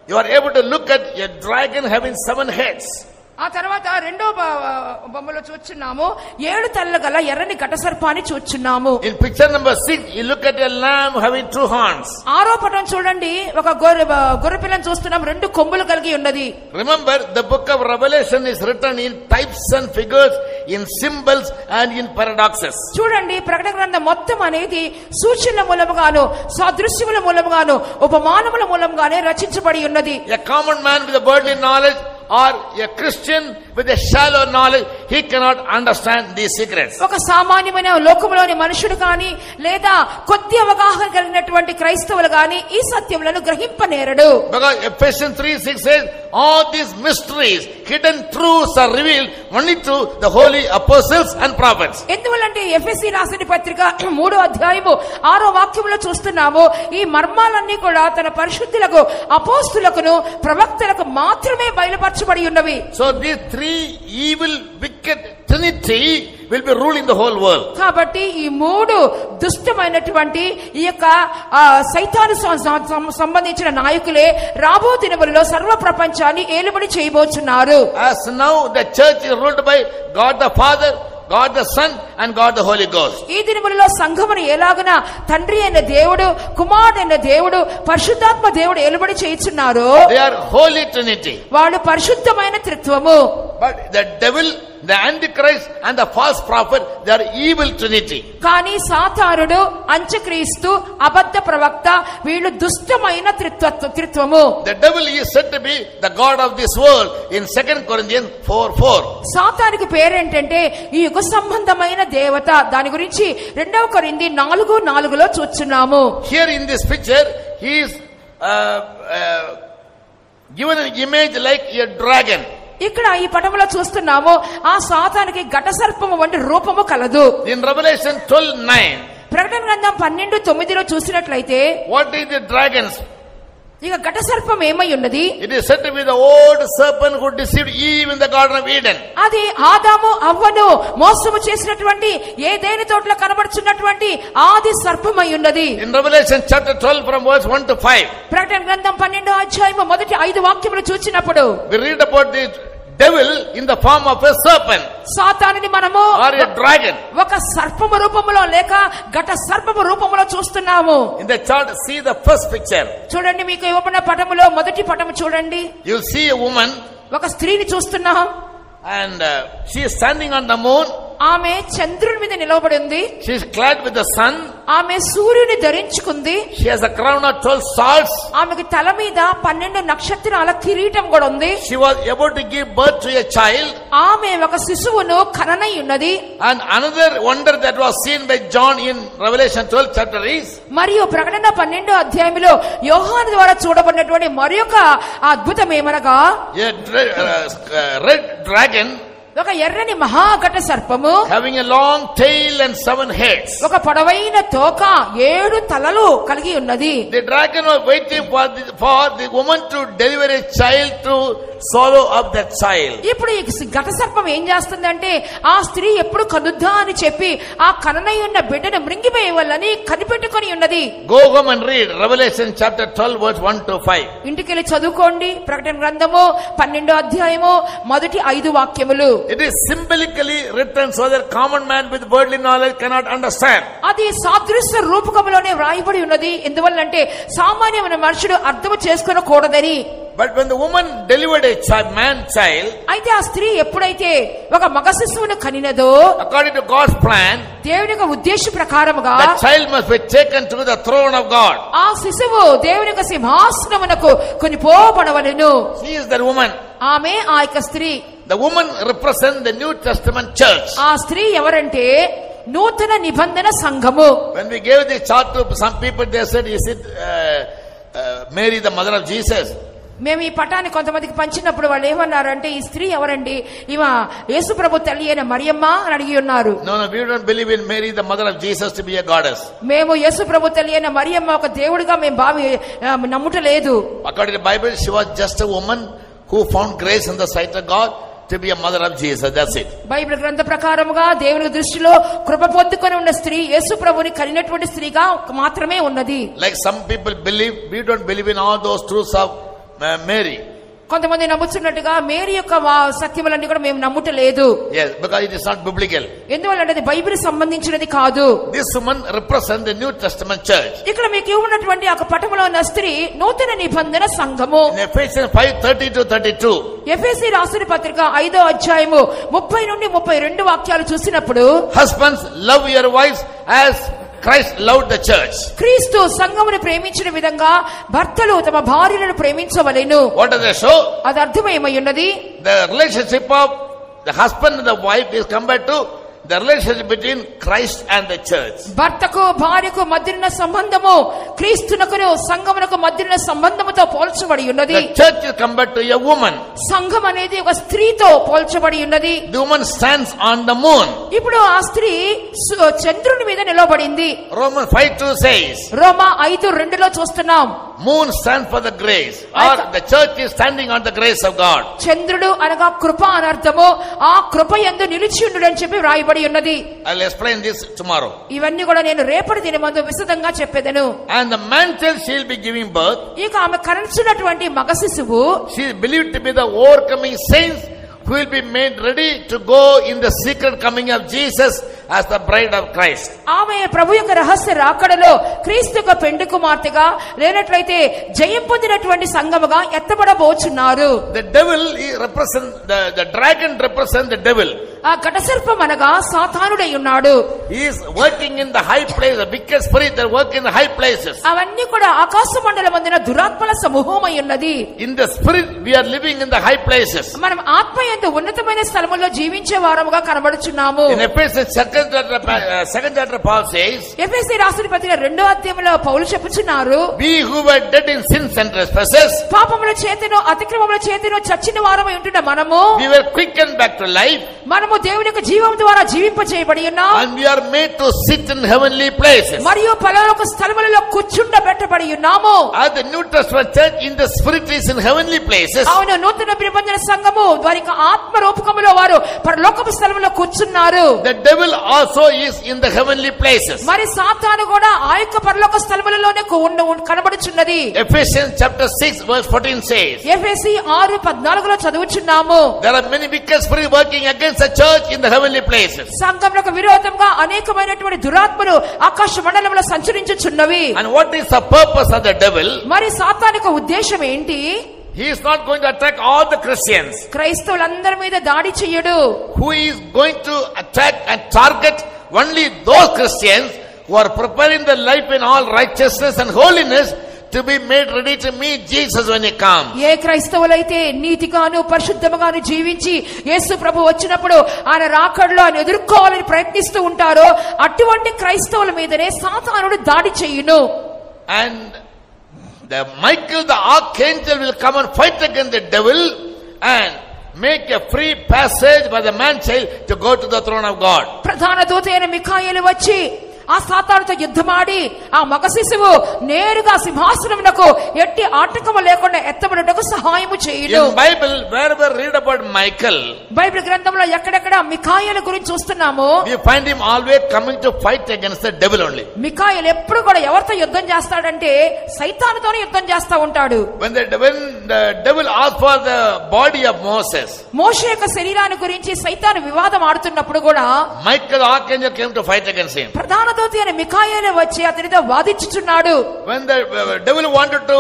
you are able to look at a dragon having 7 heads. ఆ తర్వాత రెండో బొమ్మలో చూస్తున్నాము 7 తలలు గల ఎర్రని ఘటసర్పాన్ని చూస్తున్నాము. In picture number 6, you look at a lamb having 2 horns. 6వ పటం చూడండి, ఒక గొర్రె పిల్లని చూస్తున్నాం, 2 కొమ్ములు కలిగి ఉన్నది. Remember, the book of Revelation is written in types and figures, in symbols and in paradoxes. చూడండి, ప్రకటన గ్రంథం మొత్తం అనేది సూచనల మూలముగాను, సాదృశ్యముల మూలముగాను, ఉపమానముల మూలముగానే రచించబడి ఉన్నది. A common man with a worldly knowledge or a Christian with a shallow knowledge, he cannot understand these secrets. ఒక సామాన్యమైన లోకములోని మనుషుడు కానీ లేదా కొద్ది అవగాహన కలిగినటువంటి క్రైస్తవులు కానీ ఈ సత్యములను గ్రహింపనేరడు. Because Ephesians 3:6 says all these mysteries, hidden truths are revealed only to the holy apostles and prophets. ఎందువల్లంటే ఎఫెసీ రాసిన పత్రిక 3వ అధ్యాయము 6వ వాక్యములో చూస్తున్నాము, ఈ మర్మాలన్నీ కూడా తన పరిశుద్ధులకు, అపోస్తులకు, ప్రవక్తలకు మాత్రమే బయలుపరచబడి ఉన్నవి. So these 3 evil wicked trinity will be ruling the whole world. కాబట్టి ఈ 3 దుష్టమైనటువంటి ఈ యొక్క సైతాను సంబంధించిన నాయకులే రాబో దినములలో సర్వ ప్రపంచాన్ని ఏలుబడి చేయబోతున్నారు. As now the church is ruled by God the Father, God the Son and God the Holy Ghost. ఈ దినములలో సంఘమును ఎలాగన తండ్రి అయిన దేవుడు, కుమారుడైన దేవుడు, పరిశుద్ధాత్మ దేవుడు ఏలుబడి చేయుచున్నారు. They are holy trinity. వాళ్ళు పరిశుద్ధమైన త్రిత్వము. But the devil, the antichrist and the false prophet, they are evil trinity. కానీ సాతానుడు, అంత్యక్రీస్తు, అబద్ధ ప్రవక్త వీళ్ళు దుష్టమైన త్రిత్వము. The devil is said to be the god of this world in 2 Corinthians 4:4. సాతానుకి పేరేంటంటే ఈ యుగ సంబంధమైన దేవత. దాని గురించి 2 కొరింథీ 4:4లో చూస్తున్నాము. Here in this picture, he is given an image like a dragon. ఇక్కడ ఈ పటములో చూస్తున్నాము, ఆ సాతానుకి ఘటసర్పము వంటి రూపము కలదు. In Revelation 12:9, ప్రకటన గ్రంథం 12:9లో చూసినట్లయితే what is the dragons? ఇక ఘటసర్పం ఏమై ఉన్నది? It is said to be the old serpent who deceived Eve in the Garden of Eden. అది ఆదాము అవ్వను మోసము చేసినటువంటి ఏదైనా తోటలో కనబడుచున్నటువంటి ఆది సర్పమై ఉన్నది. In Revelation chapter 12 from verse 1 to 5, ప్రకటన గ్రంథం 12వ అధ్యాయము మొదటి 5 వాక్యములు చూసినప్పుడు we read about the devil in the form of a serpent సాతానుని మనము or a dragon. ఒక సర్పము రూపములో లేక ఘట సర్పము రూపములో చూస్తున్నాము. In the chart, see the first picture. చూడండి, మీకు ఇవ్వబడిన పటములో మొదటి పటము చూడండి. You see a woman ఒక స్త్రీని చూస్తున్నాం. and she is standing on the moon. ఆమె చంద్రుని మీద నిలబడి ఉంది. She is clad with the sun. ఆమె సూర్యుని ధరించుకుంది. She has a crown of 12 stars. ఆమెకి తల మీద 12 నక్షత్రాల కిరీటం కూడా ఉంది. She was about to give birth to a child. ఆమె ఒక శిశువును కననై ఉన్నది. And another wonder that was seen by John in Revelation 12 chapter is, మరియు ప్రకటన 12వ అధ్యాయంలో యోహాను ద్వారా చూడబడినటువంటి మరొక అద్భుతం ఏమనగా a red dragon ఒక ఎర్రని మహాఘట సర్పము having a long tail and 7 heads. ఒక పొడవైన తోక 7 తలలు కలిగి ఉన్నది. The dragon was waiting for the woman to deliver a child to swallow up that child. ఇప్పుడు ఈ ఘట సర్పం ఏం చేస్తుందంటే ఆ స్త్రీ ఎప్పుడు కనుద్దా అని చెప్పి ఆ కననై ఉన్న బిడ్డను మృంగివేయవలని కనిపెట్టుకొని ఉన్నది. Go home and read Revelation chapter 12 verse 1 to 5. ఇంటికెళ్ళి చదువుకోండి. ప్రకటన గ్రంథము 12వ అధ్యాయము మొదటి 5 వాక్యములు. It is symbolically written so that common man with worldly knowledge cannot understand. అది సాదృశ్య రూపకములోనే వ్రాయబడి ఉన్నది. ఎందువల్లంటే సామాన్యమైన మనుషుడు అర్థం చేసుకోకూడదని. But when the woman delivered a man child, అయితే ఆ స్త్రీ ఎప్పుడైతే ఒక మగ శిశువును కనినదో, according to God's plan, దేవుని యొక్క ఉద్దేశ ప్రకారముగా the child must be taken to the throne of God. ఆ శిశువు దేవుని యొక్క సింహాసనమునకు కొనిపోబడవలెను. She is that woman. ఆమె ఆ యొక్క స్త్రీ. The woman represents the New Testament church. ఆ స్త్రీ ఎవరంటే నూతన నిబంధన సంఘము. When we gave the chart to some people, they said, is it Mary the mother of Jesus? మేము ఈ పటాన్ని కొంతమందికి పంచినప్పుడు వాళ్ళు ఏమన్నారంటే, ఈ స్త్రీ ఎవరండి, ఈమె యేసు ప్రభు తల్లి అయిన మరియమ్మ అని అడిగి ఉన్నారు. No, we don't believe in Mary, the mother of Jesus, to be a goddess. మేము యేసు ప్రభు తల్లి అయిన మరియమ్మ ఒక దేవుడిగా మేము నమ్ముటలేదు. According to the Bible, she was just a woman who found grace in the sight of God to be a mother of Jesus. That's it. Bible గ్రంథ ప్రకారముగా దేవుని దృష్టిలో కృప పొందుకొని ఉన్న స్త్రీ యేసు ప్రభుని కలిగినటువంటి స్త్రీగా మాత్రమే ఉన్నది. Like some people believe, we don't believe in all those truths of Mary. కొంతమంది నమ్ముతున్నట్టుగా మేరీ యొక్క సత్యములన్నీ కూడా మేము నమ్ముటలేదు. Yes, because it is not biblical. ఎందువల్లంటే అది బైబిల్ సంబంధించినది కాదు. This woman represents the New Testament church. ఇక్కడ మీకు ఉన్నటువంటి ఒక పటములో ఉన్న స్త్రీ నూతన నిబంధన సంఘము. In Ephesians 5:30-32. ఎఫెసీ రాసిన పత్రిక 5వ అధ్యాయము 30 నుండి 32 వాక్యాలు చూసినప్పుడు, Husbands, love your wives as Christ loved the church. క్రీస్తు సంఘమును ప్రేమించిన విధంగా భర్తలు తమ భార్యలను ప్రేమించవలెను. What does that show? అది అర్థమేమై ఉన్నది? The relationship of the husband and the wife is compared to the relationship between Christ and the church. భర్తకు భార్యకు మధ్యన సంబంధము క్రీస్తునకును సంఘమునకు మధ్యన సంబంధముతో పోల్చబడి ఉన్నది. The church is compared to a woman. సంఘం అనేది ఒక స్త్రీతో పోల్చబడి ఉన్నది. The woman stands on the moon. ఇప్పుడు ఆ స్త్రీ చంద్రుని మీద నిలబడింది. Romans 5:2 says, రోమా 5:2లో చూస్తున్నాం, moon stands for the grace, or the church is standing on the grace of God. చంద్రుడు అనగా కృప అని అర్థము. ఆ కృప యందు నిలిచి ఉండును అని చెప్పి వ్రాయబడి ఉన్నది. I'll explain this tomorrow. ఇవన్నీ కూడా నేను రేపటి దినమందు విశదంగా చెప్పేదను. And the man child she'll be giving birth. ఇక ఆమె కనించినటువంటి మగ శిశువు, she is believed to be the overcoming saints who will be made ready to go in the secret coming of Jesus as the bride of Christ. ఆమె ప్రభు యొక్క రహస్య రాకడలో క్రీస్తు యొక్క పెండ్లి కుమార్తెగా లేనట్లయితే జయం పొందినటువంటి సంఘముగా ఎత్తబడబోచున్నారు. The devil represents the dragon represents the devil. ఆ ఘటసర్పం అనగా సాతానుడై ఉన్నాడు. He is working in the high place, the wicked spirit that work in the high places. అవన్నీ కూడా ఆకాశ మండలమందున దురాత్మల సమూహమై ఉన్నది. In the spirit we are living in the high places. మనం ఆత్మ యందు ఉన్నతమైన స్థలములో జీవించే వారముగా కనబడుచున్నాము. In Ephesians 2nd chapter Paul says, ఎఫెసీ రాసిన పత్రిక 2వ అధ్యాయములో పౌలు చెప్పుచున్నారు, we who were dead in sins and trespasses, పాపముల చేతను అతిక్రమముల చేతను చచ్చిన వారమై ఉంటున్న మనము, we were quickened back to life. మనము దేవుని యొక్క జీవం ద్వారా జీవింపచేయబడి ఉన్నాం. And we are made to sit in heavenly places. మరియు పరలోక స్థలములలో కూర్చుండబెట్టబడి ఉన్నాము. As the New Testament church in the spirit is in heavenly places. అవును, నూతన నిబంధన సంఘము వారి ఆత్మ రూపకములో వారు పరలోకపు స్థలములో కూర్చున్నారు. The devil also is in the heavenly places. మరి సాతాను కూడా ఆ యొక్క పరలోక స్థలములలోనే కనబడుచున్నది. Ephesians chapter 6 verse 14 says, ఎఫెసీ 6:14లో చదువుచున్నాము, there are many wicked spirits working against the church in the heavenly places. సంఘమునకు విరోధంగా అనేకమైనటువంటి దురాత్మలు ఆకాశ మండలంలో సంచరించుచున్నవి. And what is the purpose of the devil? మరి సాతాను యొక్క ఉద్దేశం ఏంటి? He is not going to attack all the Christians. క్రైస్తవులందరి మీద దాడి చేయడు. Who is going to attack and target only those Christians who are preparing their life in all righteousness and holiness to be made ready to meet Jesus when he comes. ఏ క్రైస్తవులైతే నీతిగాను పరిశుద్ధముగాను జీవించి యేసు ప్రభు వచ్చినప్పుడు ఆయన రాకడలో ఆయన ఎదుర్కోవాలని ప్రయత్నిస్తూ ఉంటారో అటువంటి క్రైస్తవుల మీదనే సాతానుడు దాడి చేయును. And the Michael the archangel will come and fight against the devil and make a free passage by the man child to go to the throne of God. ప్రధాన దూత అయిన మిఖాయేలు వచ్చి ఆ సాతానుతో యుద్ధమాడి ఆ మగ శిశువు నేరుగా సింహాసనమునకు ఎట్టి ఆటంకము లేకుండా ఎత్తబడుటకు సహాయము చేయును. In Bible wherever read about Michael, Bible గ్రంథంలో ఎక్కడెక్కడ మిఖాయేలు గురించి చూస్తున్నాము, we find him always coming to fight against the devil only. మిఖాయేలు ఎప్పుడు కూడా ఎవరితో యుద్ధం చేస్తాడంటే సైతానుతోనే యుద్ధం చేస్తా ఉంటాడు. When the devil asked for the body of Moses, మోషే యొక్క శరీరాన్ని గురించి సైతాను వివాదం ఆడుతున్నప్పుడు కూడా Michael the archangel came to fight against him. ప్రధాన దూత అయిన మిఖాయేలు వచ్చి అతనితో వాదించుచున్నాడు. When the devil wanted to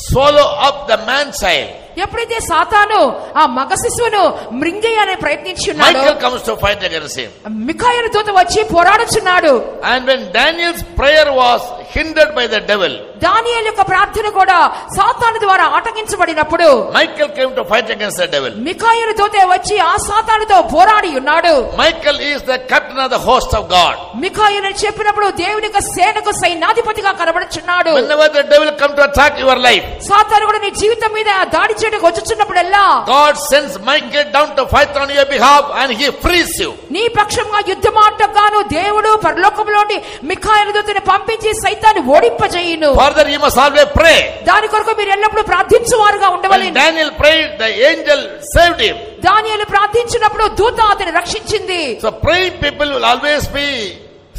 swallow up the man child, ఎప్పుడైతే సాతాను ఆ మగ శిశువును మృంగేయాలని ప్రయత్నించున్నాడు, Michael comes to fight against him. మిఖాయేలు దూత వచ్చి పోరాడుచున్నాడు. And when Daniel's prayer was hindered by the devil. దానియేలు యొక్క ప్రార్థన కూడా సాతాను ద్వారా ఆటంకించబడినప్పుడు Michael came to fight against the devil. మిఖాయేలు దూత వచ్చి ఆ సాతానుతో పోరాడి ఉన్నాడు. Michael is the captain of the host of God. మిఖాయేలు చెప్పినప్పుడు దేవుని యొక్క సేనకు సైన్యాధిపతిగా కనబడుచున్నాడు. Whenever the devil come to attack your life, సాతాను కూడా నీ జీవితం మీద దాడి చేయడానికి వచ్చుచున్నప్పుడల్లా God sends Michael down to fight on your behalf and he frees you. నీ పక్షంగా యుద్ధమాటగాను దేవుడు పరలోకంలోని మిఖాయేలు దూతని పంపించి సైతాన్ని ఓడింపజేయును. Further you must always pray. దాని కొరకు మీరు ఎల్లప్పుడూ ప్రార్థించువారుగా ఉండవాలి. When Daniel prayed, the angel saved him. దానియేలు ప్రార్థించినప్పుడు దూత అతన్ని రక్షించింది. So praying people will always be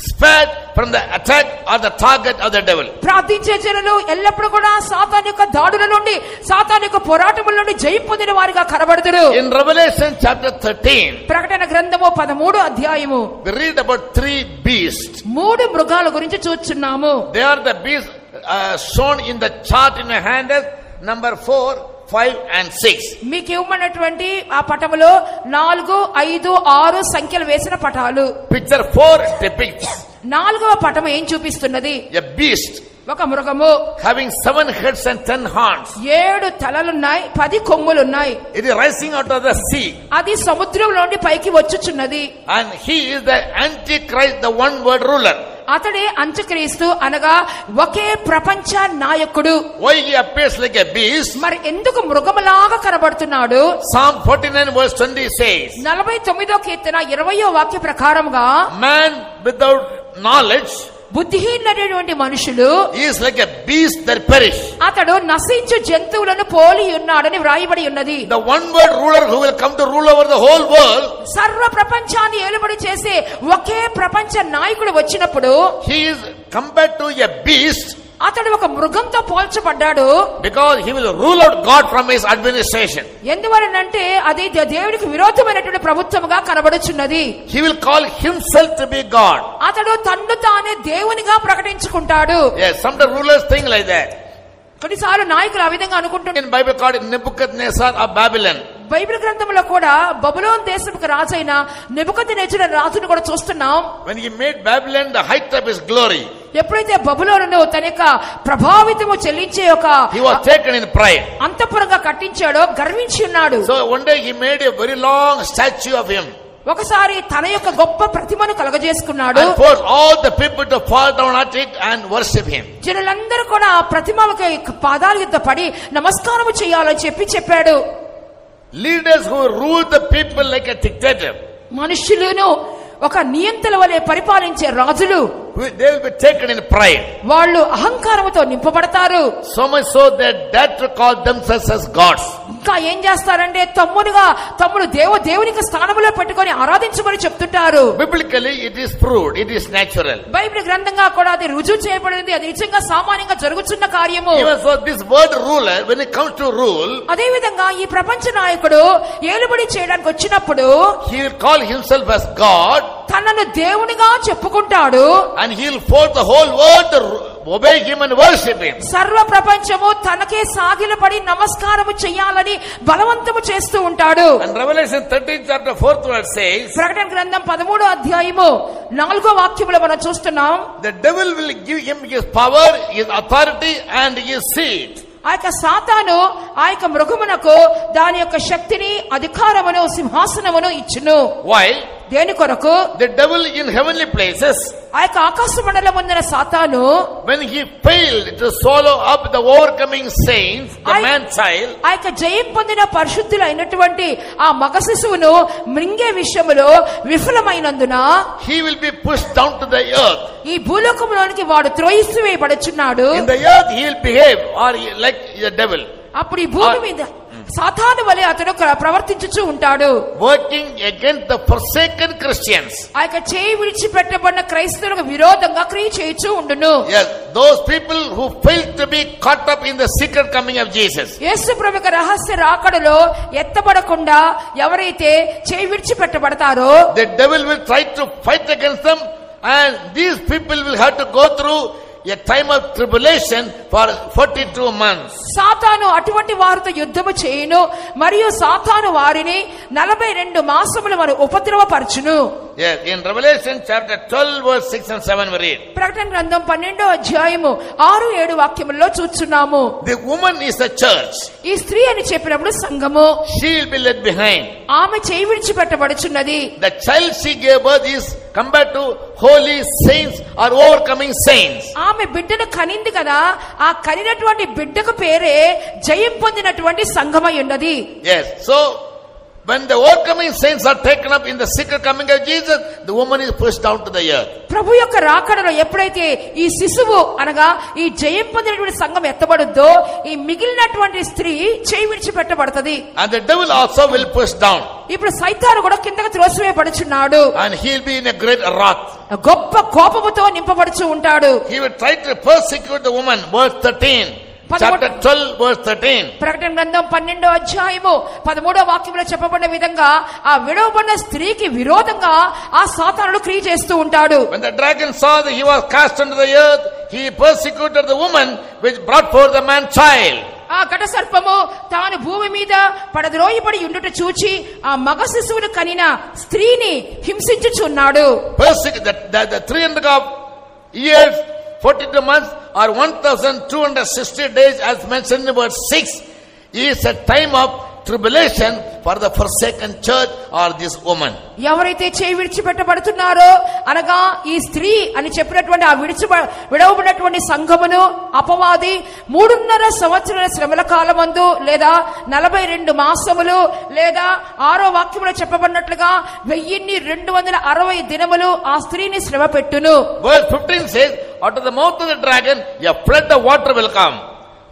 spared from the attack or the target of the devil. ప్రార్థించే జనులు ఎల్లప్పుడూ కూడా సాతాను యొక్క దాడుల నుండి సాతాను యొక్క పోరాటముల నుండి జయం పొందిన వారిగా కనబడుదురు. In Revelation chapter 13, ప్రకటన గ్రంథము 13వ అధ్యాయము we read about 3 beasts. 3 మృగాల గురించి చూస్తున్నాము. They are the beasts shown in the chart in your hand as number 4, 5 and 6. మీకు ఇవ్వమన్నటువంటి ఆ పటములో 4, 5, 6 సంఖ్యలు వేసిన పటాలు. Picture 4 depicts 4వ పటము ఏం చూపిస్తున్నది? a beast ఒక మృగము having 7 heads and 10 horns. 7 తలలున్నాయి, 10 కొమ్ములున్నాయి. It is rising out of the sea. అది సముద్రంలోని పైకి వచ్చుచున్నది. And he is the Antichrist, the one word ruler. అతడే అంత్యక్రీస్తు అనగా ఒకే ప్రపంచ నాయకుడు. Why he appears like a beast? మరి ఎందుకు మృగములాగా కనబడుతున్నాడు? Psalm 49 verse 20 says, 49వ కీర్తన 20వ వాక్య ప్రకారముగా man without knowledge బుద్ధిహీనులైనటువంటి మనుషులు is like a beast that perish. అతడు నశించు జంతువులను పోలి ఉన్నాడని వ్రాయబడి ఉన్నది. The one word ruler who will come to rule over the whole world, సర్వ ప్రపంచాన్ని ఏలుబడి చేసే ఒకే ప్రపంచ నాయకుడు వచ్చినప్పుడు he is compared to a beast అతడు ఒక మృగంతో పోల్చబడ్డాడు. because he will rule out God from his administration. ఎందువలనంటే అది దేవునికి విరోధమైనటువంటి ప్రభుత్వముగా కనబడుచున్నది. He will call himself to be God. అతడు తన్ను తానే దేవునిగా ప్రకటించుకుంటాడు. Yes, some of the rulers think like that. కొన్నిసార్లు నాయకులు ఆ విధంగా అనుకుంటున్నారు. In Bible called Nebuchadnezzar of Babylon. Bible గ్రంథంలో కూడా బబులోను దేశముకు రాజైన నెబుకద్నెజరు రాజును కూడా చూస్తున్నాం. When he made Babylon the height of his glory, ఎప్పుడైతే బబులోనును తన యొక్క ప్రభావితము చెల్లించే ఒక he was taken in pride. అంతఃపురంగా కట్టించాడో గర్వించి ఉన్నాడు. So one day he made a very long statue of him ఒకసారి తన యొక్క గొప్ప ప్రతిమను కలగజేసుకున్నాడు. and forced all the people to fall down at it and worship him. జనులందరూ కూడా ఆ ప్రతిమకి పాదాల యుద్ధ పడి నమస్కారం చేయాలని చెప్పాడు. Leaders who rule the people like a dictator, మనుషులను ఒక నియంతల వలె పరిపాలించే రాజులు they will be taken in pride. వాళ్ళు అహంకారముతో నింపబడతారు. So much so that to call themselves as gods. ఇంకా ఏం చేస్తారంటే తమ్ముడు దేవునికి స్థానంలో పెట్టుకొని ఆరాధించమని చెప్తుంటారు. Biblically it is proved, it is natural. Bible గ్రంథంగా కూడా అది రుజువు చేయబడింది. అది నిజంగా సామాన్యంగా జరుగుతున్న కార్యము. Even so, this word ruler, when it comes to rule, అదే విధంగా ఈ ప్రపంచ నాయకుడు ఏలుబడి చేయడానికి వచ్చినప్పుడు he will call himself as God. తనను దేవునిగా చెప్పుకుంటాడు. And he will force the whole world to obey him and worship him. సర్వ ప్రపంచము తనకే సాగిలపడి నమస్కారము చేయాలని బలవంతము చేస్తూ ఉంటాడు. And Revelation 13 chapter 4th verse says, ప్రకటన గ్రంథం 13వ అధ్యాయము 4వ వాక్యములో మనం చూస్తున్నాం. the devil will give him his power, his authority and his seat. ఆ యొక్క సాతాను ఆ యొక్క మృగమునకు దాని యొక్క శక్తిని, అధికారమును, సింహాసనమును ఇచ్చును. Why? దేని కొరకు? The devil in heavenly places, ఆ యొక్క ఆకాశ మండలం ఉన్న సాతాను when he failed to swallow up the overcoming saints, the man child, ఆ యొక్క జయం పొందిన పరిశుద్ధులు అయినటువంటి ఆ మగ శిశువును మృంగే విషయములో విఫలమైనందున he will be pushed down to the earth. ఈ భూలోకంలోనికి వాడు త్రోయిసివేయబడుచున్నాడు. In the earth he will behave or like the devil. అప్పుడు ఈ భూమి మీద సాతాను వలె అతడు ప్రవర్తించుచూ ఉంటాడు. working against the forsaken Christians. ఆ యొక్క చేయి విడిచిపెట్టబడిన క్రైస్తవులకు విరోధంగా క్రియ చేయుచూ ఉండును. Yes, those people who failed to be caught up in the secret coming of Jesus. యేసు ప్రభు యొక్క రహస్య రాకడలో ఎత్తబడకుండా ఎవరైతే చేయి విడిచిపెట్టబడతారో the devil will try to fight against them, and these people will have to go through a time of tribulation for 42 months. సాతాను అటువంటి వారితో యుద్ధము చేయును, మరియు సాతాను వారిని 42 మాసములు వారు ఉపద్రవపరచును. Yes, in Revelation chapter 12 verse 6 and 7 we read. ప్రకటన గ్రంథం 12వ అధ్యాయము 6-7 వాక్యముల్లో చూస్తున్నాము. The woman is the church. ఈ స్త్రీ అని చెప్పినప్పుడు సంఘము. She will be led behind. ఆమె చేయి విడిచిపెట్టబడుచున్నది. The child she gave birth is compared to holy saints or overcoming saints. ఆమె బిడ్డను కనింది కదా, ఆ కనినటువంటి బిడ్డకు పేరే జయం పొందినటువంటి సంఘమై ఉన్నది. Yes, so when the overcoming saints are taken up in the secret coming of Jesus, the woman is pushed down to the earth. ప్రభు యొక్క రాకడలో ఎప్పుడైతే ఈ శిశువు అనగా ఈ జయం పొందినటువంటి సంఘం ఎత్తబడుద్దో, ఈ మిగిలినటువంటి స్త్రీ చేయి విడిచిపెట్టబడుతుంది. And the devil also will push down. ఇప్పుడు సైతాను కూడా కిందకు త్రోసివేయబడుచున్నాడు. And he will be in a great wrath. గొప్ప కోపముతో నింపబడుచు ఉంటాడు. He will try to persecute the woman. Verse 13. Chapter 12 verse 13. ప్రకటన గ్రంథం 12వ అధ్యాయము 13వ వాక్యంలో చెప్పబడిన విధంగా ఆ విడవబడిన స్త్రీకి విరోధంగా ఆ సాతానుడు క్రియ చేస్తూ ఉంటాడు. When the dragon saw that he was cast into the earth, he persecuted the woman which brought forth the man child. ఆ ఘట సర్పము తాను భూమి మీద పడద్రోయబడి ఉండుట చూచి ఆ మగ శిశువును కనిన స్త్రీని హింసించుచున్నాడు. The 300 years 42 months or 1260 days as mentioned in verse 6 is a time of tribulation for the forsaken church or this woman. ఎవరైతే చేయి విడిచిపెట్టబడుతున్నారో అనగా ఈ స్త్రీ అని చెప్పినటువంటి ఆ విడవబడినటువంటి సంఘమును అపవాది 3.5 సంవత్సరాల శ్రమల కాలమందు లేదా 42 మాసములు లేదా 6వ వాక్యంలో చెప్పబడినట్లుగా 1260 దినములు ఆ స్త్రీని శ్రమ పెట్టును. Verse 15 says, out of the mouth of the dragon a flood of water will come.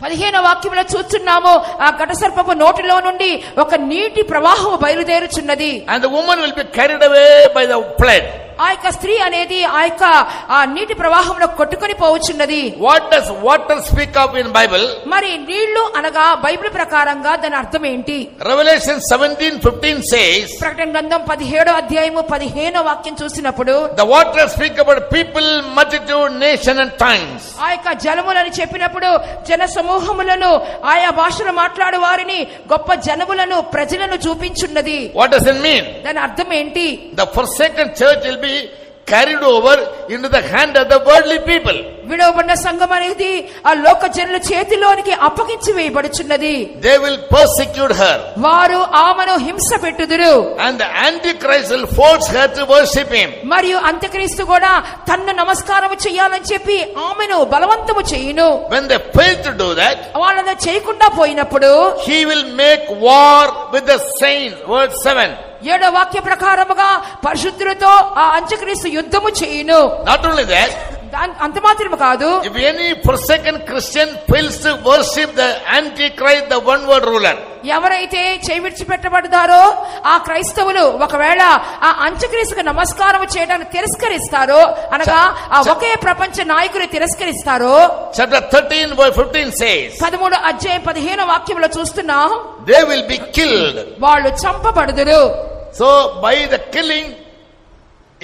15వ వాక్యంలో చూస్తున్నాము, ఆ ఘట సర్పపు నోటిలో నుండి ఒక నీటి ప్రవాహం బయలుదేరుచున్నది. And the woman will be carried away by the flood. ఆ యొక్క స్త్రీ అనేది ఆ యొక్క ఆ నీటి ప్రవాహంలో కొట్టుకొని పోవచ్చున్నది. What does water speak of in Bible? మరి నీళ్లు అనగా బైబిల్ ప్రకారంగా దాని అర్థం ఏంటి? Revelation 17:15 says, ప్రకటన గ్రంథం 17వ అధ్యాయము 15వ వాక్యం చూసినప్పుడు the water speak about people, multitude, nation and tongues. ఆ యొక్క జలములని చెప్పినప్పుడు జన సమూహములను ఆయా భాషలు మాట్లాడే వారిని గొప్ప జనములను ప్రజలను చూపించున్నది. What does it mean? దాని అర్థం ఏంటి? The forsaken church will be carried over into the hand of the worldly people. విడవబడిన సంఘం అనేది ఆ లోక జనుల చేతిలోనికి అప్పగించి వేయబడుచున్నది. They will persecute her. వారు ఆమెను హింస పెట్టుదురు. And the antichrist will force her to worship him. మరియు అంత్యక్రీస్తు కూడా తన్ను నమస్కారం చేయాలని చెప్పి ఆమెను బలవంతము చేయును. When they fail to do that, వాళ్ళని చేయకుండా పోయినప్పుడు he will make war with the saints. Verse 7. 7వ వాక్య ప్రకారముగా పరిశుద్ధులతో ఆ అంత్యక్రీస్తు యుద్ధము చేయును. Not only that, అంత మాత్రమే కాదు, if any forsaken Christian fails to worship the antichrist, the one world ruler, ఎవరైతే చేయి విడిచిపెట్టబడ్డారో ఆ క్రైస్తవులు ఒకవేళ ఆ అంత్యక్రీస్తుకు నమస్కారం చేయడానికి తిరస్కరిస్తారో అనగా ఆ ఒకే ప్రపంచ నాయకుని తిరస్కరిస్తారో, chapter 13 verse 15 says, 13వ అధ్యాయం 15వ వాక్యంలో చూస్తున్నాం, they will be killed. వాళ్ళు చంపబడుదురు. So by the killing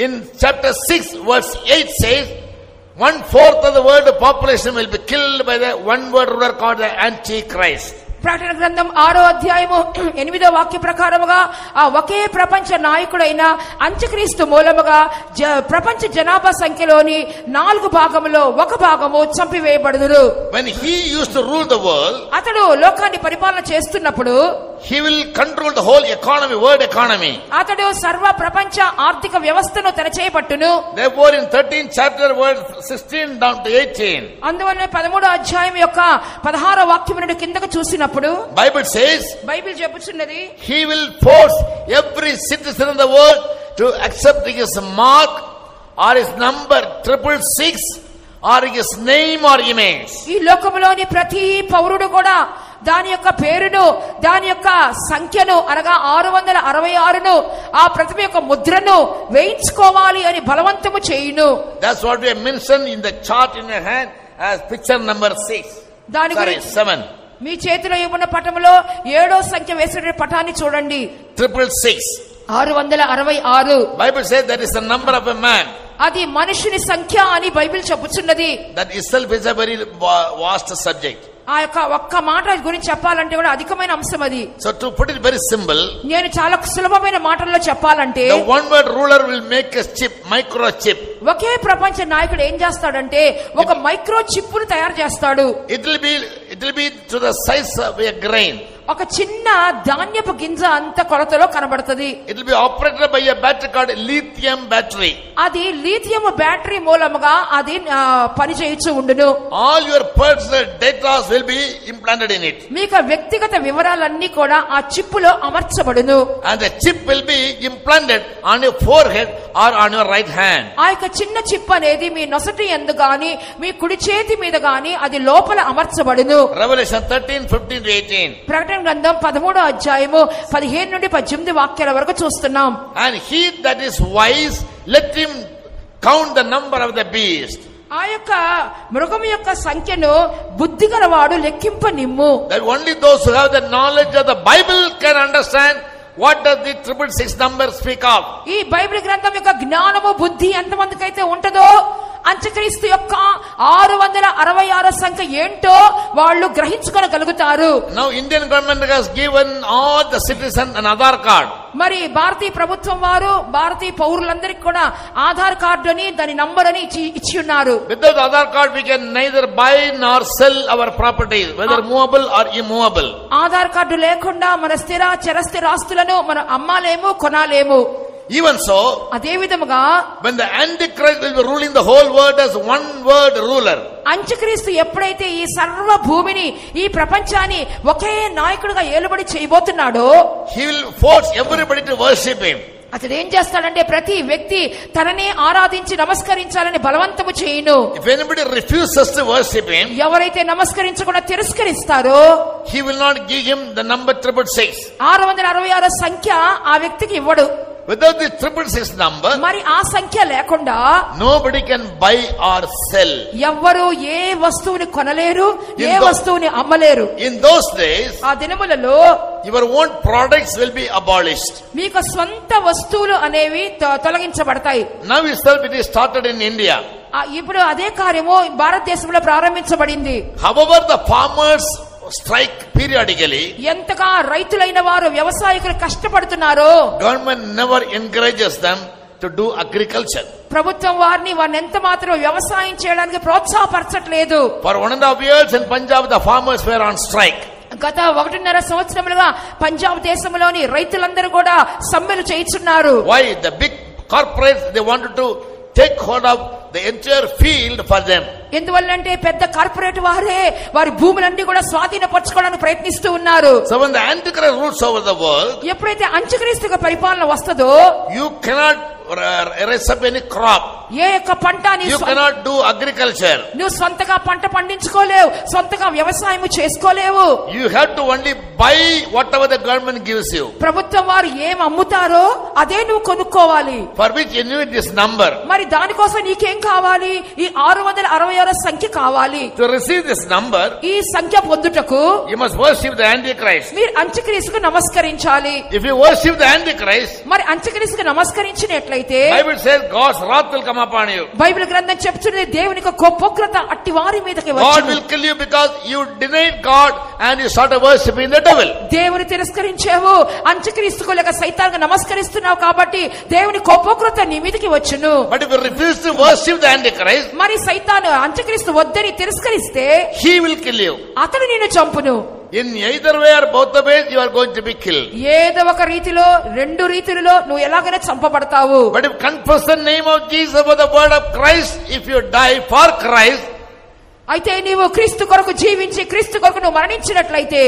in chapter 6 verse 8 says 1/4 of the world population will be killed by the one world ruler called the Antichrist. ప్రకటన గ్రంథం 6వ అధ్యాయము 8వ వాక్య ప్రకారముగా ఆ ఒకే ప్రపంచ నాయకుడైన అంత్యక్రీస్తు మూలముగా ప్రపంచ జనాభా సంఖ్యలోని 4 భాగములో 1 భాగము చంపివేయబడుదురు. When he used to rule the world, అతడు లోకాన్ని పరిపాలన చేస్తున్నప్పుడు he will control the whole economy, world economy. అతడు సర్వ ప్రపంచ ఆర్థిక వ్యవస్థను తన చేయబట్టును. Therefore in 13th chapter verse 16 down to 18, అందువల్ల 13వ అధ్యాయం యొక్క 16వ వాక్యం నుండి కిందకు చూసినప్పుడు Bible says, బైబిల్ చెప్పుచున్నది, he will force every citizen of the world to accept his mark or his number 666 or his name or image. ఈ లోకములోని ప్రతి పౌరుడు కూడా దాని యొక్క పేరును, దాని యొక్క సంఖ్యను అనగా 666ను, ఆ ప్రతిమ యొక్క ముద్రను వేయించుకోవాలి అని బలవంతము చేయును. That's what we have mentioned in the chart in your hand as picture number 6. దాని Sorry, గురించి 7. మీ చేతిలో ఇవ్వబడిన పటములో 7వ సంఖ్య వేసిన పటాన్ని చూడండి. 666. 666. Bible says that is the number of a man. అది మనుషుని సంఖ్య అని బైబిల్ చెప్పుచున్నది. That itself is a very vast subject. ఆ యొక్క ఒక్క మాట గురించి చెప్పాలంటే కూడా అధికమైన అంశం అది. So to put it very simple, నేను చాలా సులభమైన మాటల్లో చెప్పాలంటే, the one word ruler will make a chip, microchip. ఒకే ప్రపంచ నాయకుడు ఏం చేస్తాడంటే ఒక మైక్రో చిప్ ను తయారు చేస్తాడు. It will be to the size of a grain. ఒక చిన్న ధాన్యపు గింజ అంత కొలతలో కనబడుతుంది. It will be operated by a battery called lithium battery. అది లిథియం బ్యాటరీ మూలముగా అది పని చేయించు ఉండును. All your personal data will be implanted in it. మీకు వ్యక్తిగత వివరాలన్నీ కూడా ఆ చిప్ లో అమర్చబడును. And the chip will be implanted on your forehead or on your right hand. ఆ యొక్క చిన్న చిప్ అనేది మీ నొసటి యందు గాని మీ కుడి చేతి మీద గాని అది లోపల అమర్చబడును. Revelation 13:15-18. ప్రకటన గ్రంథం 13వ అధ్యాయము 15 నుండి 18 వాక్యాల వరకు చూస్తున్నాం. And he that is wise, let him count the number of the beast. ఆ యొక్క మృగము యొక్క సంఖ్యను బుద్ధిగలవాడు లెక్కింప నిమ్ము. That only those who have the knowledge of the Bible can understand what does the 666 number speak of. ఈ Bible గ్రంథం యొక్క జ్ఞానము బుద్ధి ఎంతమందికి అయితే ఉంటదో అంత్యక్రీస్తు యొక్క 666 సంఖ్య ఏంటో వాళ్ళు గ్రహించుకోగలుగుతారు. Now Indian government has given all the citizens an Aadhaar card. మరి భారతీయ ప్రభుత్వం వారు భారతీయ పౌరులందరికీ కూడా ఆధార్ కార్డు అని దాని నంబర్ అని ఇచ్చి ఉన్నారు. Without Aadhaar card we can neither buy nor sell our properties, whether movable or immovable. Aadhaar card లేకుండా మన స్థిర చరస్థిర ఆస్తులను మనం అమ్మాలేము కొనాలేము. Even so, అదే విధముగా when the Antichrist will be ruling the whole world as one word ruler, అంత్యక్రీస్తు ఎప్పుడైతే ఈ సర్వ భూమిని ఈ ప్రపంచాన్ని ఒకే నాయకుడిగా ఏలుబడి చేయబోతున్నాడో, he will force everybody to worship him. అతడు ఏం చేస్తాడంటే ప్రతి వ్యక్తి తననే ఆరాధించి నమస్కరించాలని బలవంతము చేయును. If anybody refuses to worship him, ఎవరైతే నమస్కరించకుండా తిరస్కరిస్తారో, he will not give him the number 666. 666 సంఖ్య ఆ వ్యక్తికి ఇవ్వడు. Without the 666 number, మరి ఆ సంఖ్య లేకుండా nobody can buy or sell. ఎవ్వరు ఏ వస్తువుని కొనలేరు, ఏ వస్తువుని అమ్మలేరు. In those days, ఆ దినములలో your own products will be abolished. మీకు స్వంత వస్తువులు అనేవి తొలగించబడతాయి. Now itself it is started in India. ఇప్పుడు అదే కార్యము భారతదేశంలో ప్రారంభించబడింది. However, the farmers strike periodically. ఎంతగా రైతులైన వారు వ్యవసాయకులు కష్టపడుతున్నారో, government never encourages them to do agriculture. ప్రభుత్వం వారిని ఎంత మాత్రం వ్యవసాయం చేయడానికి ప్రోత్సాహపరచట్లేదు. For 1.5 years in Punjab the farmers were on strike. గత 1.5 సంవత్సరములుగా పంజాబ్ దేశంలోని రైతులందరూ కూడా సమ్మెలు చేయిస్తున్నారు. Why? The big corporates, they wanted to take hold of the entire field for them. ఎందువల్లంటే పెద్ద కార్పొరేట్ వారి భూములన్నీ కూడా స్వాధీనపరచుకోవడానికి ప్రయత్నిస్తూ ఉన్నారు. So when the Antichrist rules over the world, ఎప్పుడైతే అంత్యక్రీస్తు పరిపాలన వస్తదో, you cannot raise up any crop. ఏ యొక్క పంట you cannot do agriculture. నువ్వు సొంతగా పంట పండించుకోలేవు, సొంతగా వ్యవసాయం చేసుకోలేవు. You have to only buy whatever the government gives you. ప్రభుత్వం వారు ఏం అమ్ముతారో అదే నువ్వు కొనుక్కోవాలి. For which you need this number. మరి దానికోసం నీకేం కావాలి? ఈ 666 సంఖ్య కావాలి. To receive this number, ఈ సంఖ్య పొందుటకు you must worship the Antichrist. మీరు అంత్యక్రీస్తుకు నమస్కరించాలి. If you worship the Antichrist, మరి అంత్యక్రీస్తుకు నమస్కరించినట్లయితే Bible says God's wrath will come upon you. Bible గ్రంథం చెప్తున్నది దేవుని యొక్క కోపోగ్రత అట్టి వారి మీదకి God వచ్చును. will kill you because you denied God and you started worshiping the devil. దేవుని తిరస్కరించావు, అంత్యక్రీస్తుకు లేక సైతానికి నమస్కరిస్తున్నావు కాబట్టి దేవుని కోపోగ్రత నీ మీదకి వచ్చును. But if you refuse to worship the Antichrist, మరి సైతాను అంత్యక్రీస్తు వద్దని తిరస్కరిస్తే he will kill you. అతడు నిన్ను చంపును. In either way or both the ways you are going to be killed. ఏదో ఒక రీతిలో రెండు రీతిలో నువ్వు ఎలాగైనా చంపబడతావు. But if confess the name of Jesus for the word of Christ, if you die for Christ, అయితే నీవు క్రీస్తు కొరకు జీవించి క్రీస్తు కొరకు నువ్వు మరణించినట్లయితే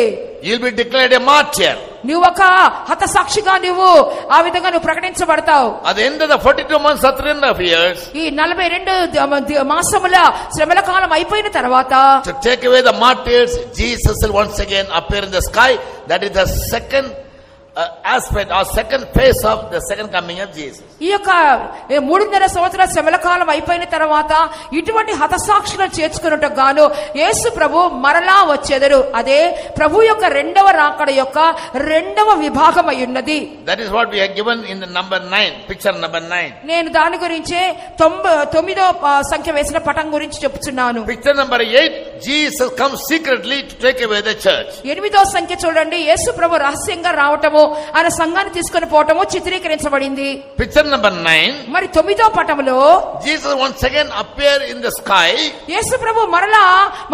you'll be declared a martyr. నువ్వు ఒక హతసాక్షిగా నువ్వు ఆ విధంగా నువ్వు ప్రకటించబడతావు. At the end of the 42 months or 3.5 years, ఈ 42 మాసముల శ్రమల కాలం అయిపోయిన తర్వాత, to take away the martyrs, Jesus will once again appear in the sky. That is the second aspect or second phase of the second coming of Jesus. ఈ యొక్క 3.5 సంవత్సరాల శ్రమల కాలం అయిపోయిన తర్వాత ఇటువంటి హతసాక్షులను చేర్చుకున్నట్టుకు గాను యేసు ప్రభు మరలా వచ్చేదరు. అదే ప్రభు యొక్క రెండవ రాకడ యొక్క రెండవ విభాగం అయి ఉన్నది. That is what we have given in the number 9, picture number 9. నేను దాని గురించే 9వ సంఖ్య వేసిన పటం గురించి చెప్తున్నాను. Picture number 8 Jesus comes secretly to take away the church. 8వ సంఖ్య చూడండి, యేసు ప్రభు రహస్యంగా రావటము, ఆయన సంఘాన్ని తీసుకొని పోవటము చిత్రీకరించబడింది. Picture number 9. మరి 9వ పటములో Jesus once again appear in the sky యేసు ప్రభు మరలా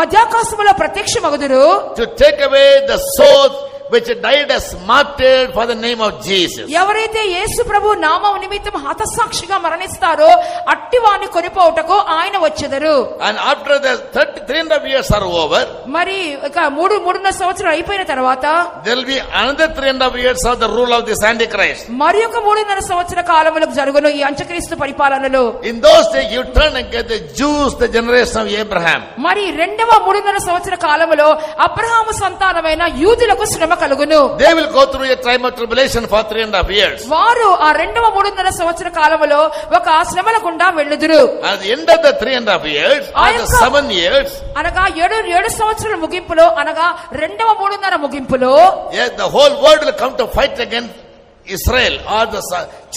మధ్యాకాశములో ప్రత్యక్షమగుదురు to take away the souls which died as martyred for the name of Jesus. ఎవరైతే యేసు ప్రభు నామం నిమిత్తం హతసాక్షిగా మరణిస్తారో అట్టి వారిని కొనిపోవుటకు ఆయన వచ్చెదరు. And after the 3.5 years are over, మరి ఇక 3.5 సంవత్సరాలు అయిపోయిన తర్వాత there will be another 3.5 years of the rule of this Antichrist. మరి ఒక 3.5 సంవత్సర కాలములకు జరుగును ఈ అంత్యక్రీస్తు పరిపాలనలో. In those days you turn and get the Jews, the generation of Abraham. మరి రెండవ 3.5 సంవత్సర కాలములో అబ్రహాము సంతానమైన యూదులకు శ్రమ కలుగును. They will go through a time of tribulation for 3.5 years. వారు ఆ రెండవ 3.5 సంవత్సర కాలములో ఒక శ్రమల గుండా వెళ్ళుదురు. At the end of the 3.5 years, after 7 years, అనగా 7 సంవత్సరాల ముగింపులో, అనగా రెండవ 3.5 ముగింపులో, yes, the whole world will come to fight against Israel or the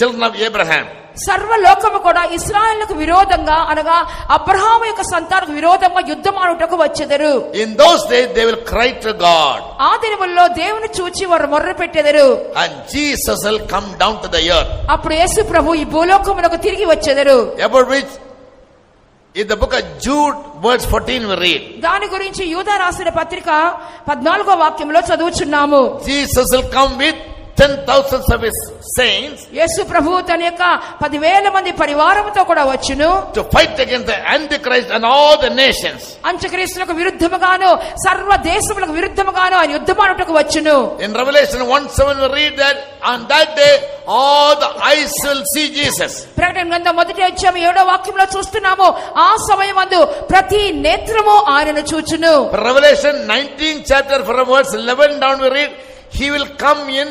children of Abraham. సర్వలోకము కూడా ఇశ్రాయేలుకు విరోధంగా, అనగా అబ్రహాము యొక్క సంతానకు విరోధంగా యుద్ధమాడుటకు వచ్చెదరు. In those days they will cry to God. ఆ దినముల్లో దేవుని చూచి వారు మొర్ర పెట్టెదరు. And Jesus will come down to the earth. అప్పుడు యేసు ప్రభు ఈ భూలోకమునకు తిరిగి వచ్చెదరు. About which in the book of Jude verse 14 we read. దాని గురించి యూదా రాసిన పత్రిక 14వ వాక్యంలో చదువుచున్నాము. Jesus will come with 10,000 of his saints యేసు ప్రభు తన యొక్క 10,000 మంది పరివారముతో కూడా వచ్చును to fight against the Antichrist and all the nations. అంత్యక్రీస్తులకు విరుద్ధముగాను సర్వ దేశములకు విరుద్ధముగాను ఆయన యుద్ధమాడుటకు వచ్చును. In Revelation 1:7 we read that on that day all the eyes will see Jesus. ప్రకటన గ్రంథం 1వ అధ్యాయం 7వ వాక్యంలో చూస్తున్నాము, ఆ సమయమందు ప్రతి నేత్రము ఆయనను చూచును. Revelation 19 chapter from verse 11 down we read, he will come in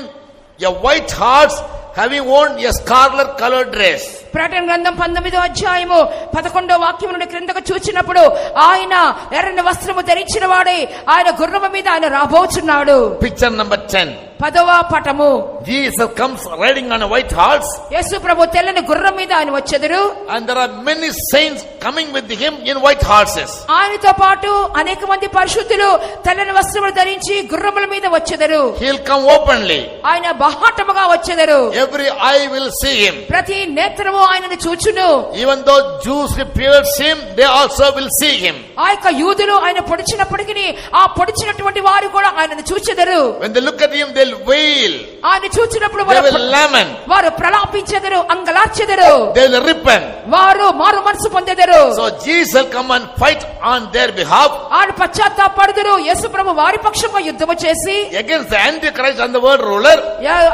a white horse having worn a scarlet colored dress. ప్రకటన గ్రంథం 19వ అధ్యాయము 11వ వాక్యం నుండి క్రిందకు చూచినప్పుడు ఆయన ఎర్రని వస్త్రము ధరించిన వాడే ఆయన గుర్రము మీద ఆయన రాబోచున్నాడు. Picture number 10. 10వ పటము, Jesus comes riding on a white horse. యేసు ప్రభు తెల్లని గుర్రం మీద ఆయన వచ్చెదరు. And there are many saints coming with him in white horses. ఆయనతో పాటు అనేక మంది పరిశుద్ధులు తెల్లని వస్త్రములు ధరించి గుర్రముల మీద వచ్చెదరు. He'll come openly. ఆయన బహాటముగా వచ్చెదరు. Every eye will see him. ప్రతి నేత్రము ఆయనను చూచును. Even though Jews pierce him, they also will see him. ఆ యొక్క యూదులు ఆయన పొడిచినప్పటికీ ఆ పొడిచినటువంటి వారు కూడా ఆయనను చూచెదరు. When they look at him, they'll wail. ఆయన చూచినప్పుడు They will lament. వారు ప్రలాపించెదరు, అంగలార్చెదరు. They will repent. వారు మారు మనసు పొందెదరు. So Jesus will come and fight on their behalf. ఆయన పశ్చాత్తాపడుదురు. యేసు ప్రభు వారి పక్షంగా యుద్ధము చేసి against the Antichrist and the world ruler.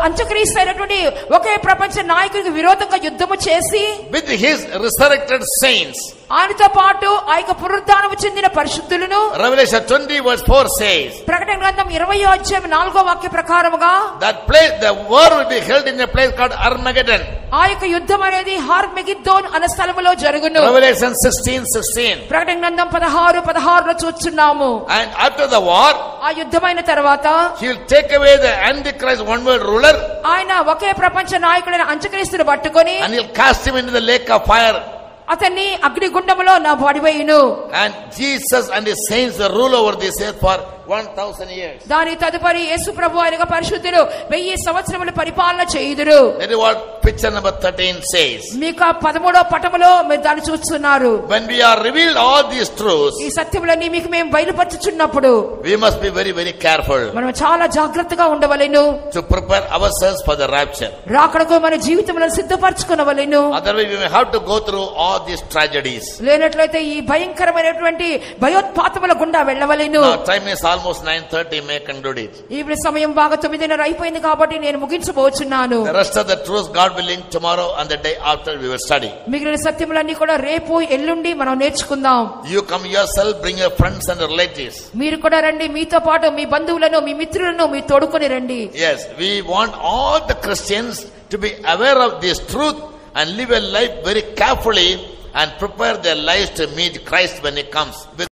అంత్యక్రీస్తు అయినటువంటి ఒకే ప్రపంచ నాయకుడికి విరోధంగా యుద్ధము చేసి with his resurrected saints. ఆయనతో పాటు ఆ యొక్క పునరుద్ధానము చెందిన పరిశుద్ధులను. Revelation 20 verse 4 says. ప్రకటన గ్రంథం 20వ అధ్యాయం 4వ వాక్య ప్రకారముగా that place, the war will be held in a place called Armageddon. ఆ యొక్క యుద్ధం అనేది హార్మెగిద్దోన్ అనే స్థలములో జరుగును. Revelation 16:16. ప్రకటన గ్రంథం 16:16లో చూస్తున్నాము. And after the war, ఆ యుద్ధమైన తర్వాత he will take away the Antichrist, one world ruler, ఆయన ఒకే ప్రపంచ నాయకుడైన అంత్యక్రీస్తును పట్టుకొని and he'll cast him into the lake of fire. అతన్ని అగ్నిగుండములో నా పడివేయును. And Jesus and his saints will rule over this earth for 1000 years. దాని తదుపరి యేసు ప్రభు ఆయన పరిశుద్ధులు 1000 సంవత్సరములు పరిపాలన చేయుదురు. That is what picture number 13 says. మీకు 13వ పటములో మీరు దాన్ని చూస్తున్నారు. When we are revealed all these truths, ఈ సత్యములన్నీ మీకు మేము బయలుపరచుచున్నప్పుడు we must be very, very careful మనం చాలా జాగ్రత్తగా ఉండవలెను. to prepare ourselves for the rapture. రాకడకు మన జీవితములను సిద్ధపరచుకొనవలెను. Otherwise we may have to go through all these tragedies. లేనట్లయితే ఈ భయంకరమైనటువంటి భయోత్పాతముల గుండా వెళ్ళవలెను. Now time is almost 9:30, may conclude it. ఇప్పుడు సమయం బాగా 9:30 అయిపోయింది కాబట్టి నేను ముగించబోచున్నాను. The rest of the truths, God willing, tomorrow and the day after we will study. మిగిలిన సత్యములన్నీ కూడా రేపు ఎల్లుండి మనం నేర్చుకుందాం. You come yourself, bring your friends and relatives. మీరు కూడా రండి, మీతో పాటు మీ బంధువులను మీ మిత్రులను మీ తోడుకొని రండి. Yes, we want all the Christians to be aware of this truth and live a life very carefully and prepare their lives to meet Christ when he comes.